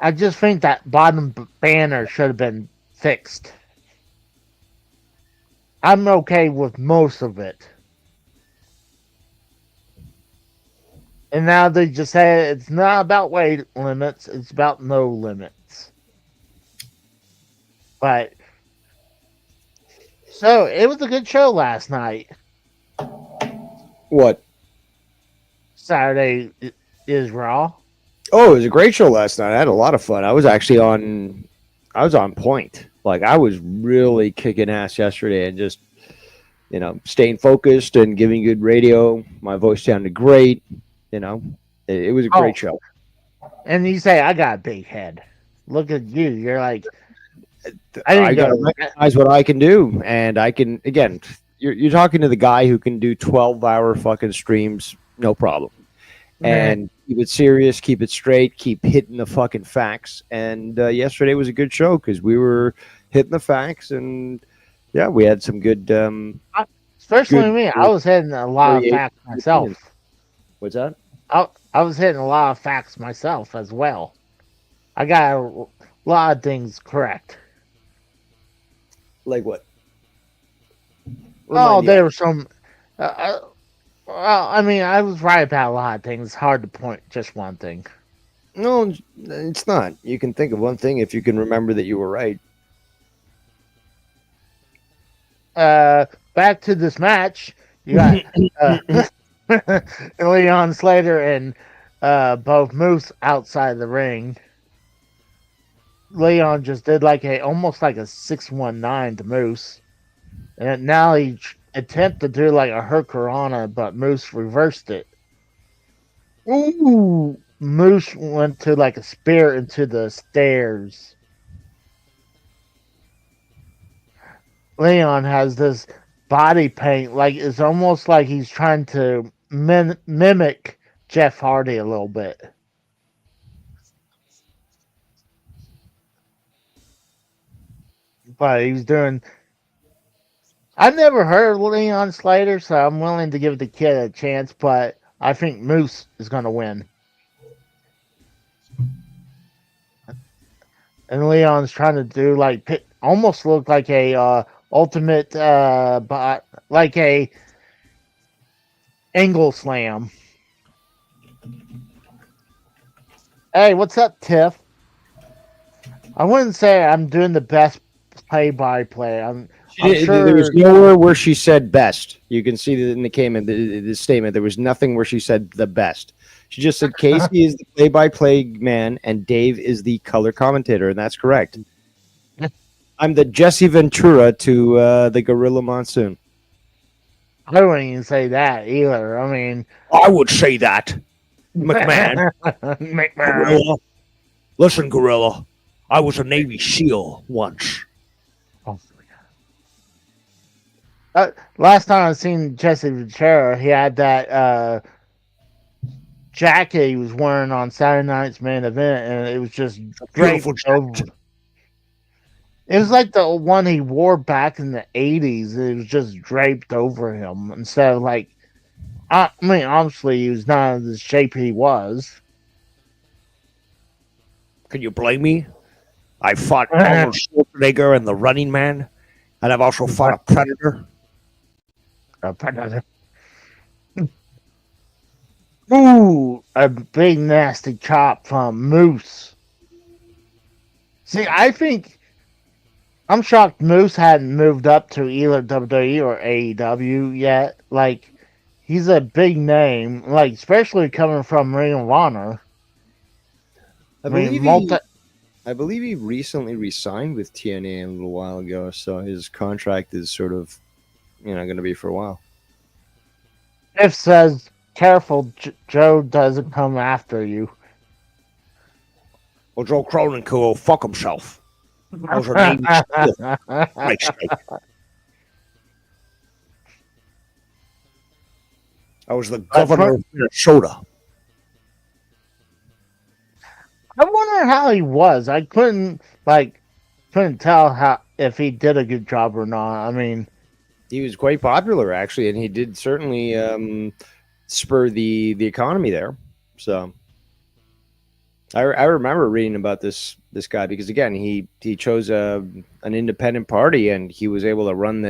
I just think that bottom banner should have been fixed. I'm okay with most of it. And now they just say it's not about weight limits, it's about no limits. But so it was a good show last night. What? Saturday is Raw. Oh, it was a great show last night. I had a lot of fun. I was on point. Like, I was really kicking ass yesterday and just, staying focused and giving good radio. My voice sounded great. It was a great show. And you say, I got a big head. Look at you. You're like, I got to recognize what I can do. And I can, again, you're talking to the guy who can do 12-hour fucking streams, no problem. And keep it serious, keep it straight, keep hitting the fucking facts. And yesterday was a good show because we were hitting the facts, and yeah, we had some good. Especially me, I was hitting a lot of facts myself. What's that? I was hitting a lot of facts myself as well. I got a lot of things correct. Like what? There were some. Well, I mean, I was right about a lot of things. It's hard to point just one thing. No, it's not. You can think of one thing if you can remember that you were right. Back to this match. You got Leon Slater and both Moose outside the ring. Leon just did almost like a 619 to Moose. And now he attempt to do like a Hurricanrana, but Moose reversed it. Ooh! Moose went to like a spear into the stairs. Leon has this body paint, like it's almost like he's trying to mimic Jeff Hardy a little bit. But he's doing. I've never heard of Leon Slater, so I'm willing to give the kid a chance, but I think Moose is going to win. And Leon's trying to do almost look like a ultimate, like a angle slam. Hey, what's up, Tiff? I wouldn't say I'm doing the best play-by-play. I'm sure there was nowhere where she said best. You can see that in the statement. There was nothing where she said the best. She just said Casey is the play-by-play man and Dave is the color commentator, and that's correct. I'm the Jesse Ventura to the Gorilla Monsoon. I wouldn't even say that either. I mean, I would say that, McMahon. Gorilla. Listen, Gorilla. I was a Navy SEAL once. Oh. Last time I seen Jesse Ventura, he had that jacket he was wearing on Saturday night's main event, and it was just draped Beautiful over. jacket. It was like the one he wore back in the '80s. It was just draped over him instead of like. I mean, obviously, he was not in the shape he was. Can you blame me? I fought Arnold Schwarzenegger and the Running Man, and I've also fought a Predator. Ooh, a big nasty chop from Moose. See, I think I'm shocked Moose hadn't moved up to either WWE or AEW yet. Like, he's a big name, like especially coming from Ring of Honor. I believe he recently re-signed with TNA a little while ago, so his contract is sort of, going to be for a while. If says, "Careful, Joe doesn't come after you." Well, Joe Cronin could go fuck himself. Those are names. I was the governor of Minnesota. I wonder how he was. I couldn't tell how if he did a good job or not. I mean, he was quite popular actually, and he did certainly spur the economy there. So I remember reading about this guy because again he chose an independent party and he was able to run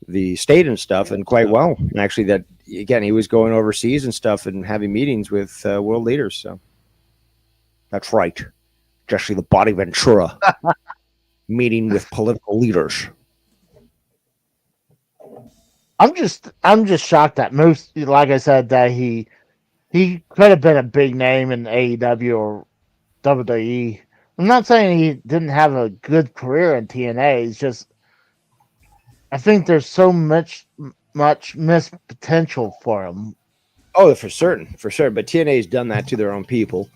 the state and stuff and quite well. And actually, that again he was going overseas and stuff and having meetings with world leaders. So. That's right. Jesse the Body Ventura meeting with political leaders. I'm just shocked that Moose, like I said, that he could have been a big name in AEW or WWE. I'm not saying he didn't have a good career in TNA. It's just I think there's so much missed potential for him. Oh, for certain. But TNA's done that to their own people.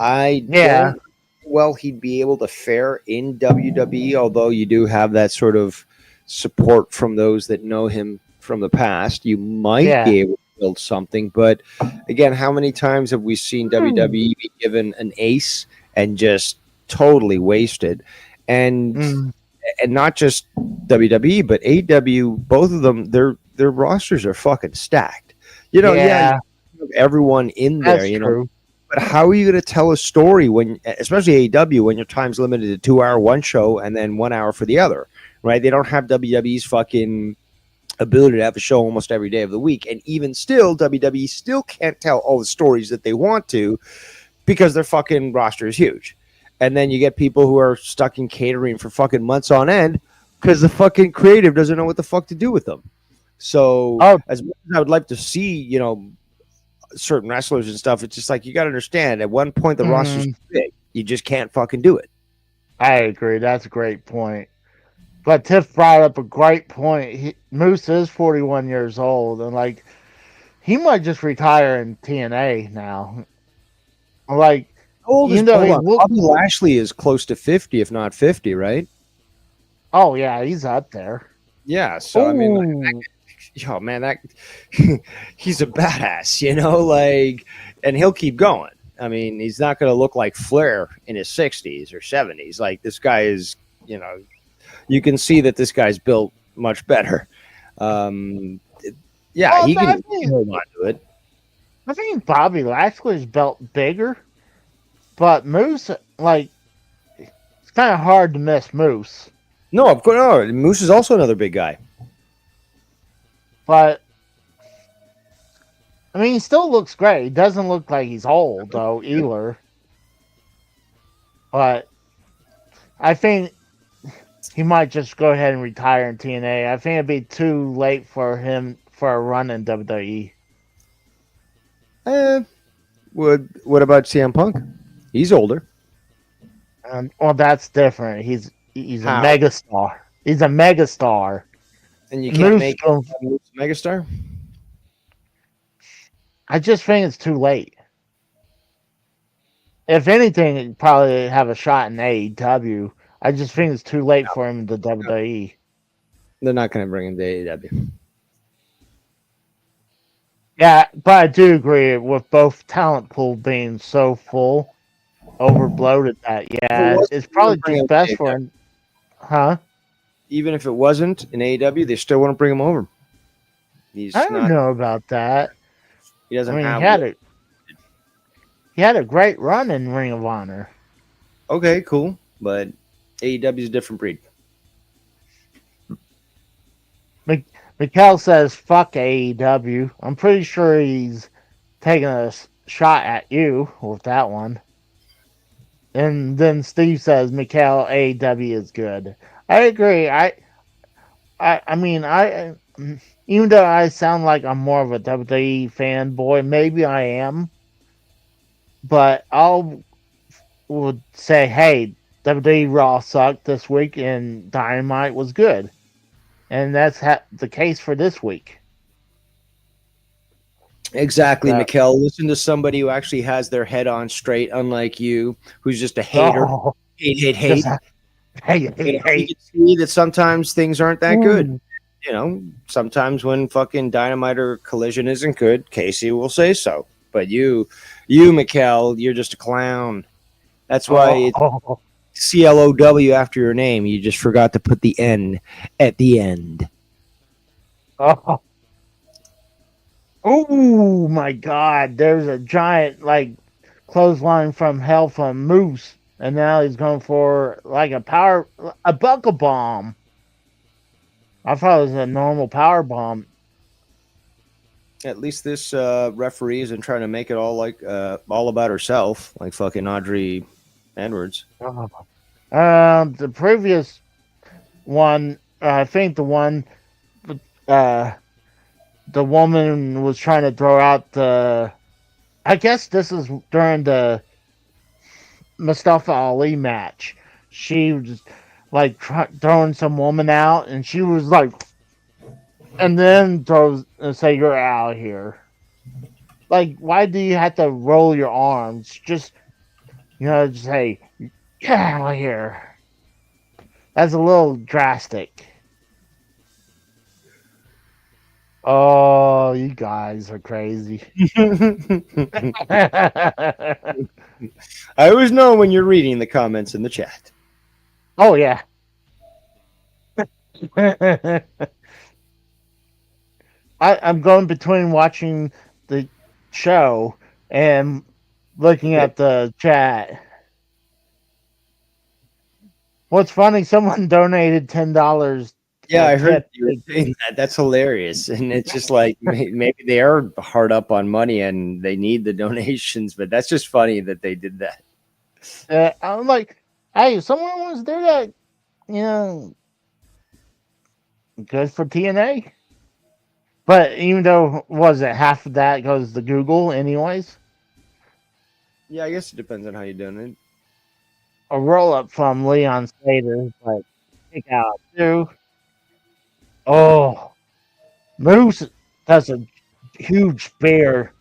Well, he'd be able to fare in WWE, although you do have that sort of support from those that know him from the past. You might be able to build something, but again, how many times have we seen WWE be given an ace and just totally wasted? And not just WWE, but AEW, both of them, their rosters are fucking stacked. You have everyone in there. That's true. But how are you going to tell a story when, especially AEW, when your time's limited to 2 hour one show and then 1 hour for the other, right? They don't have WWE's fucking ability to have a show almost every day of the week. And even still, WWE still can't tell all the stories that they want to because their fucking roster is huge. And then you get people who are stuck in catering for fucking months on end because the fucking creative doesn't know what the fuck to do with them. So as much as I would like to see, certain wrestlers and stuff, it's just like you got to understand at one point the roster's big. You just can't fucking do it. I agree. That's a great point. But Tiff brought up a great point. Moose is 41 years old, and he might just retire in TNA now. Like, Bobby Lashley is close to 50, if not 50, right? Oh yeah, he's up there. Yeah, so I mean, he's a badass, and he'll keep going. I mean, he's not going to look like Flair in his 60s or 70s. Like, this guy is, you can see that this guy's built much better. He can hold on to it. I think Bobby Lashley's built bigger, but Moose, it's kind of hard to miss Moose. No, of course, no. Moose is also another big guy. But I mean, he still looks great. He doesn't look like he's old though either. But I think he might just go ahead and retire in TNA. I think it'd be too late for him for a run in WWE. What about CM Punk? He's older. Well, that's different. He's a megastar. He's a megastar. And you can't make him a megastar? I just think it's too late. If anything, he'd probably have a shot in AEW. I just think it's too late for him to WWE. They're not going to bring him to AEW. Yeah, but I do agree with both talent pool being so full, overbloated that it's probably just best for him. Huh? Even if it wasn't in AEW, they still want to bring him over. I don't know about that. He doesn't he had a great run in Ring of Honor. Okay, cool. But AEW is a different breed. Mikhail says, fuck AEW. I'm pretty sure he's taking a shot at you with that one. And then Steve says, Mikhail, AEW is good. I agree. I mean, even though I sound like I'm more of a WWE fanboy, maybe I am. But would say, hey, WWE Raw sucked this week and Dynamite was good. And that's the case for this week. Exactly, Mikkel. Listen to somebody who actually has their head on straight, unlike you, who's just a hater. Hate. You can see that sometimes things aren't that good. You know, sometimes when fucking Dynamite or Collision isn't good, Casey will say so. But you, Mikkel, you're just a clown. That's why it's CLOW after your name. You just forgot to put the N at the end. Oh my God! There's a giant clothesline from hell from Moose, and now he's going for a buckle bomb. I thought it was a normal power bomb. At least this referee isn't trying to make it all all about herself, like fucking Audrey Edwards. The previous one, I think the one, the woman was trying to throw out the. I guess this is during the Mustafa Ali match. She was throwing some woman out, and she was and then throws and say, "You're out of here." Why do you have to roll your arms? Just just say, "Get out of here." That's a little drastic. Oh, you guys are crazy. I always know when you're reading the comments in the chat. Oh, yeah. I'm going between watching the show and looking at the chat. What's funny, someone donated $10. Yeah, I heard you were saying that. That's hilarious. And it's just maybe they are hard up on money and they need the donations, but that's just funny that they did that. I'm like, hey, if someone wants to do that, good for TNA. But even though, half of that goes to Google anyways? Yeah, I guess it depends on how you're doing it. A roll-up from Leon Slater, but kick out too. Oh, Moose does a huge spear.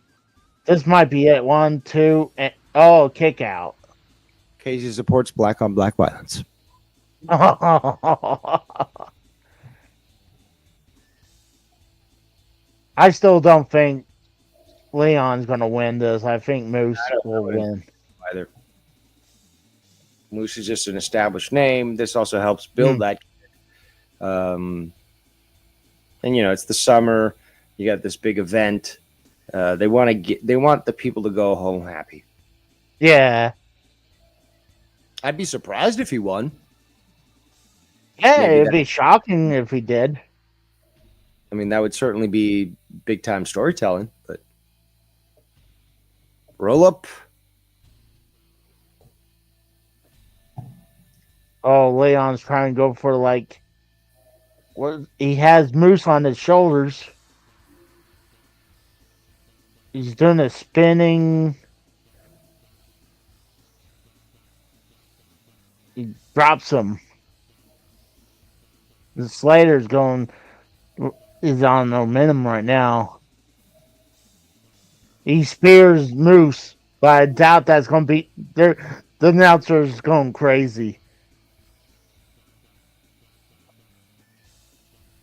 This might be it. 1, 2, and kick out. Casey supports black on black violence. I still don't think Leon's going to win this. I think Moose will win. Either. Moose is just an established name. This also helps build that. And it's the summer. You got this big event. They want the people to go home happy. Yeah. I'd be surprised if he won. Yeah, it'd be shocking if he did. I mean, that would certainly be big time storytelling, but roll up. Oh, Leon's trying to go for he has Moose on his shoulders. He's doing a spinning. He drops him. The Slater's is on momentum right now. He spears Moose, but I doubt that's going to be. The announcer's going crazy.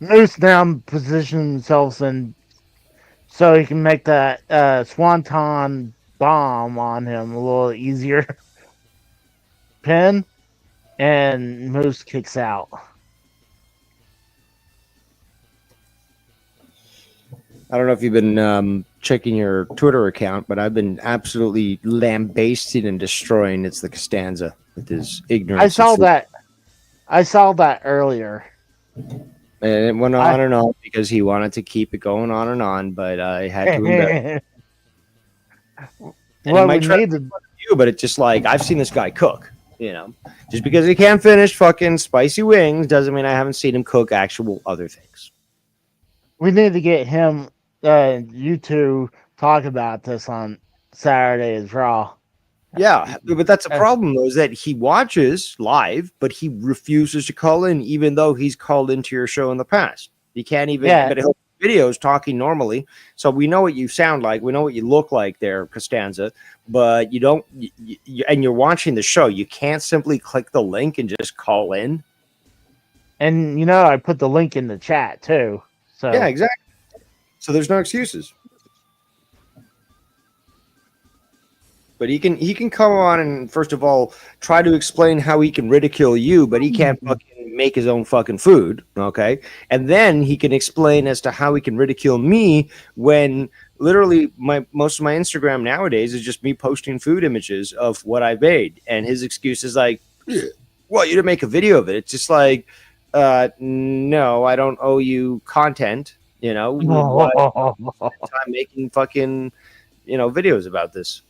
Moose now position themselves in so he can make that Swanton bomb on him a little easier. Pin, and Moose kicks out. I don't know if you've been checking your Twitter account, but I've been absolutely lambasting and destroying It's the Costanza with his ignorance. I saw that. I saw that earlier. And it went on and on because he wanted to keep it going on and on, but I had to embarrass him. Well, we need to you, but it's just like I've seen this guy cook. You know, just because he can't finish fucking spicy wings doesn't mean I haven't seen him cook actual other things. We need to get him, you two, talk about this on Saturday's Raw. Yeah, but that's a problem though, is that he watches live, but he refuses to call in, even though he's called into your show in the past. He can't even but he'll videos talking normally. So we know what you sound like, we know what you look like there, Costanza, but you don't and you're watching the show, you can't simply click the link and just call in. And I put the link in the chat too. So yeah, exactly. So there's no excuses. But he can come on and first of all try to explain how he can ridicule you, but he can't fucking make his own fucking food, okay? And then he can explain as to how he can ridicule me when literally most of my Instagram nowadays is just me posting food images of what I made, and his excuse is like, "Well, you didn't make a video of it." It's just like, no, I don't owe you content. I'm making fucking videos about this.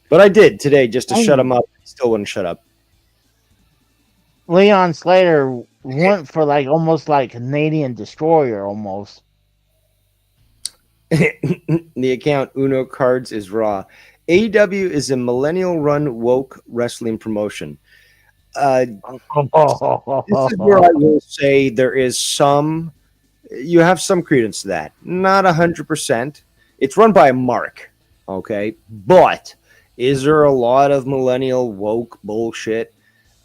But I did today just to shut him up. He still wouldn't shut up. Leon Slater went for almost like Canadian Destroyer almost. The account Uno Cards is raw. AEW is a millennial run woke wrestling promotion. This is where I will say there is you have some credence to that. Not 100%. It's run by a Mark. Okay. But is there a lot of millennial woke bullshit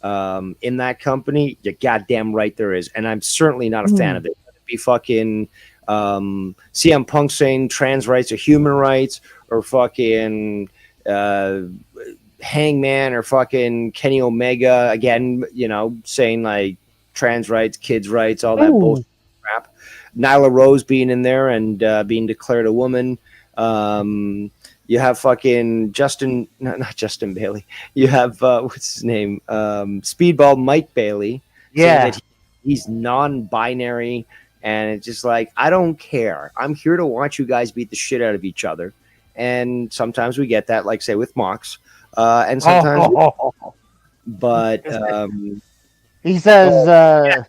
in that company? You're goddamn right there is. And I'm certainly not a fan of it. It'd be fucking CM Punk saying trans rights are human rights, or fucking Hangman, or fucking Kenny Omega again, saying like trans rights, kids' rights, all that bullshit crap. Nyla Rose being in there and being declared a woman. You have fucking not Justin Bailey. You have what's his name? Speedball Mike Bailey. Yeah, that he's non-binary, and it's just like, I don't care. I'm here to watch you guys beat the shit out of each other, and sometimes we get that, like say with Mox, and sometimes. But he says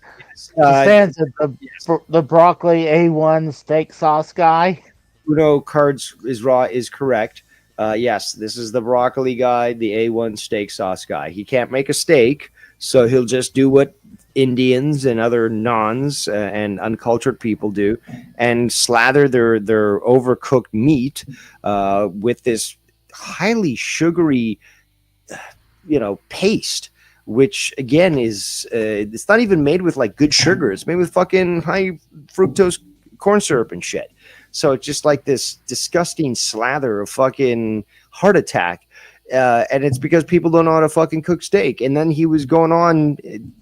the broccoli A1 steak sauce guy. Uno Cards is raw is correct. Yes, this is the broccoli guy, the A1 steak sauce guy. He can't make a steak, so he'll just do what Indians and other nons and uncultured people do, and slather their overcooked meat with this highly sugary, paste, which again is it's not even made with like good sugar. It's made with fucking high fructose corn syrup and shit. So it's just like this disgusting slather of fucking heart attack. And it's because people don't know how to fucking cook steak. And then he was going on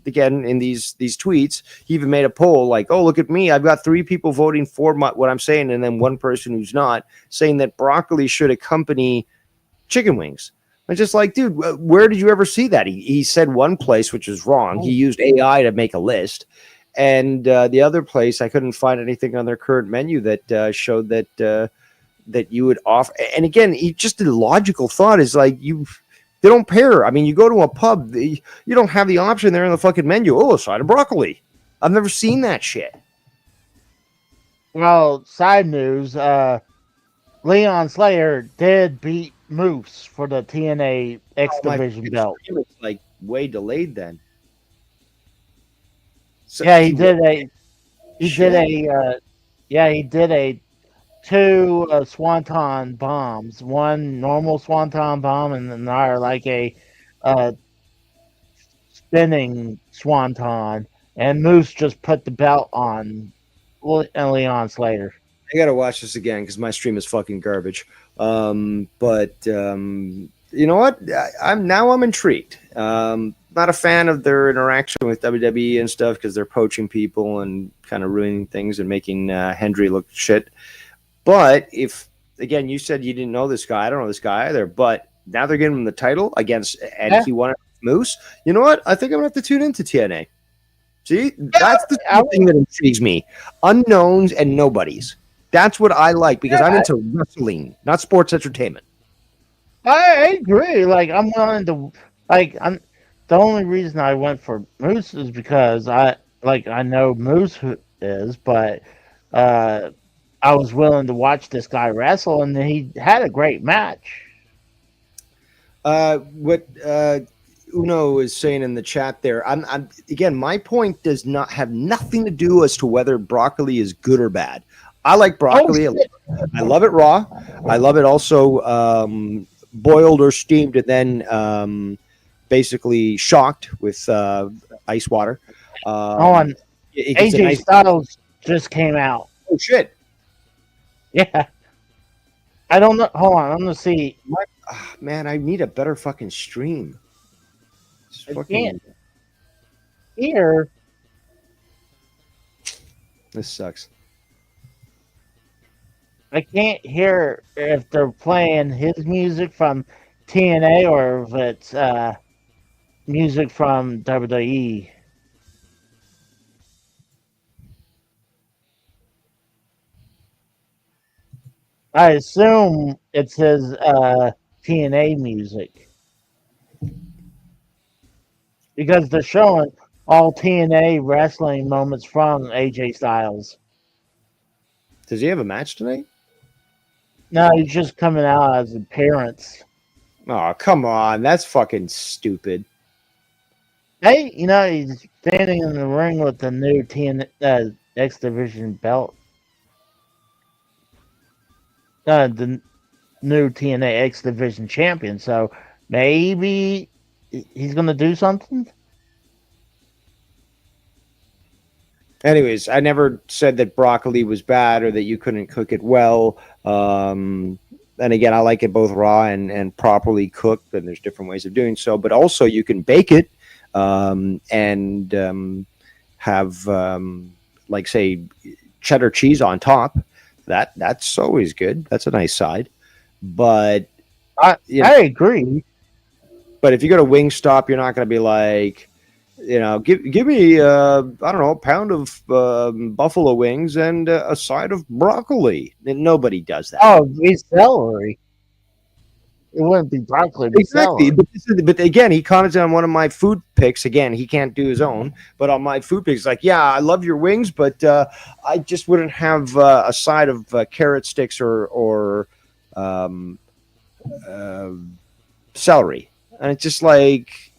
again in these tweets. He even made a poll like, oh, look at me. I've got 3 people voting for what I'm saying, and then 1 person who's not, saying that broccoli should accompany chicken wings. I'm just like, dude, where did you ever see that? He said one place, which is wrong. He used AI to make a list. And the other place, I couldn't find anything on their current menu that showed that that you would offer. And again, just the logical thought is like, they don't pair. I mean, you go to a pub, you don't have the option there in the fucking menu. Oh, a side of broccoli. I've never seen that shit. Well, side news, Leon Slater did beat Moose for the TNA X Division belt. It's like way delayed then. So yeah, he did a 2 swanton bombs, one normal swanton bomb and another like a spinning swanton, and Moose just put the belt on Leon Slater. I gotta watch this again because my stream is fucking garbage. But you know what? I'm intrigued. Not a fan of their interaction with WWE and stuff because they're poaching people and kind of ruining things and making Hendry look shit. But if again, you said you didn't know this guy, I don't know this guy either. But now they're giving him the title he won it with Moose. You know what? I think I'm gonna have to tune into TNA. See, that's the thing that intrigues me: unknowns and nobodies. That's what I like because I'm into wrestling, not sports entertainment. I agree. Like I'm willing to I'm the only reason I went for Moose is because I know Moose is, but I was willing to watch this guy wrestle, and he had a great match. What Uno is saying in the chat there, I'm again, my point does not have nothing to do as to whether broccoli is good or bad. I like broccoli. I love it raw. I love it also boiled or steamed and then basically shocked with ice water. AJ Styles just came out. Oh, shit. Yeah. I don't know. Hold on. I'm going to see. Man, I need a better fucking stream. Can't hear. This sucks. I can't hear if they're playing his music from TNA or if it's music from WWE. I assume it's his TNA music because they're showing all TNA wrestling moments from AJ Styles. Does he have a match tonight? No, he's just coming out as appearance. Oh, come on. That's fucking stupid. Hey, he's standing in the ring with the new TNA X Division belt. The new TNA X Division champion. So maybe he's going to do something? Anyways, I never said that broccoli was bad or that you couldn't cook it well. And again, I like it both raw and properly cooked, and there's different ways of doing so. But also, you can bake it and have, like, say, cheddar cheese on top. That's always good. That's a nice side. But I agree. But if you go to Wingstop, you're not going to be like, give me I don't know, a pound of buffalo wings and a side of broccoli. Nobody does that. Oh, it's celery. It wouldn't be broccoli. Exactly. But again, he commented on one of my food picks. Again, he can't do his own, but on my food picks, like, yeah, I love your wings, but I just wouldn't have a side of carrot sticks or celery. And it's just like,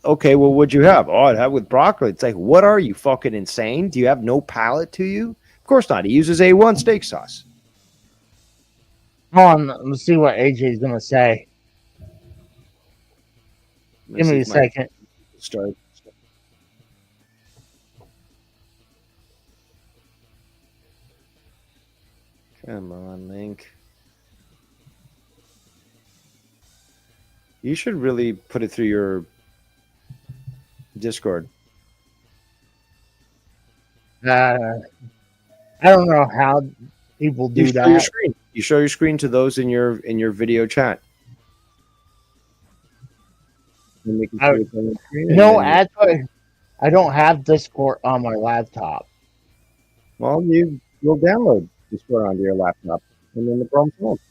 okay, well, what'd you have? Oh, I'd have with broccoli. It's like, what are you, fucking insane? Do you have no palate to you? Of course not. He uses A1 steak sauce. Hold on, let's see what AJ's going to say. Give me a second. Start. Come on, Link. You should really put it through your Discord. I don't know how people do that. Your screen. You show your screen to those in your video chat. Actually, I don't have Discord on my laptop. Well, you'll download Discord onto your laptop, and then the problem's solved.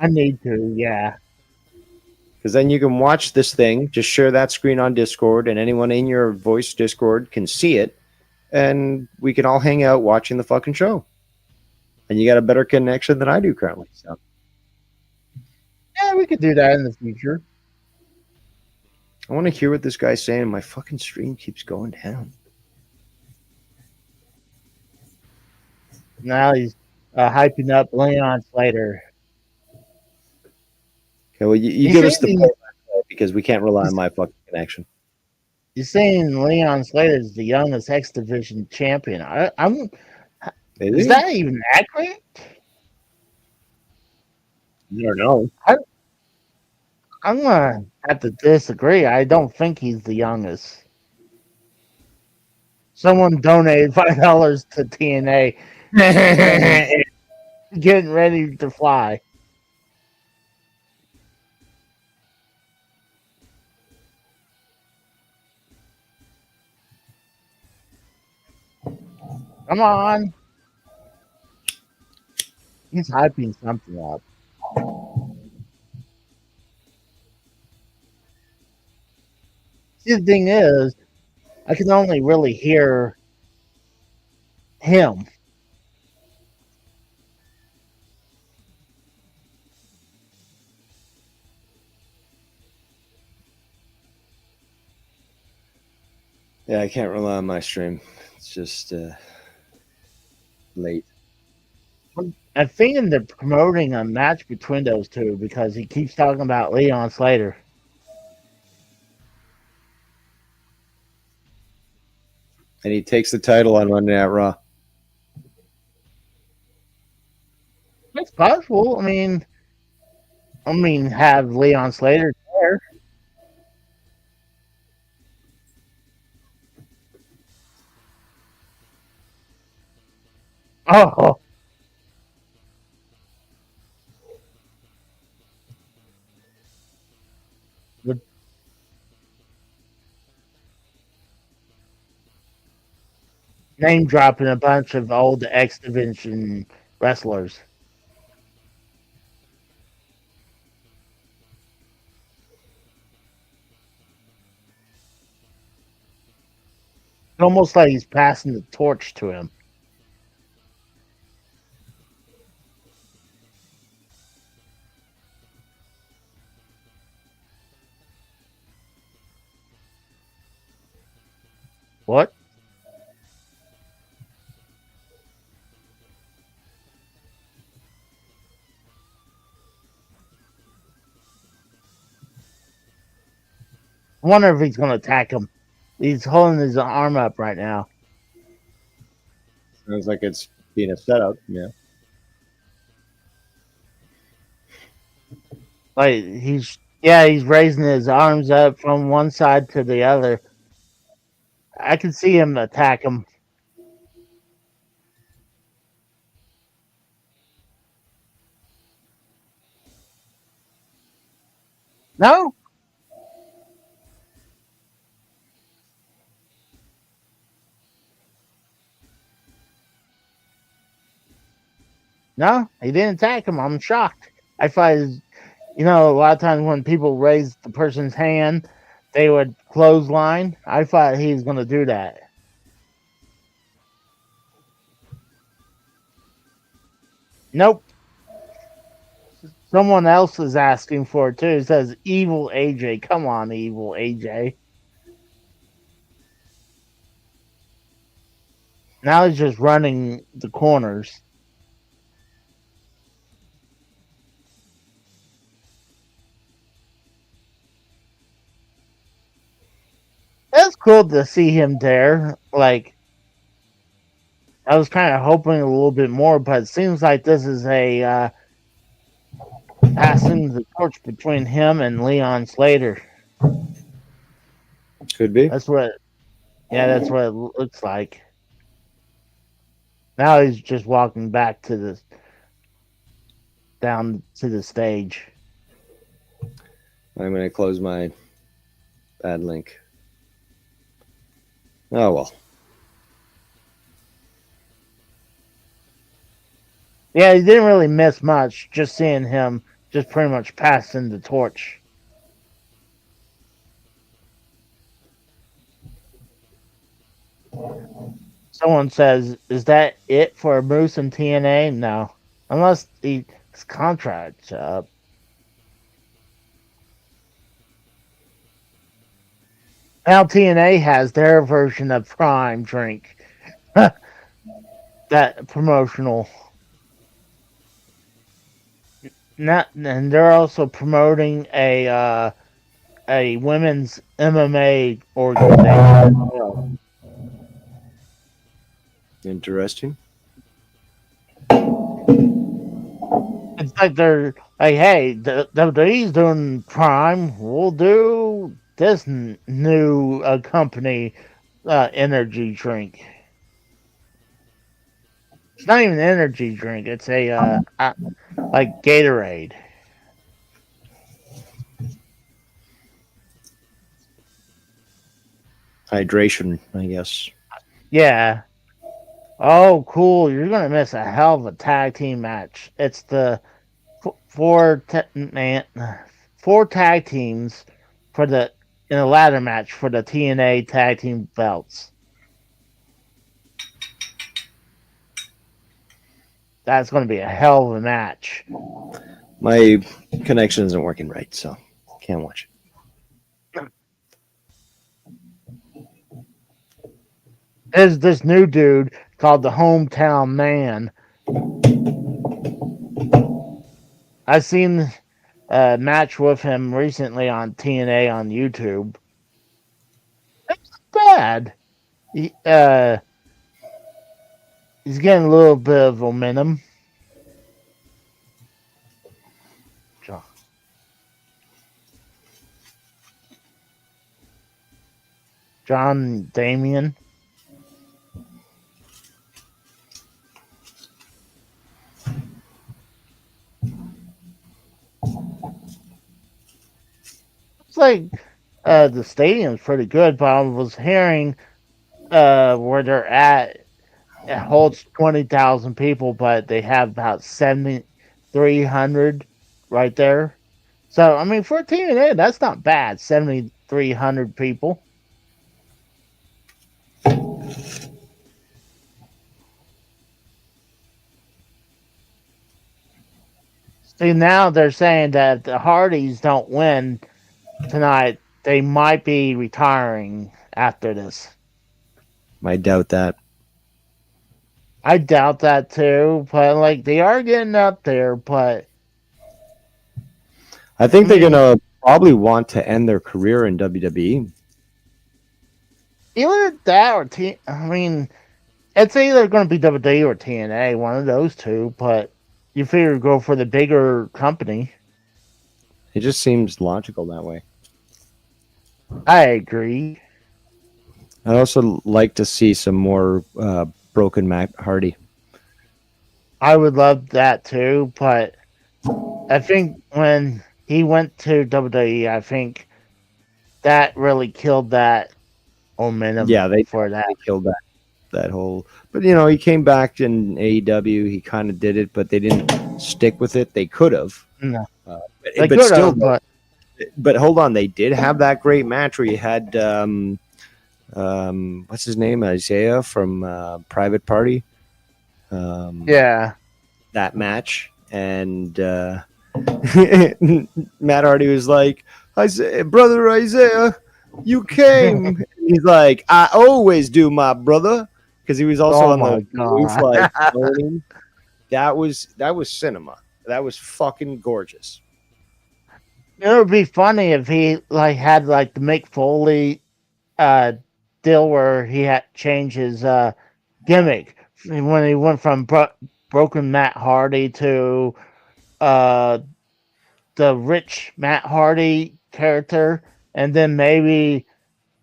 I need to, yeah. Because then you can watch this thing, just share that screen on Discord, and anyone in your voice Discord can see it, and we can all hang out watching the fucking show. And you got a better connection than I do currently. So, yeah, we could do that in the future. I want to hear what this guy's saying. My fucking stream keeps going down. Now he's hyping up Leon Slater. Okay, well, you give us the play because we can't rely on my fucking connection. You're saying Leon Slater is the youngest X Division champion. Is that even accurate? I don't know. I'm gonna have to disagree. I don't think he's the youngest. Someone donated $5 to TNA, getting ready to fly. Come on. He's hyping something up. See, the thing is, I can only really hear him. Yeah, I can't rely on my stream. It's just late. I'm thinking they're promoting a match between those two because he keeps talking about Leon Slater. And he takes the title on Monday Night Raw. It's possible. I mean, have Leon Slater there. Oh, the name dropping a bunch of old X Division wrestlers. It's almost like he's passing the torch to him. What? I wonder if he's going to attack him. He's holding his arm up right now. Sounds like it's being a setup. Yeah. Like he's raising his arms up from one side to the other. I can see him attack him. No. No, he didn't attack him. I'm shocked. I thought, a lot of times when people raise the person's hand, they would clothesline. I thought he was going to do that. Nope. Someone else is asking for it too. It says Evil AJ. Come on, Evil AJ. Now he's just running the corners. It's cool to see him there. Like, I was kind of hoping a little bit more, but it seems like this is a passing the torch between him and Leon Slater. Could be. That's what it looks like. Now he's just walking back down to the stage. I'm going to close my bad link. Oh, well. Yeah, he didn't really miss much. Just seeing him just pretty much passing the torch. Someone says, is that it for Moose and TNA? No. Unless his contract's up. Now TNA has their version of Prime drink. That promotional. And they're also promoting a a women's MMA organization. Interesting. It's like they're like, hey, the WWE's doing Prime. We'll do this new company energy drink. It's not even an energy drink. It's a like Gatorade. Hydration, I guess. Yeah. Oh, cool! You're gonna miss a hell of a tag team match. It's the four tag teams for the in a ladder match for the TNA tag team belts. That's going to be a hell of a match. My connection isn't working right, so can't watch it. There's this new dude called the Hometown Man. I've seen a match with him recently on TNA on YouTube. It's bad. He's getting a little bit of momentum. John Damien. It's like the stadium's pretty good, but I was hearing where they're at, it holds 20,000 people, but they have about 7,300 right there. So, I mean, for a TNA, that's not bad. 7,300 people. See, now they're saying that if the Hardys don't win tonight, they might be retiring after this. I doubt that. I doubt that too, but like they are getting up there, but I think they're gonna probably want to end their career in WWE. either that or I mean, it's either going to be WWE or TNA, one of those two. But you figure go for the bigger company. It just seems logical that way. I agree. I'd also like to see some more broken Matt Hardy. I would love that too, but I think when he went to WWE, I think that really killed that momentum. Yeah, they for that. killed that whole. But you know, he came back in AEW. He kind of did it, but they didn't stick with it. They could have. No. But still, but hold on, they did have that great match where you had what's his name, Isaiah from Private Party. Yeah, that match, and Matt Hardy was like, brother Isaiah, you came. He's like, I always do, my brother, because he was also on the roof, like floating. That was cinema. That was fucking gorgeous. It would be funny if he like had like the Mick Foley deal where he had to change his gimmick when he went from broken Matt Hardy to the rich Matt Hardy character, and then maybe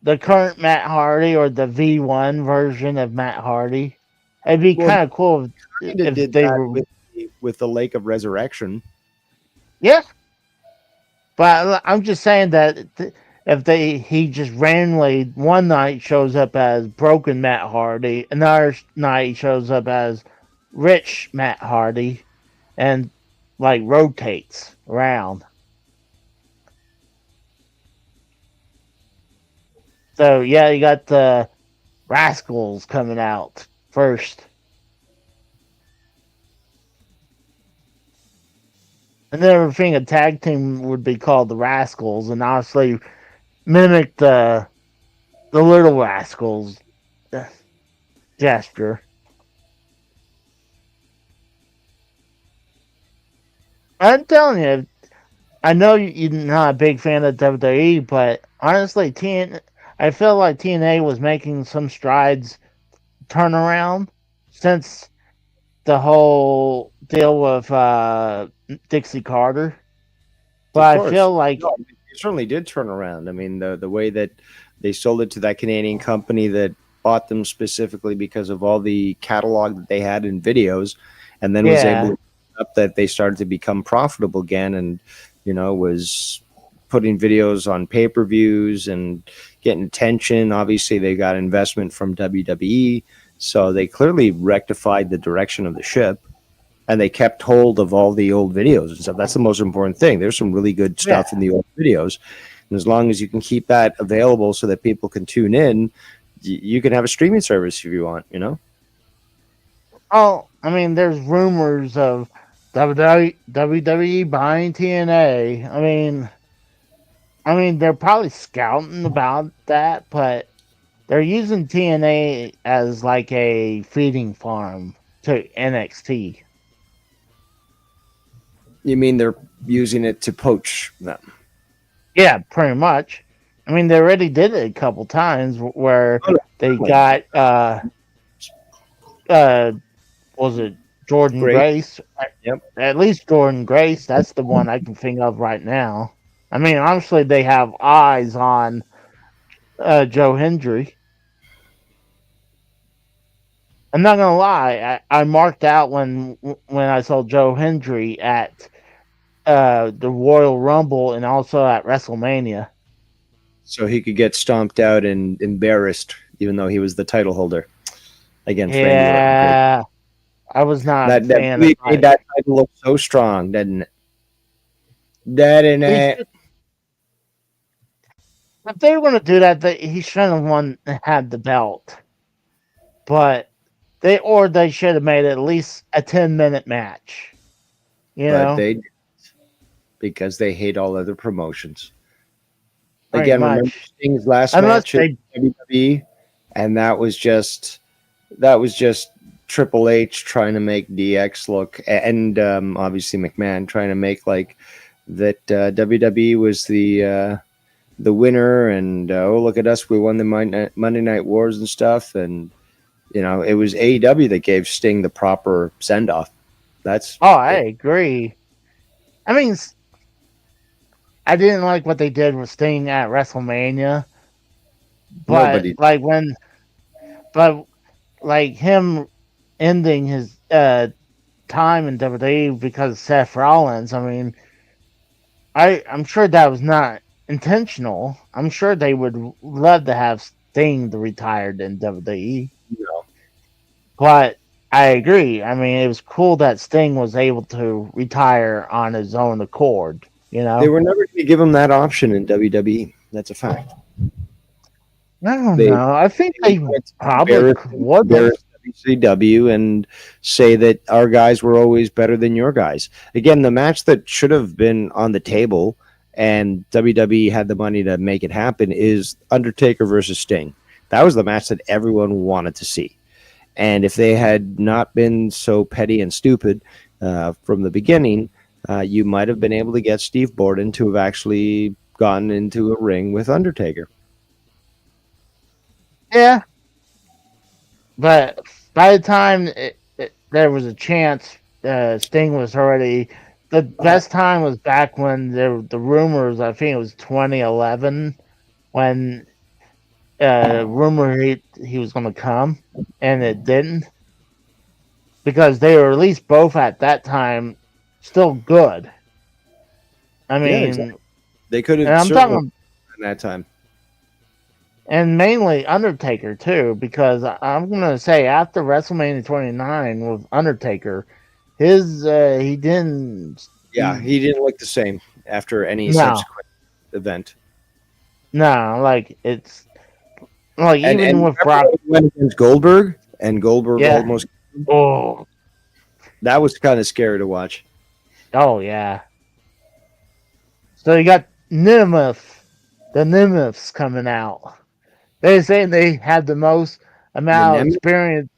the current Matt Hardy or the V1 version of Matt Hardy. It'd be kind of cool if they were with the Lake of Resurrection. Yeah. But I'm just saying that if he just randomly one night shows up as broken Matt Hardy, another night he shows up as rich Matt Hardy, and like rotates around. So yeah, you got the Rascals coming out first. I never think a tag team would be called the Rascals, and obviously mimic the Little Rascals gesture. I'm telling you, I know you're not a big fan of WWE, but honestly, I feel like TNA was making some strides turnaround since the whole deal with Dixie Carter. Of But I course. feel like, No, it certainly did turn around. I mean, the way that they sold it to that Canadian company that bought them specifically because of all the catalog that they had in videos, and then was able yeah, to up that they started to become profitable again, and was putting videos on pay-per-views and getting attention. Obviously, they got investment from WWE, so they clearly rectified the direction of the ship, and they kept hold of all the old videos and stuff. That's the most important thing. There's some really good yeah. stuff in the old videos, and as long as you can keep that available so that people can tune in, you can have a streaming service if you want. Oh, I mean, there's rumors of WWE buying TNA. I mean, they're probably scouting about that, but they're using TNA as like a feeding farm to NXT. You mean they're using it to poach them? Yeah, pretty much. I mean, they already did it a couple times where they got uh was it Jordan Great. Grace? Yep. At least Jordan Grace. That's the one I can think of right now. I mean, honestly, they have eyes on Joe Hendry. I'm not gonna lie. I marked out when I saw Joe Hendry at the Royal Rumble and also at WrestleMania. So he could get stomped out and embarrassed, even though he was the title holder against Randy Orton. Yeah, I was not a That fan really of made that title look so strong, didn't it? Didn't it? If they were going to do that, he shouldn't have had the belt. But they should have made it at least a 10-minute match. But they didn't, because they hate all other promotions. Pretty Again, remember much. Sting's last Unless match in WWE, and that was just Triple H trying to make DX look, and obviously McMahon trying to make like that WWE was the winner, and oh, look at us, we won the Monday Night Wars and stuff, and it was AEW that gave Sting the proper send off. I agree. I mean, I didn't like what they did with Sting at WrestleMania, but like him ending his time in WWE because of Seth Rollins. I mean, I'm sure that was not intentional. I'm sure they would love to have Sting retired in WWE. But I agree. I mean, it was cool that Sting was able to retire on his own accord. They were never going to give him that option in WWE. That's a fact. I don't know. I think they probably would WCW and say that our guys were always better than your guys. Again, the match that should have been on the table and WWE had the money to make it happen is Undertaker versus Sting. That was the match that everyone wanted to see. And if they had not been so petty and stupid from the beginning, you might have been able to get Steve Borden to have actually gone into a ring with Undertaker. Yeah. But by the time there was a chance, Sting was already... The best time was back when the rumors, I think it was 2011, when rumor he was going to come, and it didn't. Because they were at least both at that time still good. I mean... Yeah, exactly. They could have I'm talking in that time. And mainly Undertaker too, because I'm gonna say after WrestleMania 29 with Undertaker, he didn't. Yeah, he didn't look the same after any subsequent event. No, like it's like and even with Brock he went against Goldberg, and Goldberg almost. Oh, that was kind of scary to watch. Oh yeah. So you got the Nymphs coming out. They're saying they have the most amount of experience.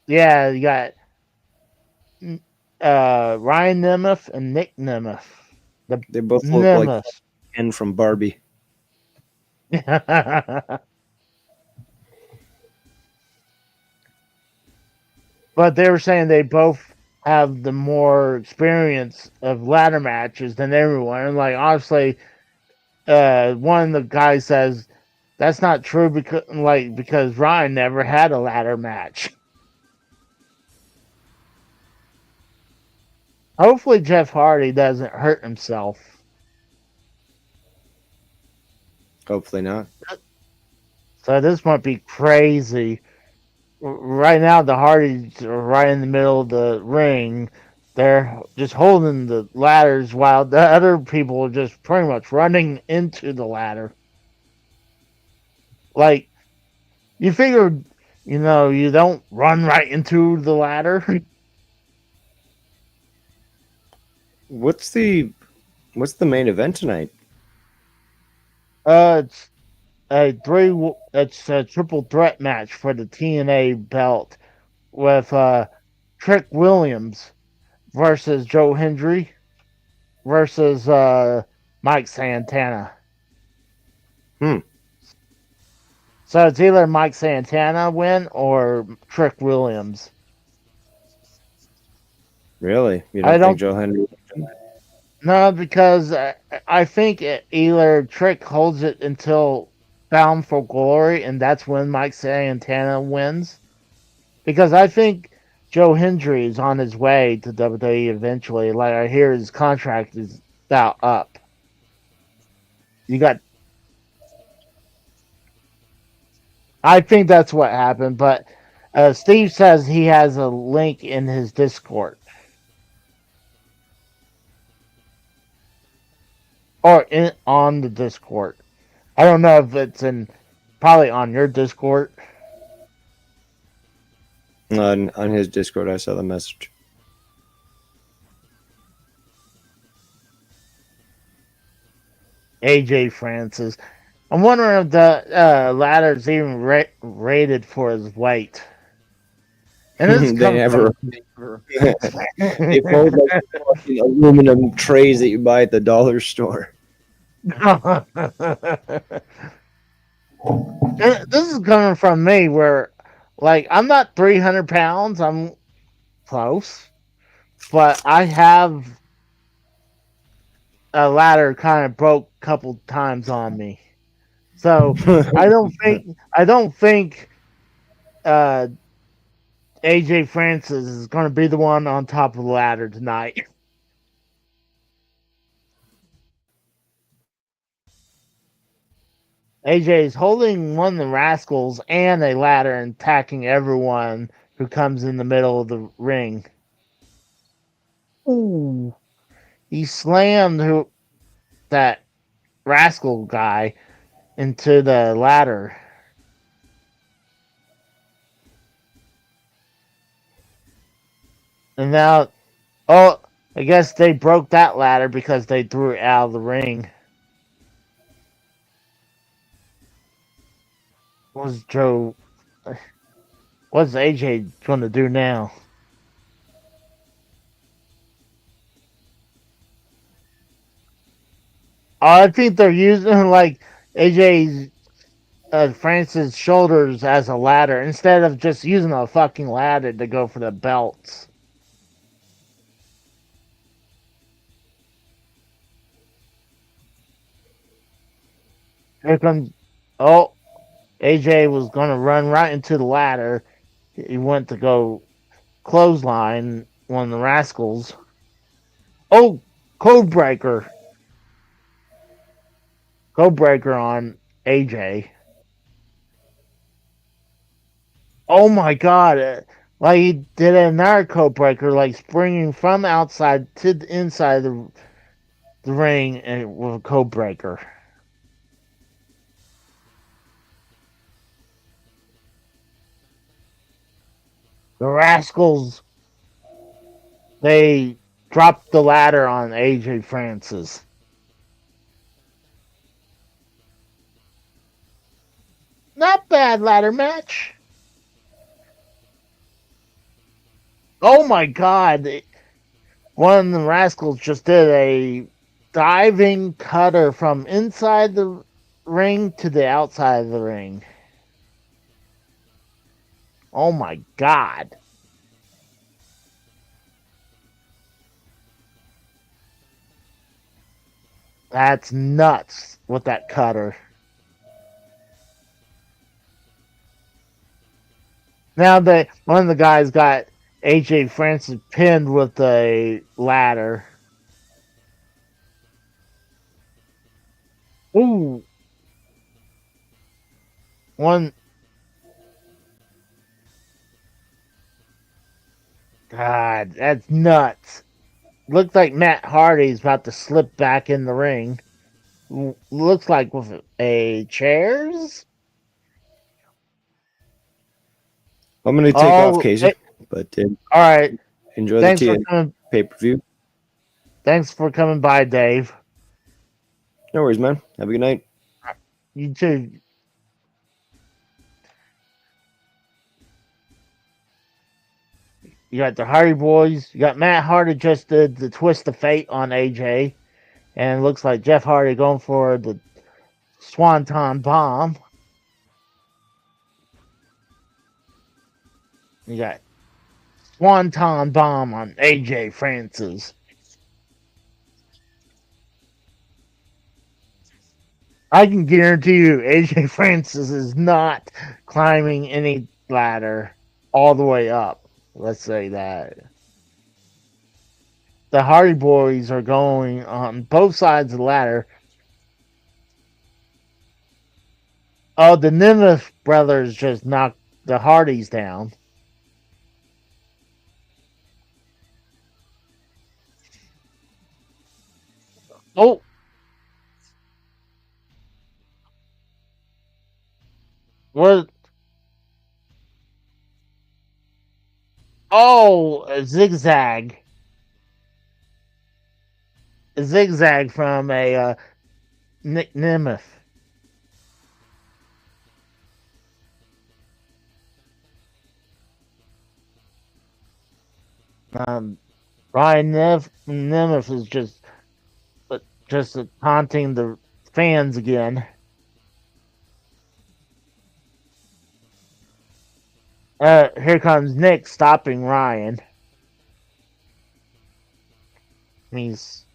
Yeah, you got Ryan Nemeth and Nick Nemeth. They both look like Nemesis. Ken from Barbie. But they were saying they both have the more experience of ladder matches than everyone. And like honestly, one of the guys says that's not true because Ryan never had a ladder match. Hopefully Jeff Hardy doesn't hurt himself. Hopefully not. So this might be crazy. Right now the Hardys are right in the middle of the ring. They're just holding the ladders while the other people are just pretty much running into the ladder. Like, you figure, you don't run right into the ladder. What's the main event tonight? It's it's a triple threat match for the TNA belt with Trick Williams versus Joe Hendry versus Mike Santana. So it's either Mike Santana win or Trick Williams. Really? You I don't don't- think Joe Henry? No, because I think either Trick holds it until Bound for Glory, and that's when Mike Santana wins. Because I think Joe Hendry is on his way to WWE eventually. Like, I hear his contract is about up. I think that's what happened, but Steve says he has a link in his Discord. Or on the Discord. I don't know if it's probably on your Discord. On his Discord, I saw the message. AJ Francis. I'm wondering if the ladder's even rated for his weight. And this They never. They fold like fucking aluminum trays that you buy at the dollar store. This is coming from me where, like, I'm not 300 pounds. I'm close. But I have a ladder kind of broke a couple times on me. So I don't think AJ Francis is going to be the one on top of the ladder tonight. AJ is holding one of the Rascals and a ladder and attacking everyone who comes in the middle of the ring. Ooh. He slammed that Rascal guy into the ladder. And now, I guess they broke that ladder because they threw it out of the ring. What's AJ going to do now? I think they're using like AJ's Francis' shoulders as a ladder instead of just using a fucking ladder to go for the belts. Here comes. Oh, AJ was going to run right into the ladder. He went to go clothesline one of the Rascals. Oh, Codebreaker. Codebreaker on AJ. Oh my god. Like he did another Codebreaker, like springing from outside to the inside of the ring and with a Codebreaker. The Rascals, they dropped the ladder on AJ Francis. Not bad ladder match. Oh my god. One of the Rascals just did a diving cutter from inside the ring to the outside of the ring. Oh my God. That's nuts with that cutter. Now one of the guys got AJ Francis pinned with a ladder. Ooh. One. God, that's nuts. Looks like Matt Hardy's about to slip back in the ring. Looks like with a chairs. I'm going to take off, Casey. But all right. Enjoy the TNA pay-per-view. Thanks for coming by, Dave. No worries, man. Have a good night. You too. You got the Hardy Boys. You got Matt Hardy just did the twist of fate on AJ. And it looks like Jeff Hardy going for the Swanton Bomb. You got Swanton Bomb on AJ Francis. I can guarantee you AJ Francis is not climbing any ladder all the way up. Let's say that. The Hardy Boys are going on both sides of the ladder. Oh, the Nemeth brothers just knocked the Hardys down. Oh. What? Oh, a zigzag. A zigzag from a Nick Nemeth. Ryan Nemeth is just taunting the fans again. Here comes Nick stopping Ryan. He's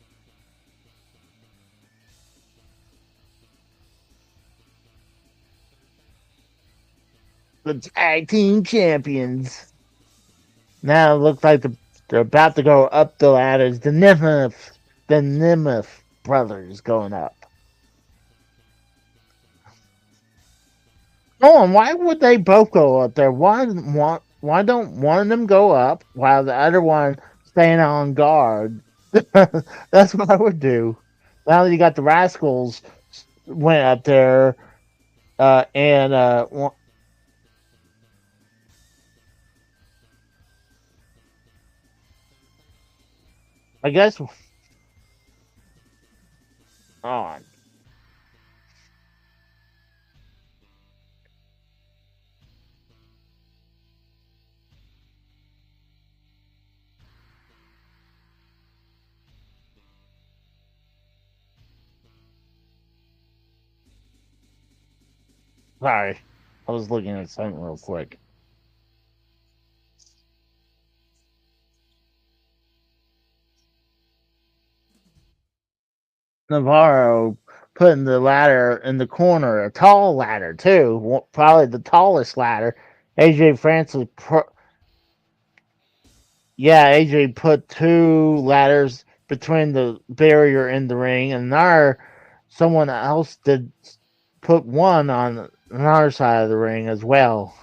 the tag team champions. Now it looks like they're about to go up the ladders. The Nemeth brothers going up. Oh, and why would they both go up there? Why don't one of them go up while the other one staying on guard? That's what I would do. Now that you got the Rascals went up there, and I guess on. Sorry, I was looking at something real quick. Navarro putting the ladder in the corner, a tall ladder too, probably the tallest ladder. AJ Francis, AJ put two ladders between the barrier and the ring, and someone else did put one on another side of the ring as well.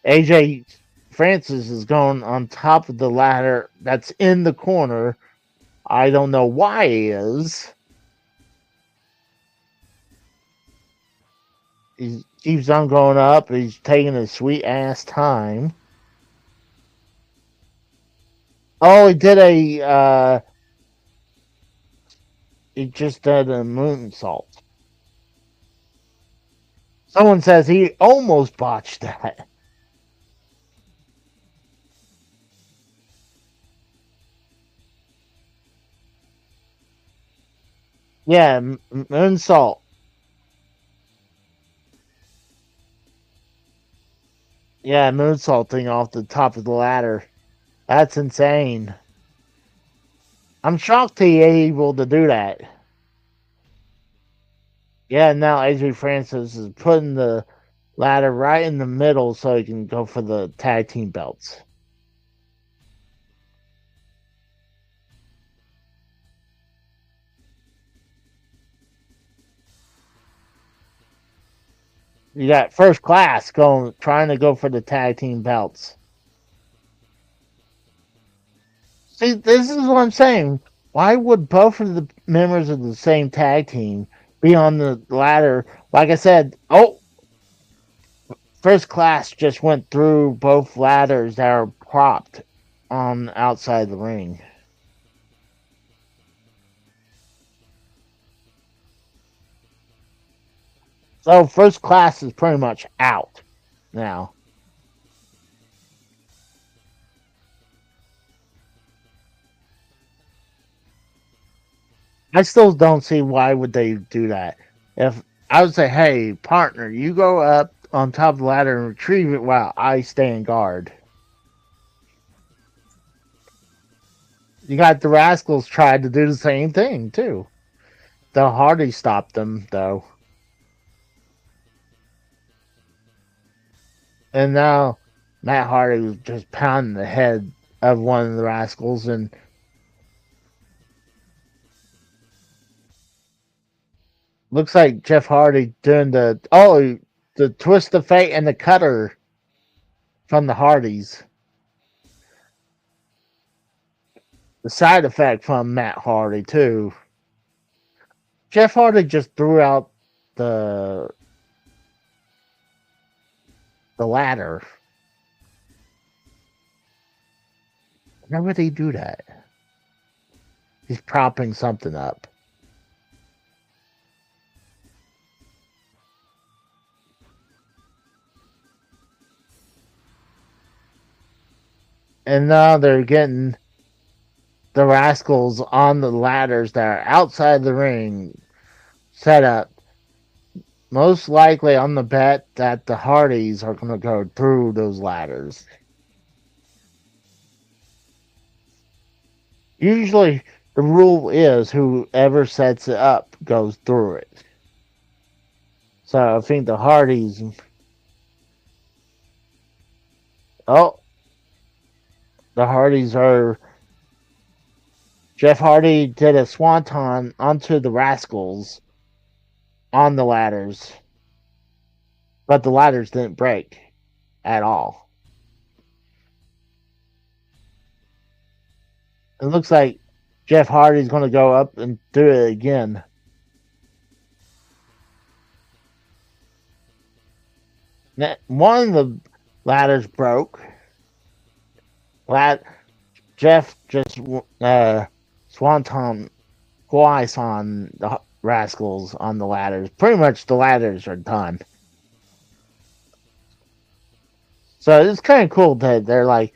AJ Francis is going on top of the ladder that's in the corner. I don't know why he is. He keeps on going up. He's taking his sweet ass time. Oh, he did he just did a moonsault. Someone says he almost botched that. Yeah, moonsault. Yeah, moonsaulting off the top of the ladder. That's insane. I'm shocked he able to do that. Yeah, now AJ Francis is putting the ladder right in the middle so he can go for the tag team belts. You got First Class trying to go for the tag team belts. See, this is what I'm saying. Why would both of the members of the same tag team be on the ladder? Like I said, First Class just went through both ladders that are propped on outside the ring. So First Class is pretty much out now. I still don't see why would they do that. If I would say, hey, partner, you go up on top of the ladder and retrieve it while I stay in guard. You got the Rascals tried to do the same thing too. The Hardy stopped them though. And now Matt Hardy was just pounding the head of one of the Rascals, and looks like Jeff Hardy doing the twist of fate and the cutter from the Hardys. The side effect from Matt Hardy too. Jeff Hardy just threw out the ladder. Why would he do that? He's propping something up. And now they're getting the Rascals on the ladders that are outside the ring set up. Most likely on the bet that the Hardys are going to go through those ladders. Usually the rule is whoever sets it up goes through it. So I think the Hardys... Oh, the Hardys are... Jeff Hardy did a swanton onto the Rascals on the ladders. But the ladders didn't break at all. It looks like Jeff Hardy's going to go up and do it again. One of the ladders broke. Jeff just swanton twice on the Rascals on the ladders. Pretty much the ladders are done. So it's kind of cool that they're like,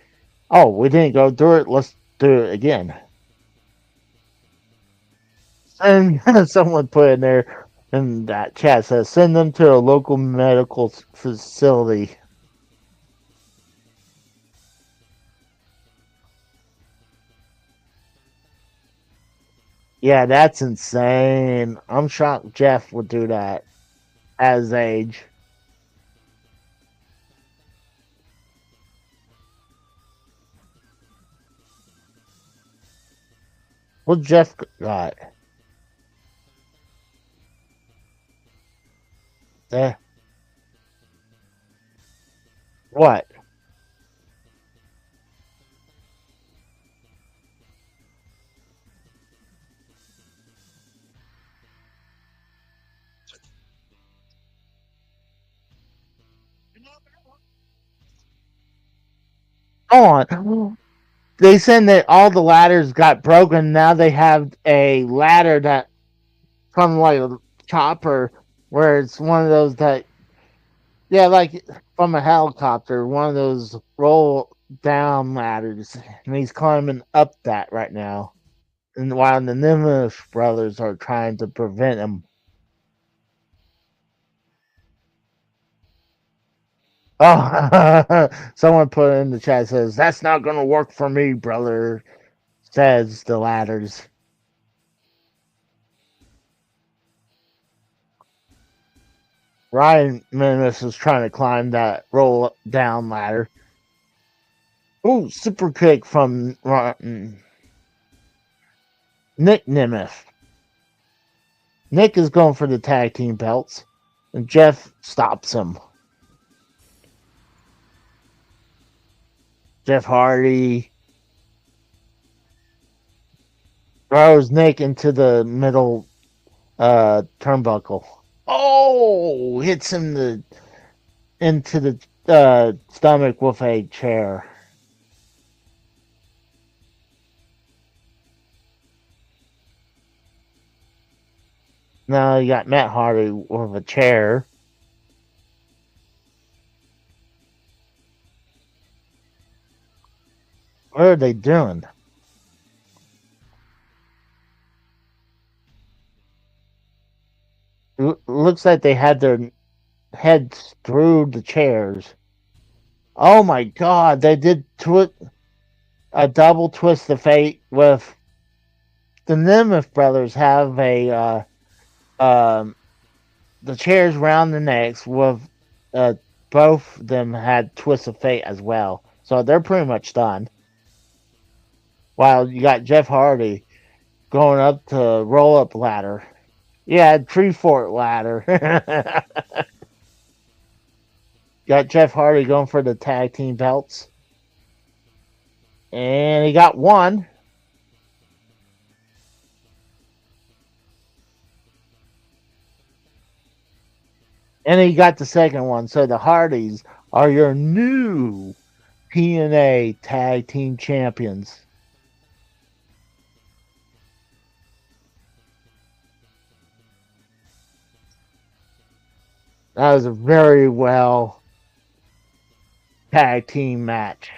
oh, we didn't go through it. Let's do it again. And someone put in there in that chat says, send them to a local medical facility. Yeah, that's insane. I'm shocked Jeff would do that at his age. What Jeff got? What? Go on. They said that all the ladders got broken. Now they have a ladder that from like a chopper, where it's one of those that, yeah, like from a helicopter, one of those roll down ladders, and he's climbing up that right now. and while the Nimitz brothers are trying to prevent him. Oh, someone put in the chat says that's not gonna work for me, brother. Says the ladders. Ryan Nimitz is trying to climb that roll down ladder. Ooh, super kick from Nick Nimitz. Nick is going for the tag team belts, and Jeff stops him. Jeff Hardy throws Nick into the middle turnbuckle. Oh, hits him into the stomach with a chair. Now you got Matt Hardy with a chair. What are they doing? Looks like they had their heads through the chairs. Oh my god, they did a double twist of fate with the Nimitz brothers have the chairs round the necks with both of them had twists of fate as well. So they're pretty much done. While you got Jeff Hardy going up to roll up ladder. Yeah, tree fort ladder. Got Jeff Hardy going for the tag team belts. And he got one. And he got the second one. So the Hardys are your new TNA Tag Team Champions. That was a very well tag team match.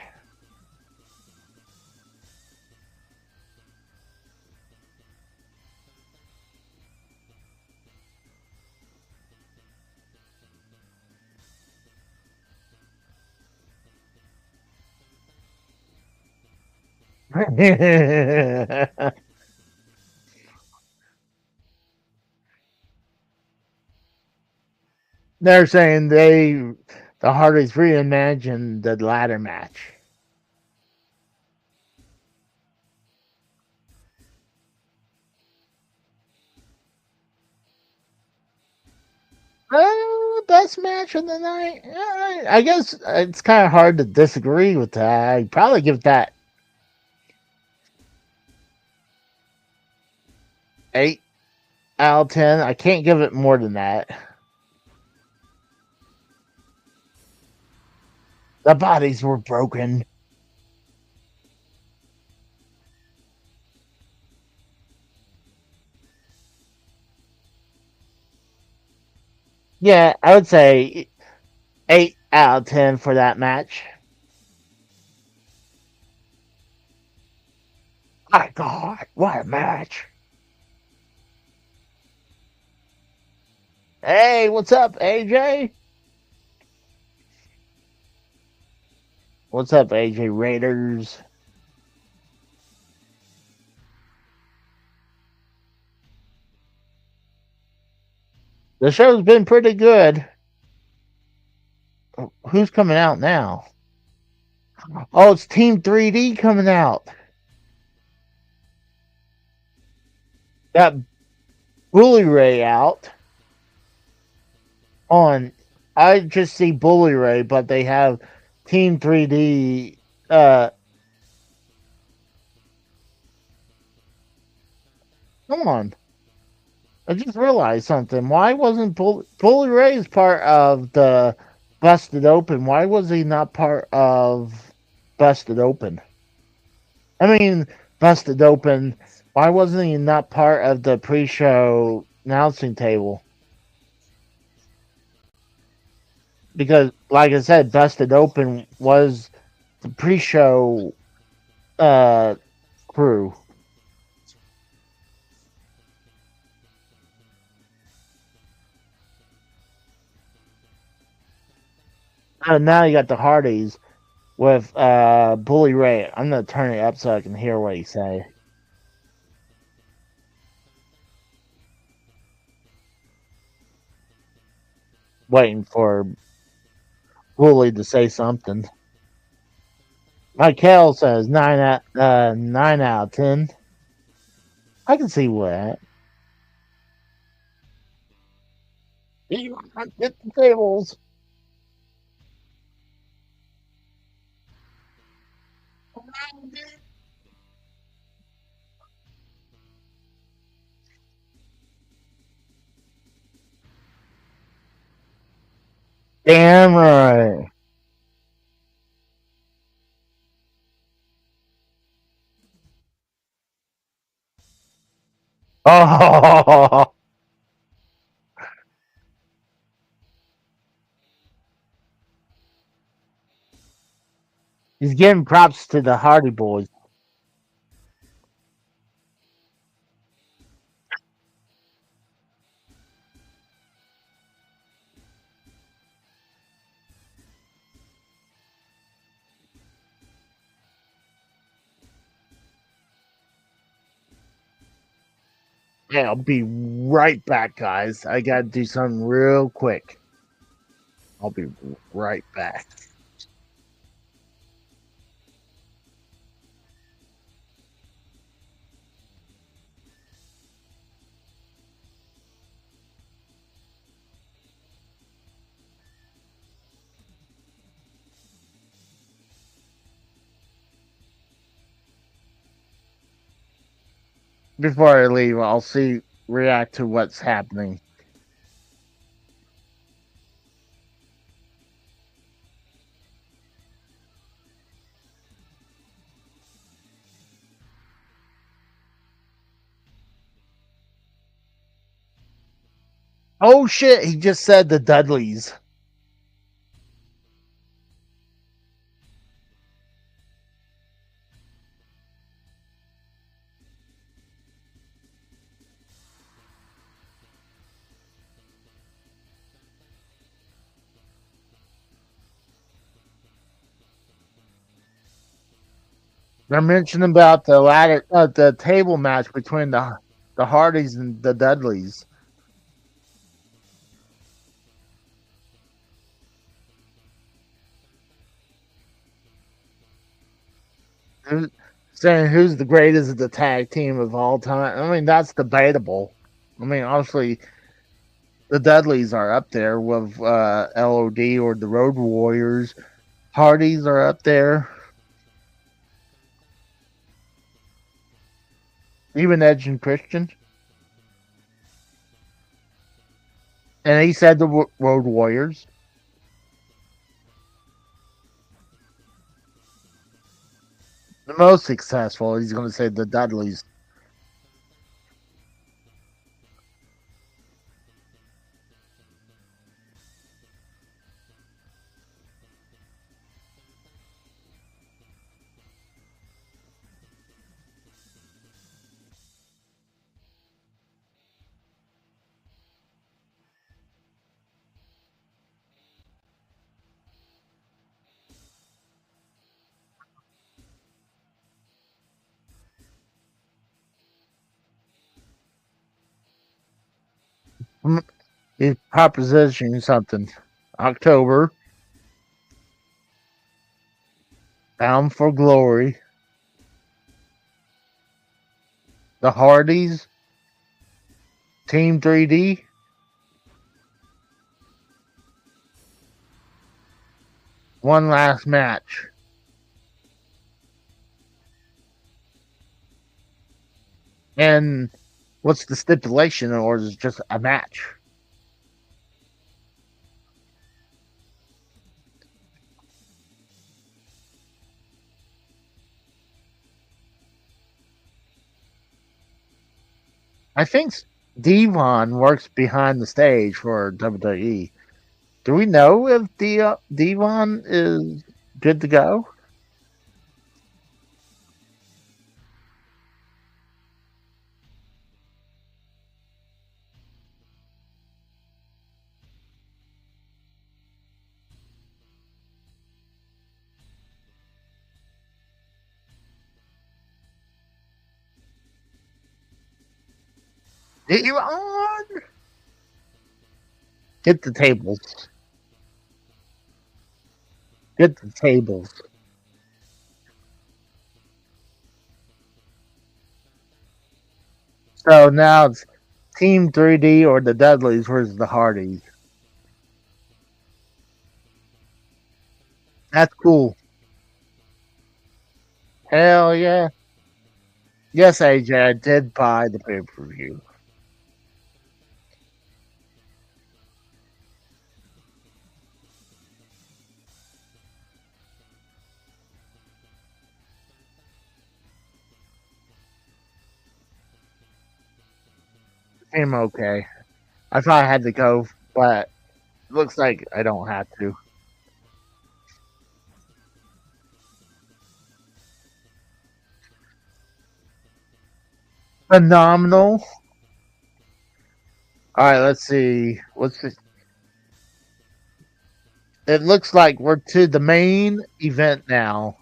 They're saying the Hardys reimagined the ladder match. Best match of the night. I guess it's kind of hard to disagree with that. I'd probably give that 8 out of 10. I can't give it more than that. The bodies were broken. Yeah, I would say 8 out of 10 for that match. My God, what a match. Hey, what's up, AJ? What's up, AJ Raiders? The show's been pretty good. Who's coming out now? Oh, it's Team 3D coming out. Got Bully Ray out. I just see Bully Ray, but they have Team 3D. Come on. I just realized something. Why wasn't Bully Ray part of the Busted Open? Why was he not part of Busted Open? I mean, Busted Open. Why wasn't he not part of the pre-show announcing table? Because, like I said, Busted Open was the pre-show crew. Now you got the Hardys with Bully Ray. I'm gonna turn it up so I can hear what he say. Waiting for Bully to say something. Michael says 9 out of 10. I can see what. You hit the tables. Damn right. Oh, he's giving props to the Hardy Boys. Hey, I'll be right back, guys. I gotta do something real quick. I'll be right back. Before I leave, I'll react to what's happening. Oh shit, he just said the Dudleys. They're mentioning about the table match between the Hardys and the Dudleys. Saying who's the greatest of the tag team of all time. I mean, that's debatable. I mean, obviously, the Dudleys are up there with LOD or the Road Warriors. Hardys are up there. Even Edge and Christian. And he said the Road Warriors. The most successful, he's going to say the Dudleys. He's propositioning something. October. Bound for Glory. The Hardys. Team 3D. One last match. And what's the stipulation, or is it just a match? I think Devon works behind the stage for WWE. Do we know if Devon is good to go? You're on. Get the tables. Get the tables. So now it's Team 3D or the Dudleys versus the Hardys. That's cool. Hell yeah. Yes, AJ, I did buy the pay-per-view. I'm okay. I thought I had to go, but looks like I don't have to. Phenomenal. All right, let's see. What's this? It looks like we're to the main event now.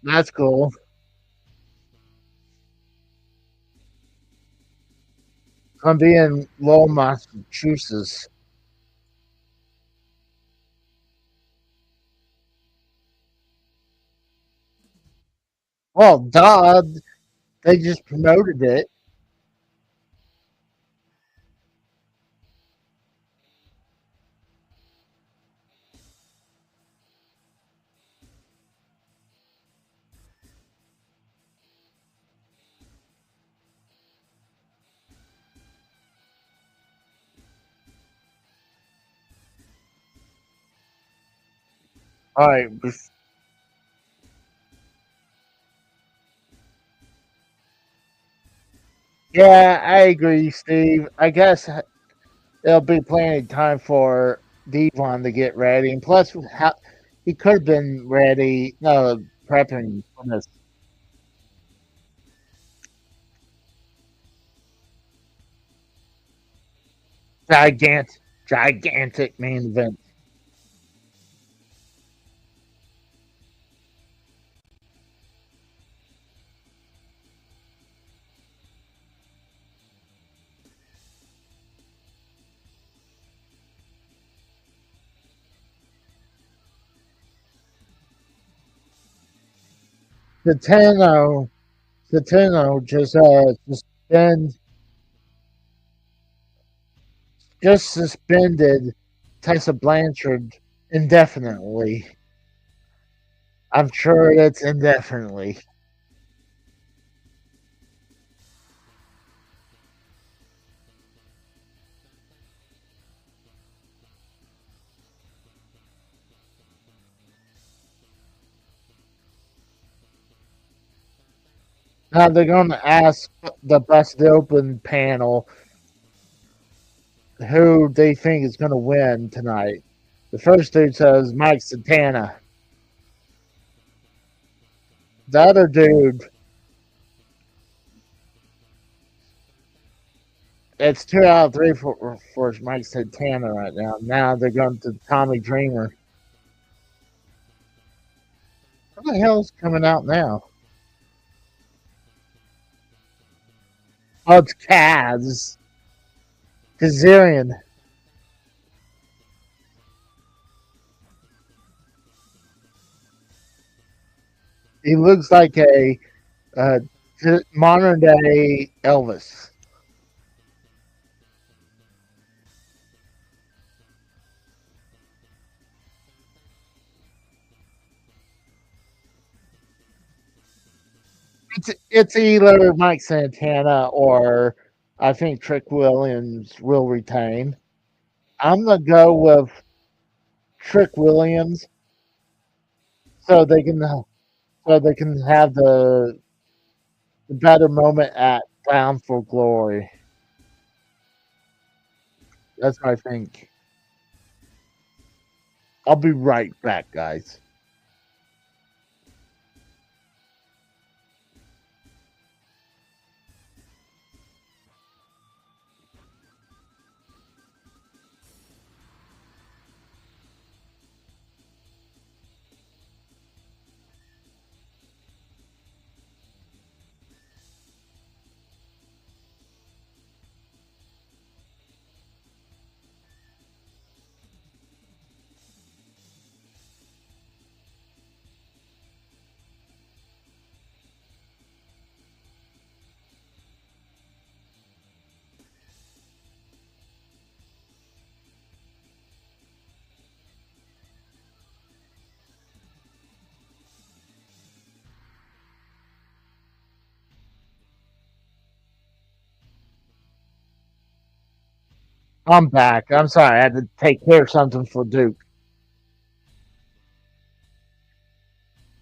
That's cool. I'm being Lowell, Massachusetts. Well, duh. They just promoted it. All right. Yeah, I agree, Steve. I guess there'll be plenty of time for Devon to get ready. And plus, he could have been ready, no, prepping for this gigantic main event. Satano, Satano just suspended Tessa Blanchard indefinitely. I'm sure that's indefinitely. Now they're going to ask the Busted Open panel who they think is going to win tonight. The first dude says Mike Santana. The other dude, it's 2 out of 3 for Mike Santana right now. Now they're going to Tommy Dreamer. What the hell's coming out now? Oh, it's Kaz. Kazarian. He looks like a modern day Elvis. It's either Mike Santana or I think Trick Williams will retain. I'm gonna go with Trick Williams so they can have the better moment at Bound for Glory. That's what I think. I'll be right back, guys. I'm back. I'm sorry. I had to take care of something for Duke.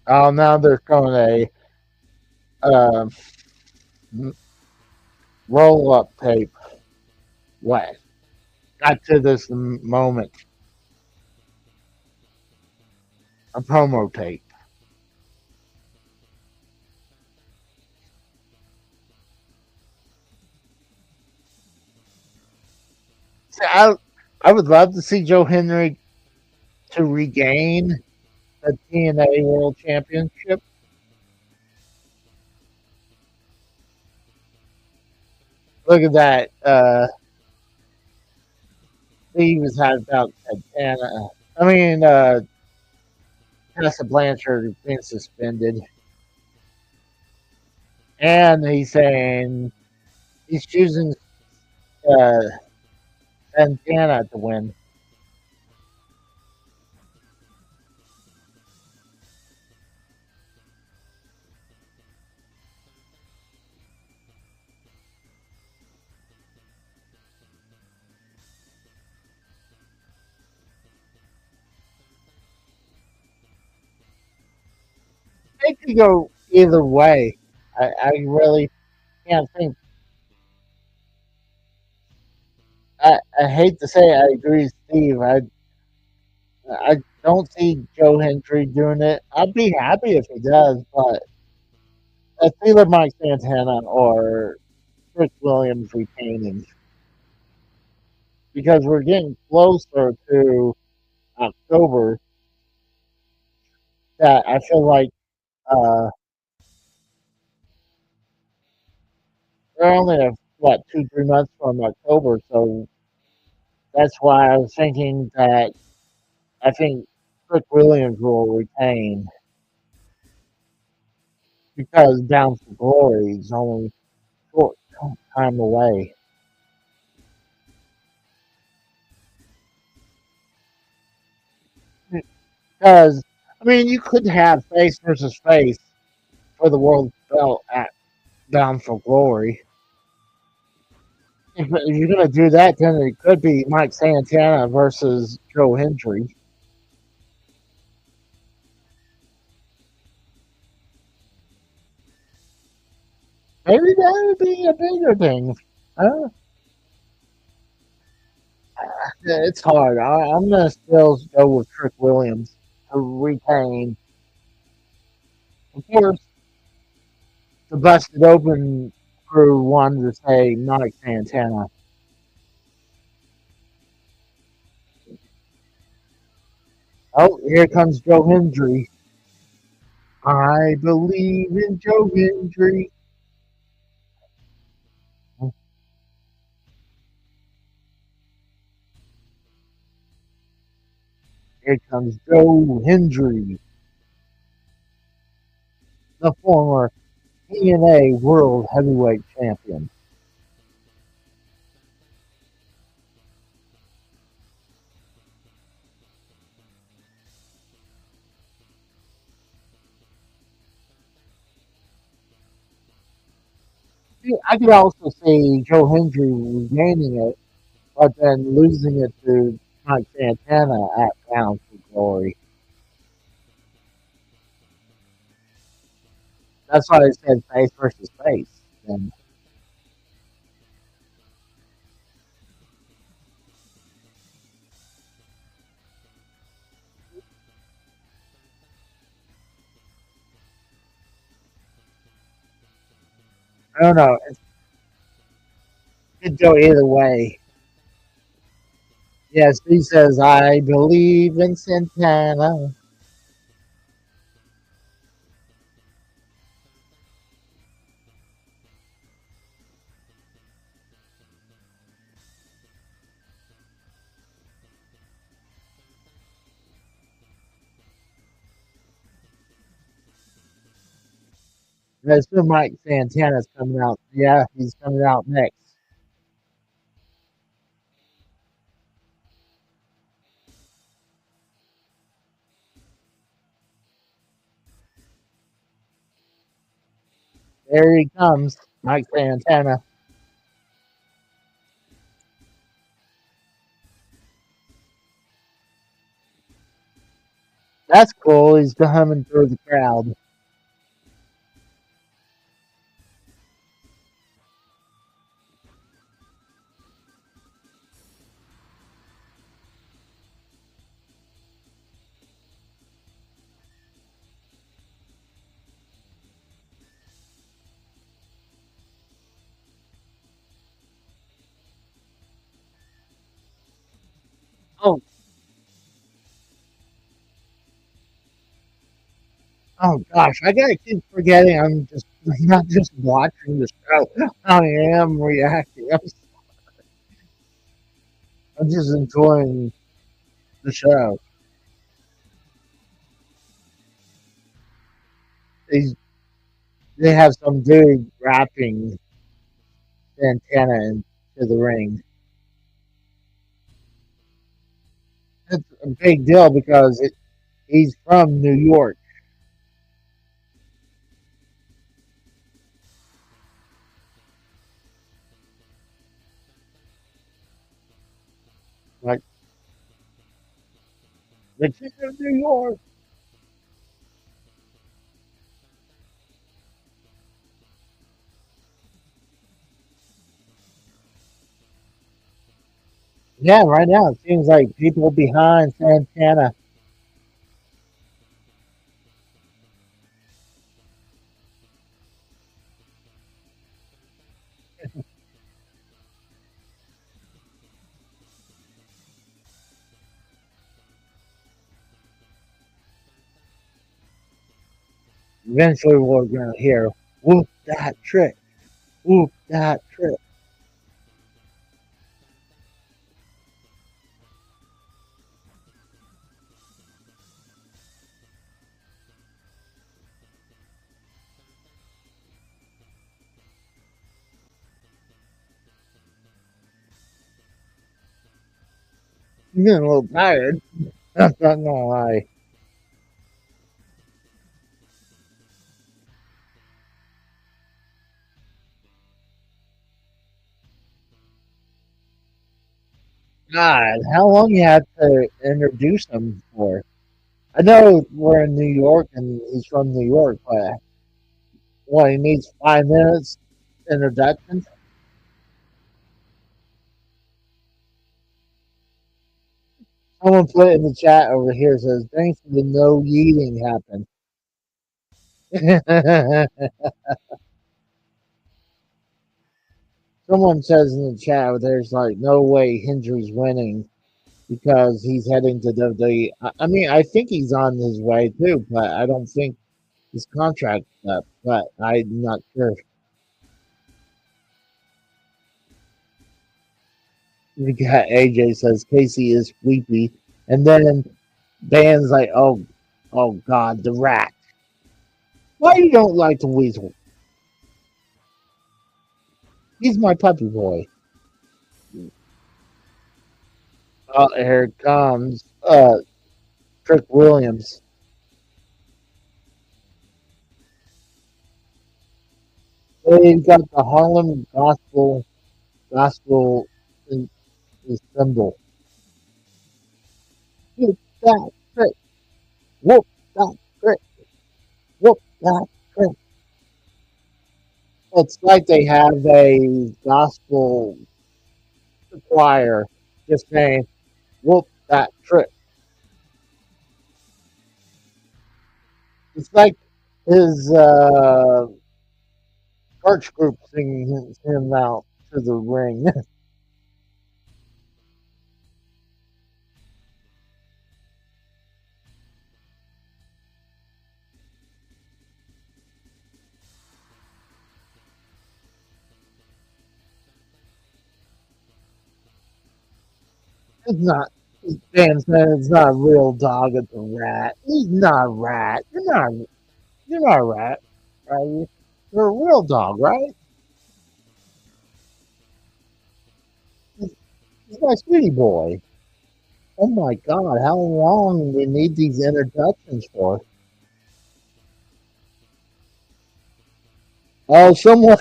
Oh, now they're showing a roll up tape. What? Got to this moment. A promo tape. See, I would love to see Joe Henry to regain the TNA World Championship. Look at that. Steve has had about Santana. I mean, Tessa Blanchard being suspended. And he's saying he's choosing uh, Santana to win. It could go either way. I really can't think. I hate to say I agree with Steve. I don't see Joe Hendry doing it. I'd be happy if he does, but it's either Mike Santana or Chris Williams retaining because we're getting closer to October. That I feel like uh, we're only what 2 3 months from October, so that's why I was thinking that I think Chris Williams will retain because Down for Glory is only short time away. Because I mean, you could have face versus face for the world belt at Down for Glory. If you're gonna do that, then it could be Mike Santana versus Joe Hendry. Maybe that would be a bigger thing. Uh, it's hard. I'm gonna still go with Trick Williams to retain. Of course, the Busted Open crew wanted to say Mike Santana. Oh, here comes Joe Hendry. I believe in Joe Hendry. Here comes Joe Hendry, the former TNA World Heavyweight Champion. I could also see Joe Hendry regaining it, but then losing it to Mike Santana at Bound for Glory. That's why I said face versus face. And I don't know. It could go either way. Yes, he says, I believe in Santana. That's when Mike Santana's coming out. Yeah, he's coming out next. There he comes, Mike Santana. That's cool. He's coming through the crowd. Oh, oh gosh, I gotta keep forgetting. I'm not just watching the show. I am reacting. I'm just enjoying the show. They they have some dude wrapping Santana into the ring. It's a big deal because he's from New York. Like the king of New York. Yeah, right now it seems like people behind Santana. Eventually, we're gonna hear "whoop that trick, whoop that trick." I'm getting a little tired. That's not gonna lie. God, how long you have to introduce him for? I know we're in New York and he's from New York, but what, he needs 5 minutes introduction? Someone put it in the chat over here says, thanks for the no yeeting happen. Someone says in the chat there's like no way Hendry's winning because he's heading to WWE. I mean, I think he's on his way too, but I don't think his contract's up, but I'm not sure. We got AJ says Casey is sleepy, and then Dan's like, oh God, the rat. Why you don't like the weasel? He's my puppy boy. Oh, here it comes. Trick Williams. They got the Harlem gospel symbol. Whoop that trick. Whoop that trick. Whoop that trick. It's like they have a gospel choir just saying, whoop that trick. It's like his church group singing him out to the ring. It's not. Dan said it's not a real dog. It's a rat. He's not a rat. You're not. You're not a rat, are you? You're a real dog, right? He's my sweetie boy. Oh my God! How long do we need these introductions for? Oh, someone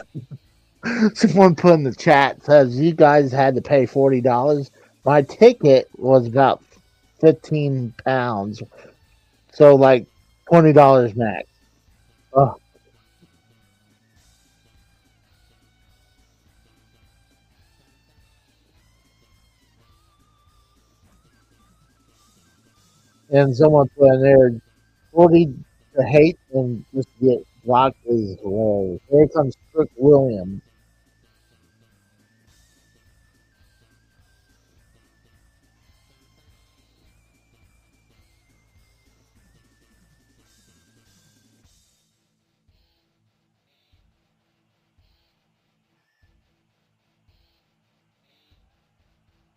put in the chat says you guys had to pay $40. My ticket was about £15. So like $20 max. Oh. And someone put in there 40 to hate and just get blocked is hilarious. Here comes Trick Williams.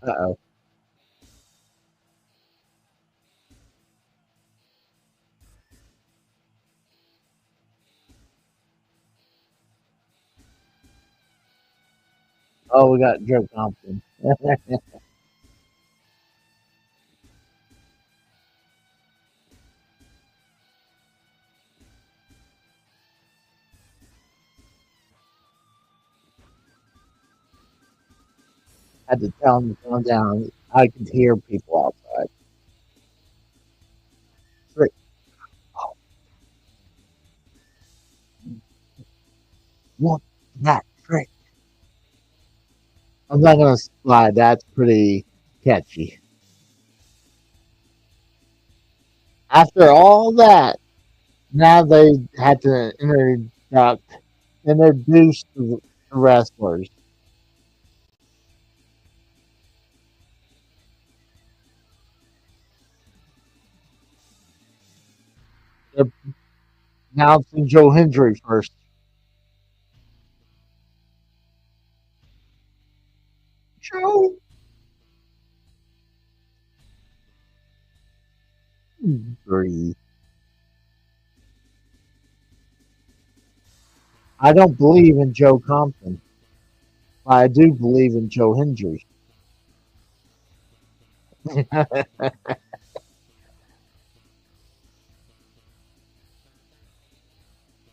Uh-oh. Oh, we got Joe Compton. Had to tell him to calm down. I could hear people outside. Trick. Oh, what that trick? I'm not gonna lie, that's pretty catchy. After all that, now they had to introduce the wrestlers. They're announcing Joe Hendry first. Joe Hendry. I don't believe in Joe Compton, but I do believe in Joe Hendry.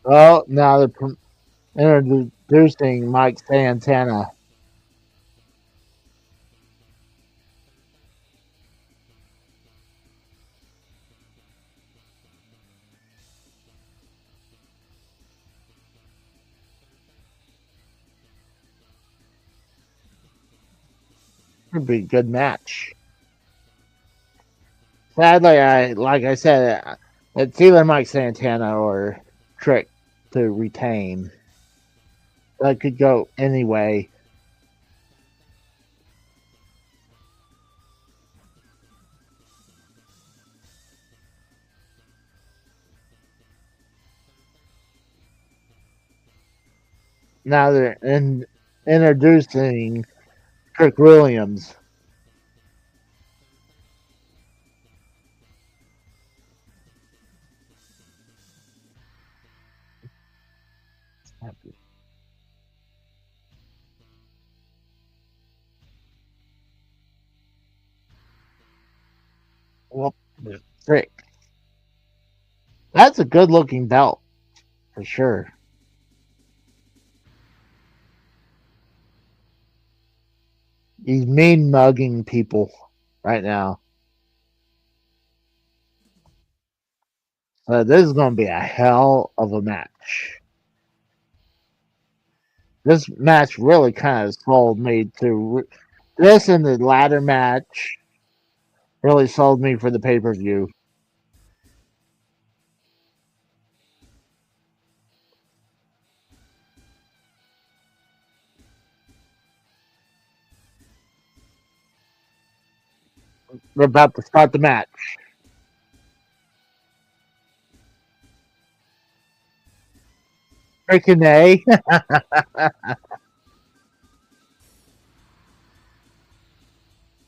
Well, now they're introducing Mike Santana. Could be a good match. Sadly, like I said, it's either Mike Santana or Trick to retain. That could go anyway. Now they're introducing Trick Williams. Well, Trick. That's a good looking belt for sure. He's mean mugging people right now. This is going to be a hell of a match. This match really kind of sold me to this, and the ladder match really sold me for the pay per view. We're about to start the match. Freaking A. I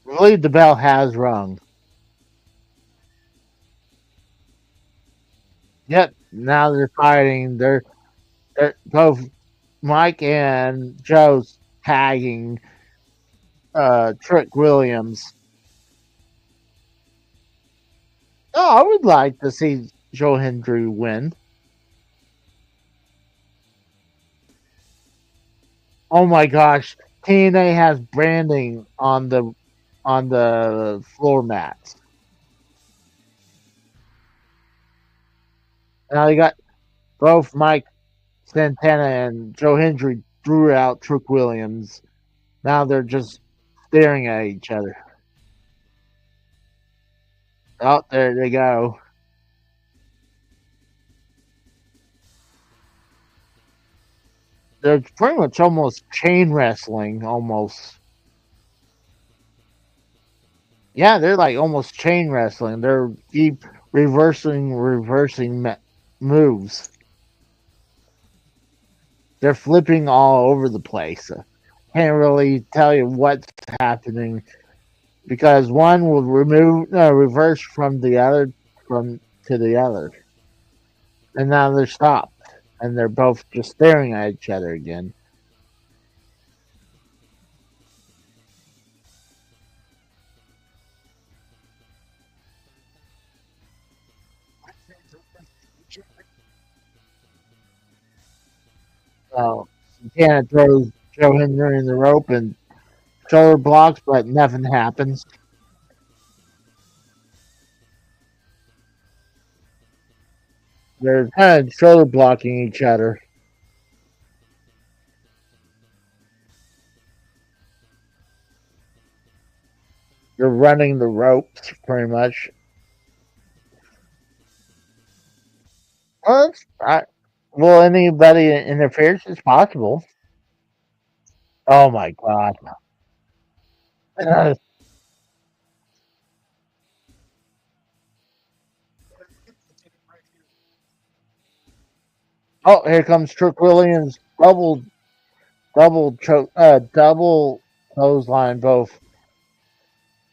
believe the bell has rung. Yep, now they're fighting. They're both Mike and Joe's tagging Trick Williams. Oh, I would like to see Joe Hendry win. Oh my gosh, TNA has branding on the floor mats. Now you got both Mike Santana and Joe Hendry threw out Trick Williams. Now they're just staring at each other. Oh, there they go. They're pretty much almost chain wrestling, almost. Yeah, they're like almost chain wrestling. They're keep reversing moves. They're flipping all over the place. Can't really tell you what's happening because one will reverse from the other from to the other, and now they're stopped, and they're both just staring at each other again. So Santana throws Joe Hendry in the rope and shoulder blocks, but nothing happens. They're kind of shoulder blocking each other. They're running the ropes pretty much. Well, well, anybody interferes is possible. Oh my god. Oh, here comes Trick Williams. Double clothesline both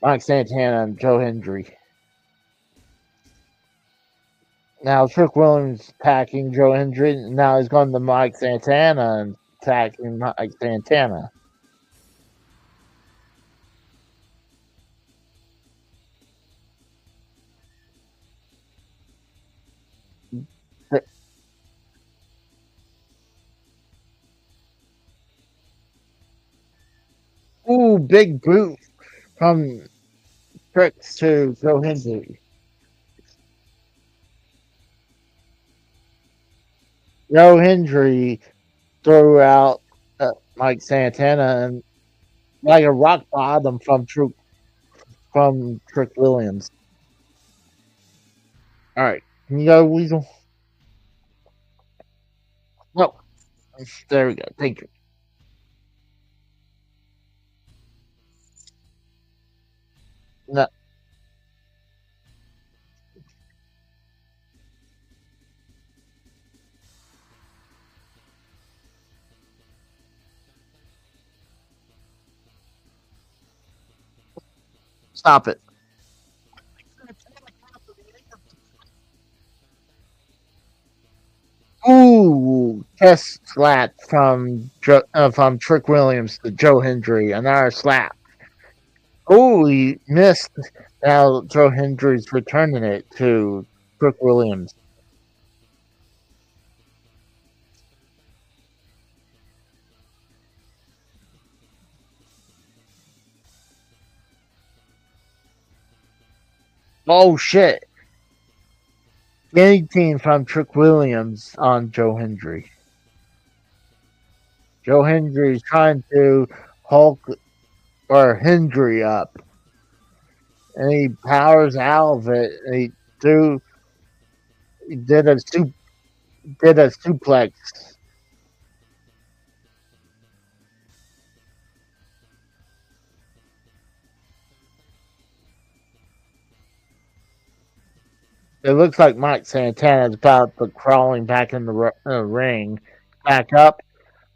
Mike Santana and Joe Hendry. Now Trick Williams attacking Joe Hendry. Now he's going to Mike Santana and attacking Mike Santana. Ooh, big boot from Tricks to Joe Hendry. Joe Hendry threw out Mike Santana and like a rock bottom from Trick Williams. All right, can you go, Weasel? No, there we go. Thank you. No, stop it. Ooh, chest slap from Trick Williams to Joe Hendry. Another slap. Oh, he missed. Now Joe Hendry's returning it to Trick Williams. Oh shit! Anything from Trick Williams on Joe Hendry. Joe Hendry's trying to Hulk or Hendry up, and he powers out of it. And he did a suplex. It looks like Mike Santana's about to crawling back in the ring. Back up.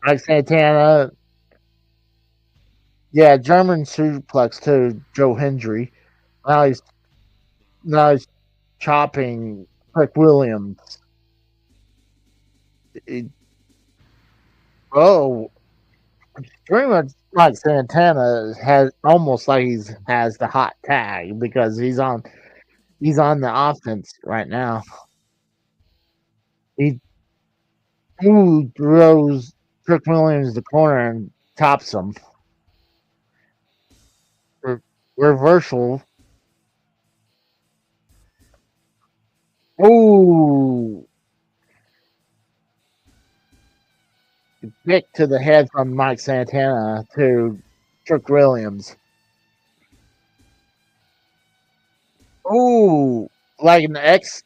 Mike Santana. Yeah, German suplex to Joe Hendry. Now he's chopping Rick Williams. Oh, pretty much like Santana has almost like has the hot tag because he's on the offense right now. He throws Rick Williams the corner and tops him. Reversal. Ooh. kick to the head from Mike Santana to Trick Williams. Ooh, like an axe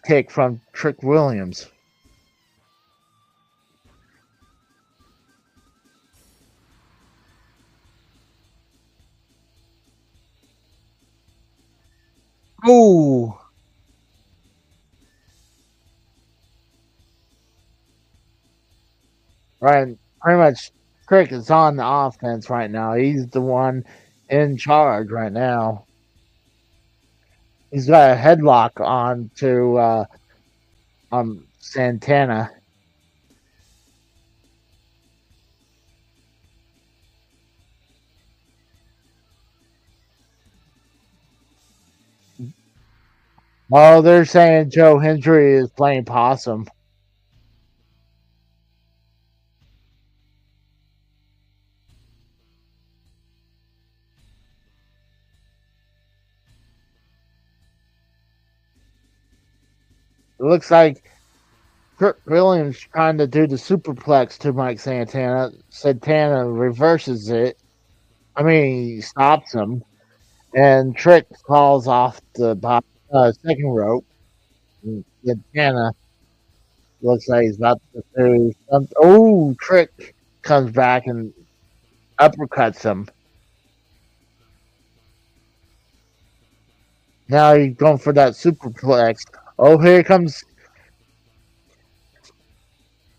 kick from Trick Williams. Ooh. Right, pretty much Trick is on the offense right now. He's the one in charge right now. He's got a headlock on to Santana. Oh, they're saying Joe Hendry is playing possum. It looks like Trick Williams trying to do the superplex to Mike Santana. Santana reverses it. I mean, he stops him. And Trick falls off the second rope. And Santana looks like he's about to do something. Oh, Trick comes back and uppercuts him. Now he's going for that superplex. Oh, here comes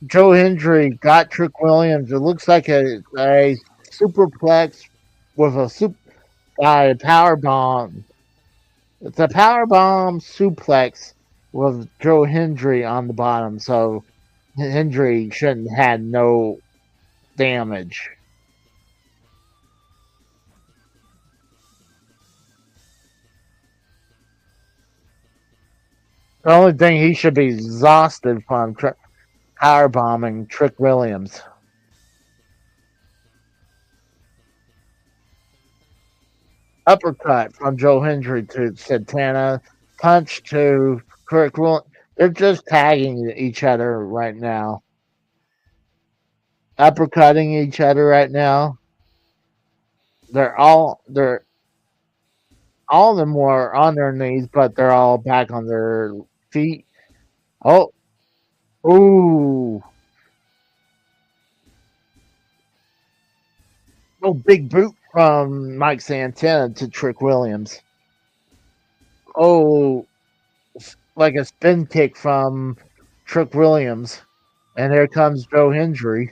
Joe Hendry. Got Trick Williams. It looks like a superplex with a power bomb. It's a power bomb suplex with Joe Hendry on the bottom. So Hendry shouldn't have had no damage. The only thing he should be exhausted from power bombing Trick Williams. Uppercut from Joe Hendry to Santana. Punch to Trick Williams. They're just tagging each other right now. Uppercutting each other right now. They're all of them were on their knees, but they're all back on their feet. Oh, ooh. Oh, big boot from Mike Santana to Trick Williams. Oh, like a spin kick from Trick Williams. And here comes Joe Hendry.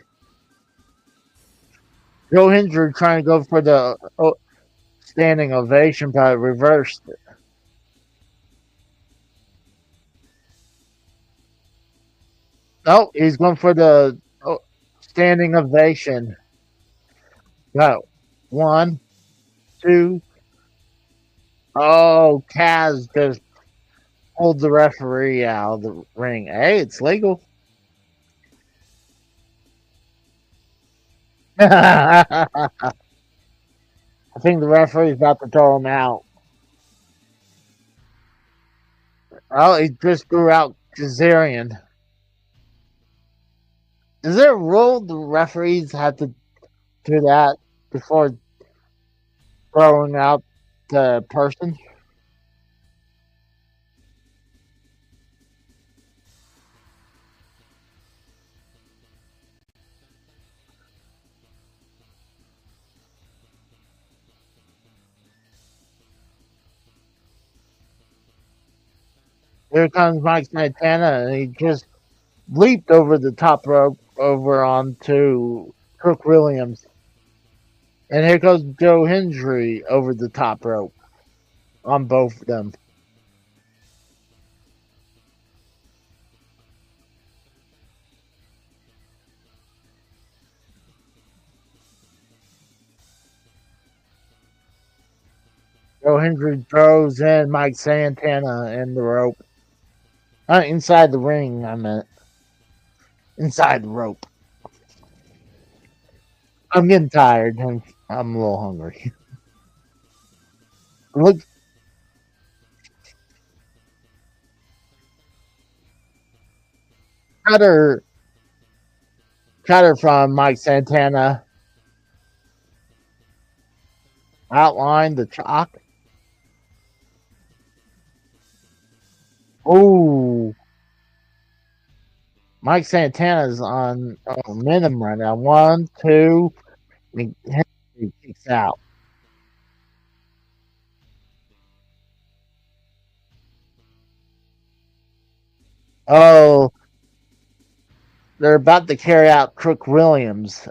Joe Hendry trying to go for the standing ovation, but reversed it. Oh, he's going for the standing ovation. Go. 1, 2. Oh, Kaz just pulled the referee out of the ring. Hey, it's legal. I think the referee's about to throw him out. Oh, he just threw out Kazarian. Is there a rule the referees have to do that before throwing out the person? Here comes Mike Santana, and he just leaped over the top rope over onto Trick Williams. And here goes Joe Hendry over the top rope on both of them. Joe Hendry throws in Mike Santana in the rope. Inside the ring, I meant. Inside the rope. I'm getting tired and I'm a little hungry. Look. Cutter cutter from Mike Santana. Outline the chalk. Ooh. Mike Santana's on minimum right now. 1, 2. He kicks out. Oh, they're about to carry out Crook Williams.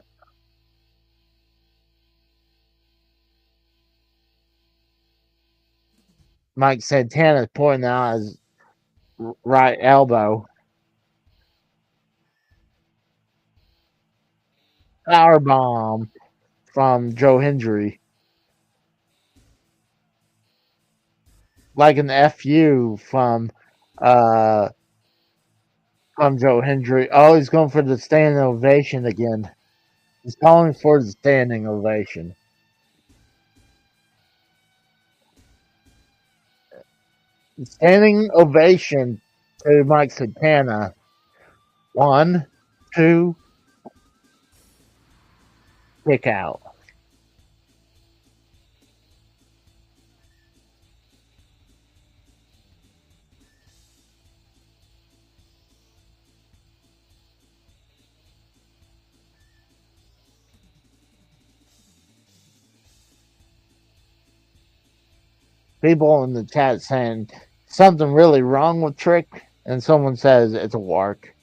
Mike Santana's pointing out his right elbow. Power bomb from Joe Hendry. Like an FU from Joe Hendry. Oh, he's going for the standing ovation again. He's calling for the standing ovation. Standing ovation to Mike Santana. 1, 2. Kick out. People in the chat saying something really wrong with Trick, and someone says it's a work.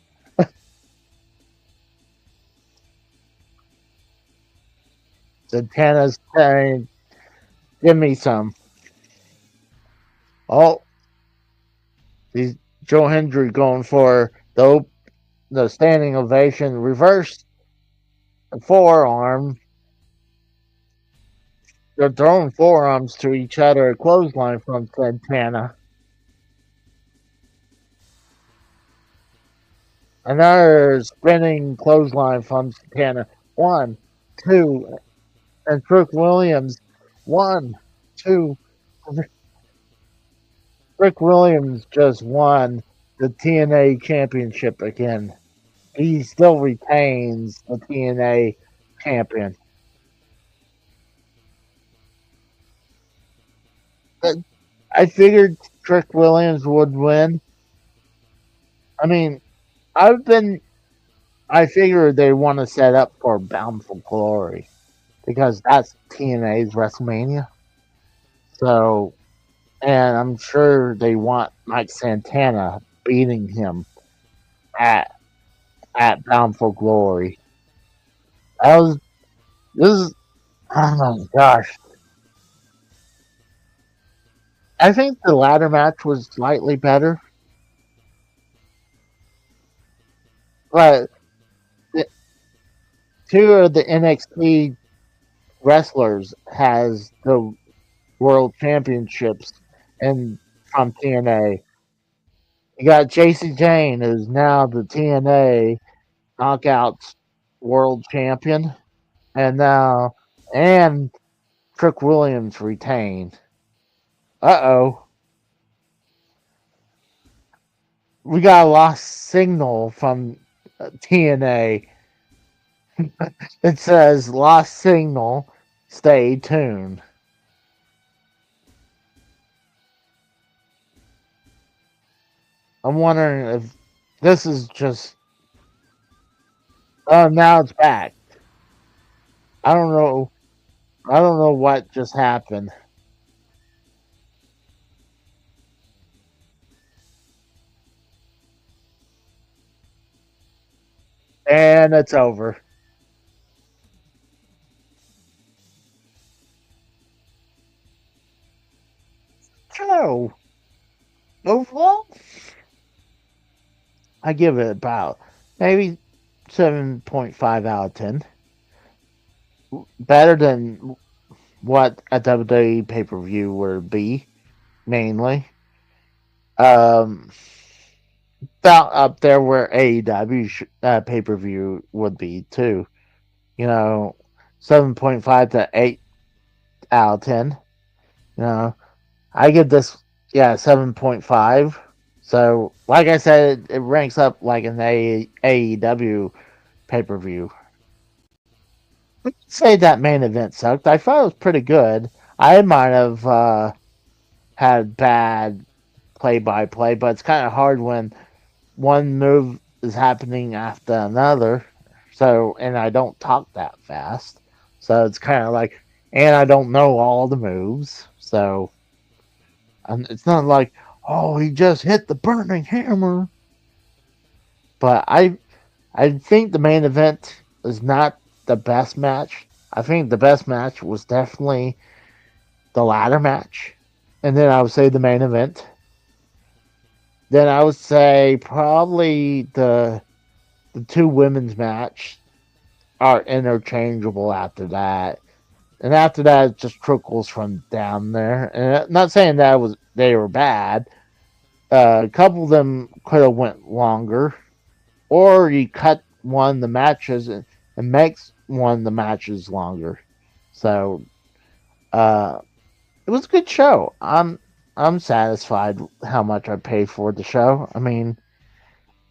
Santana's saying, "Give me some." Oh, he's Joe Hendry going for the standing ovation, reverse forearm. They're throwing forearms to each other. A clothesline from Santana. Another spinning clothesline from Santana. 1, 2, and Crook Williams. 1, 2. Crook Williams just won the TNA Championship again. He still retains the TNA champion. I figured Trick Williams would win. I mean, I figured they want to set up for Bound for Glory because that's TNA's WrestleMania. So, and I'm sure they want Mike Santana beating him at Bound for Glory. Oh my gosh. I think the ladder match was slightly better. But two of the NXT wrestlers has the World Championships and from TNA. You got Jacy Jayne, who's now the TNA Knockouts World Champion, and Trick Williams retained. We got a lost signal from TNA. It says lost signal. Stay tuned. I'm wondering if this is just. Oh, now it's back. I don't know. I don't know what just happened. And it's over. So, overall, I give it about maybe 7.5 out of 10. Better than what a WWE pay-per-view would be, mainly. About up there where AEW pay-per-view would be, too. 7.5 to 8 out of 10. I give this, 7.5. So, like I said, it ranks up like an AEW pay-per-view. Say that main event sucked. I thought it was pretty good. I might have had bad play-by-play, but it's kind of hard when one move is happening after another. So, and I don't talk that fast. So it's kind of like, and I don't know all the moves. So it's not like, oh, he just hit the burning hammer. But I think the main event is not the best match. I think the best match was definitely the ladder match. And then I would say the main event. Then I would say probably the two women's match are interchangeable after that. And after that, it just trickles from down there. And I'm not saying that they were bad. A couple of them could have went longer, or you cut one of the matches and makes one of the matches longer. So, it was a good show. I'm satisfied how much I paid for the show. I mean,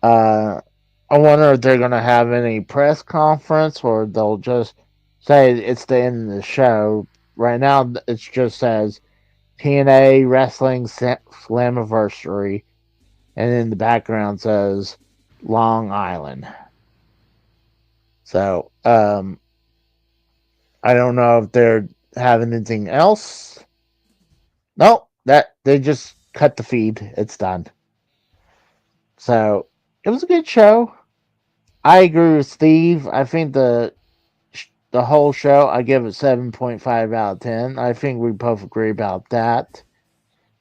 I wonder if they're gonna have any press conference or they'll just say it's the end of the show. Right now, it just says TNA Wrestling Slammiversary, and in the background says Long Island. So, I don't know if they're having anything else. Nope, that they just cut the feed. It's done. So it was a good show. I agree with Steve. I think the whole show, I give it 7.5 out of 10. I think we both agree about that.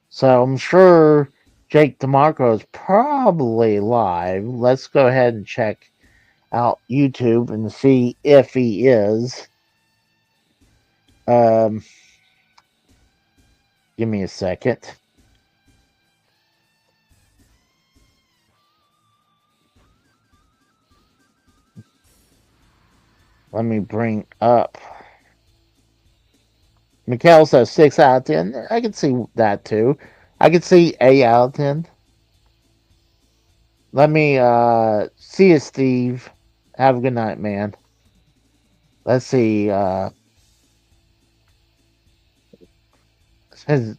So I'm sure Jake DeMarco is probably live. Let's go ahead and check out YouTube and see if he is. Give me a second. Let me bring up. Mikhail says 6 out of 10. I can see that too. I can see 8 out of 10. Let me see you, Steve. Have a good night, man. Let's see. Let's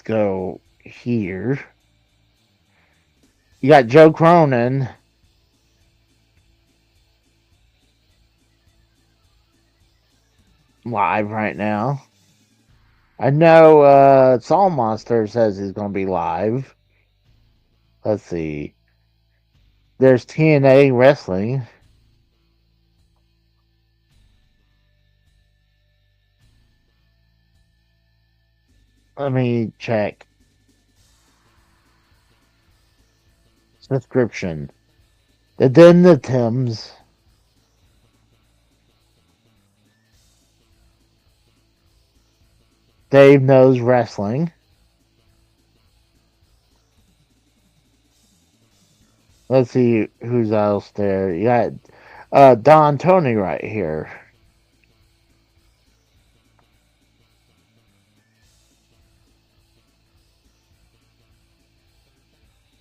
go here. You got Joe Cronin. Live right now. I know Soul Monster says he's going to be live. Let's see. There's TNA Wrestling. Let me check. Subscription. Then the Tims. Dave Knows Wrestling. Let's see who's else there. You got Don Tony right here.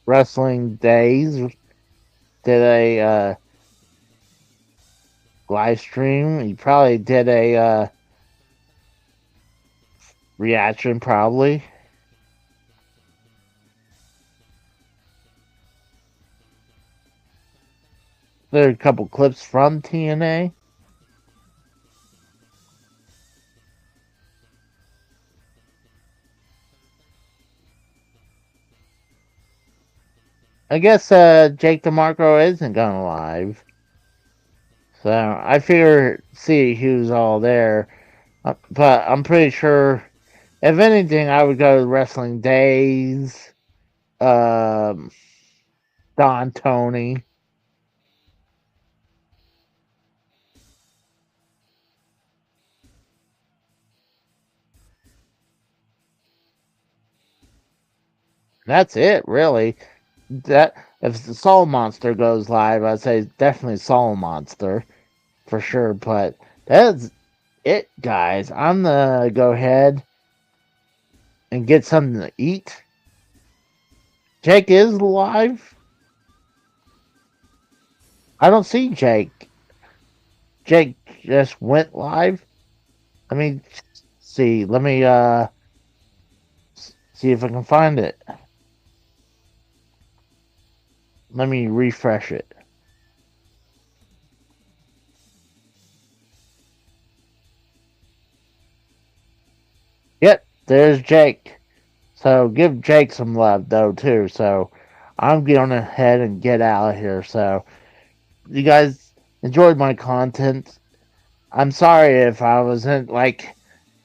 Wrestling Days did a live stream. He probably did a reaction, probably. There are a couple clips from TNA. I guess Jake DeMarco isn't going live. So I figure see who's all there. But I'm pretty sure, if anything, I would go to Wrestling Days. Don Tony. That's it, really. That if the Soul Monster goes live, I'd say definitely Soul Monster for sure. But that's it, guys. I'm gonna go ahead and get something to eat. Jake is live. I don't see Jake. Jake just went live. Let me see. Let me see if I can find it. Let me refresh it. Yep, there's Jake. So give Jake some love though too. So I'm going ahead and get out of here. So you guys enjoyed my content. I'm sorry if I wasn't like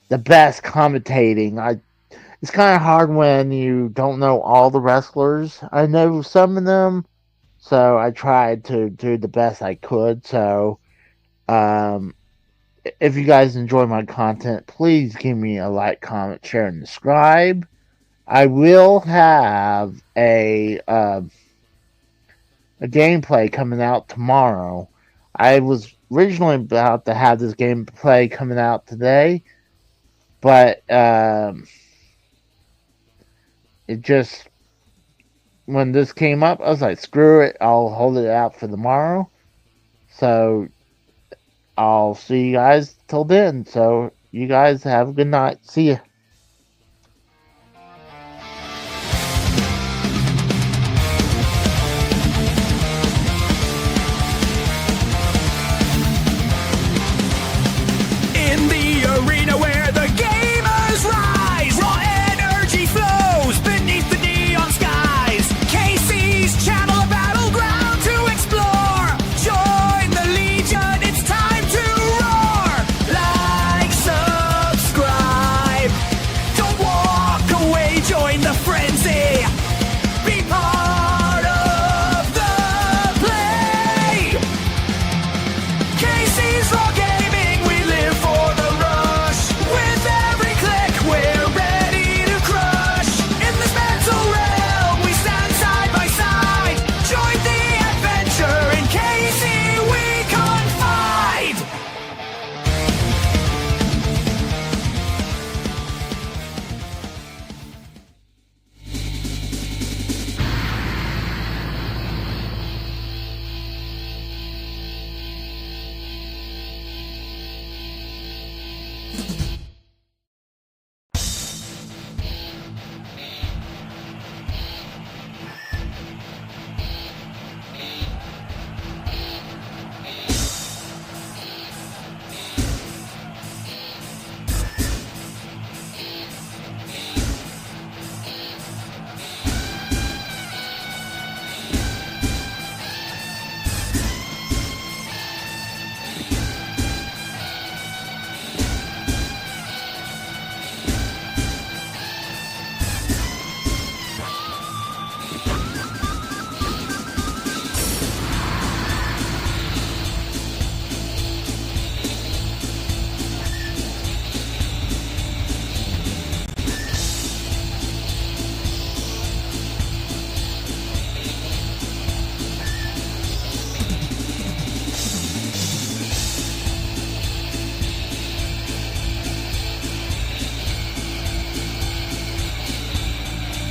the best commentating. It's kind of hard when you don't know all the wrestlers. I know some of them, so I tried to do the best I could. So um, if you guys enjoy my content, please give me a like, comment, share, and subscribe. I will have a gameplay coming out tomorrow. I was originally about to have this gameplay coming out today, but it just when this came up, I was like, screw it, I'll hold it out for tomorrow. So I'll see you guys till then. So you guys have a good night. See ya.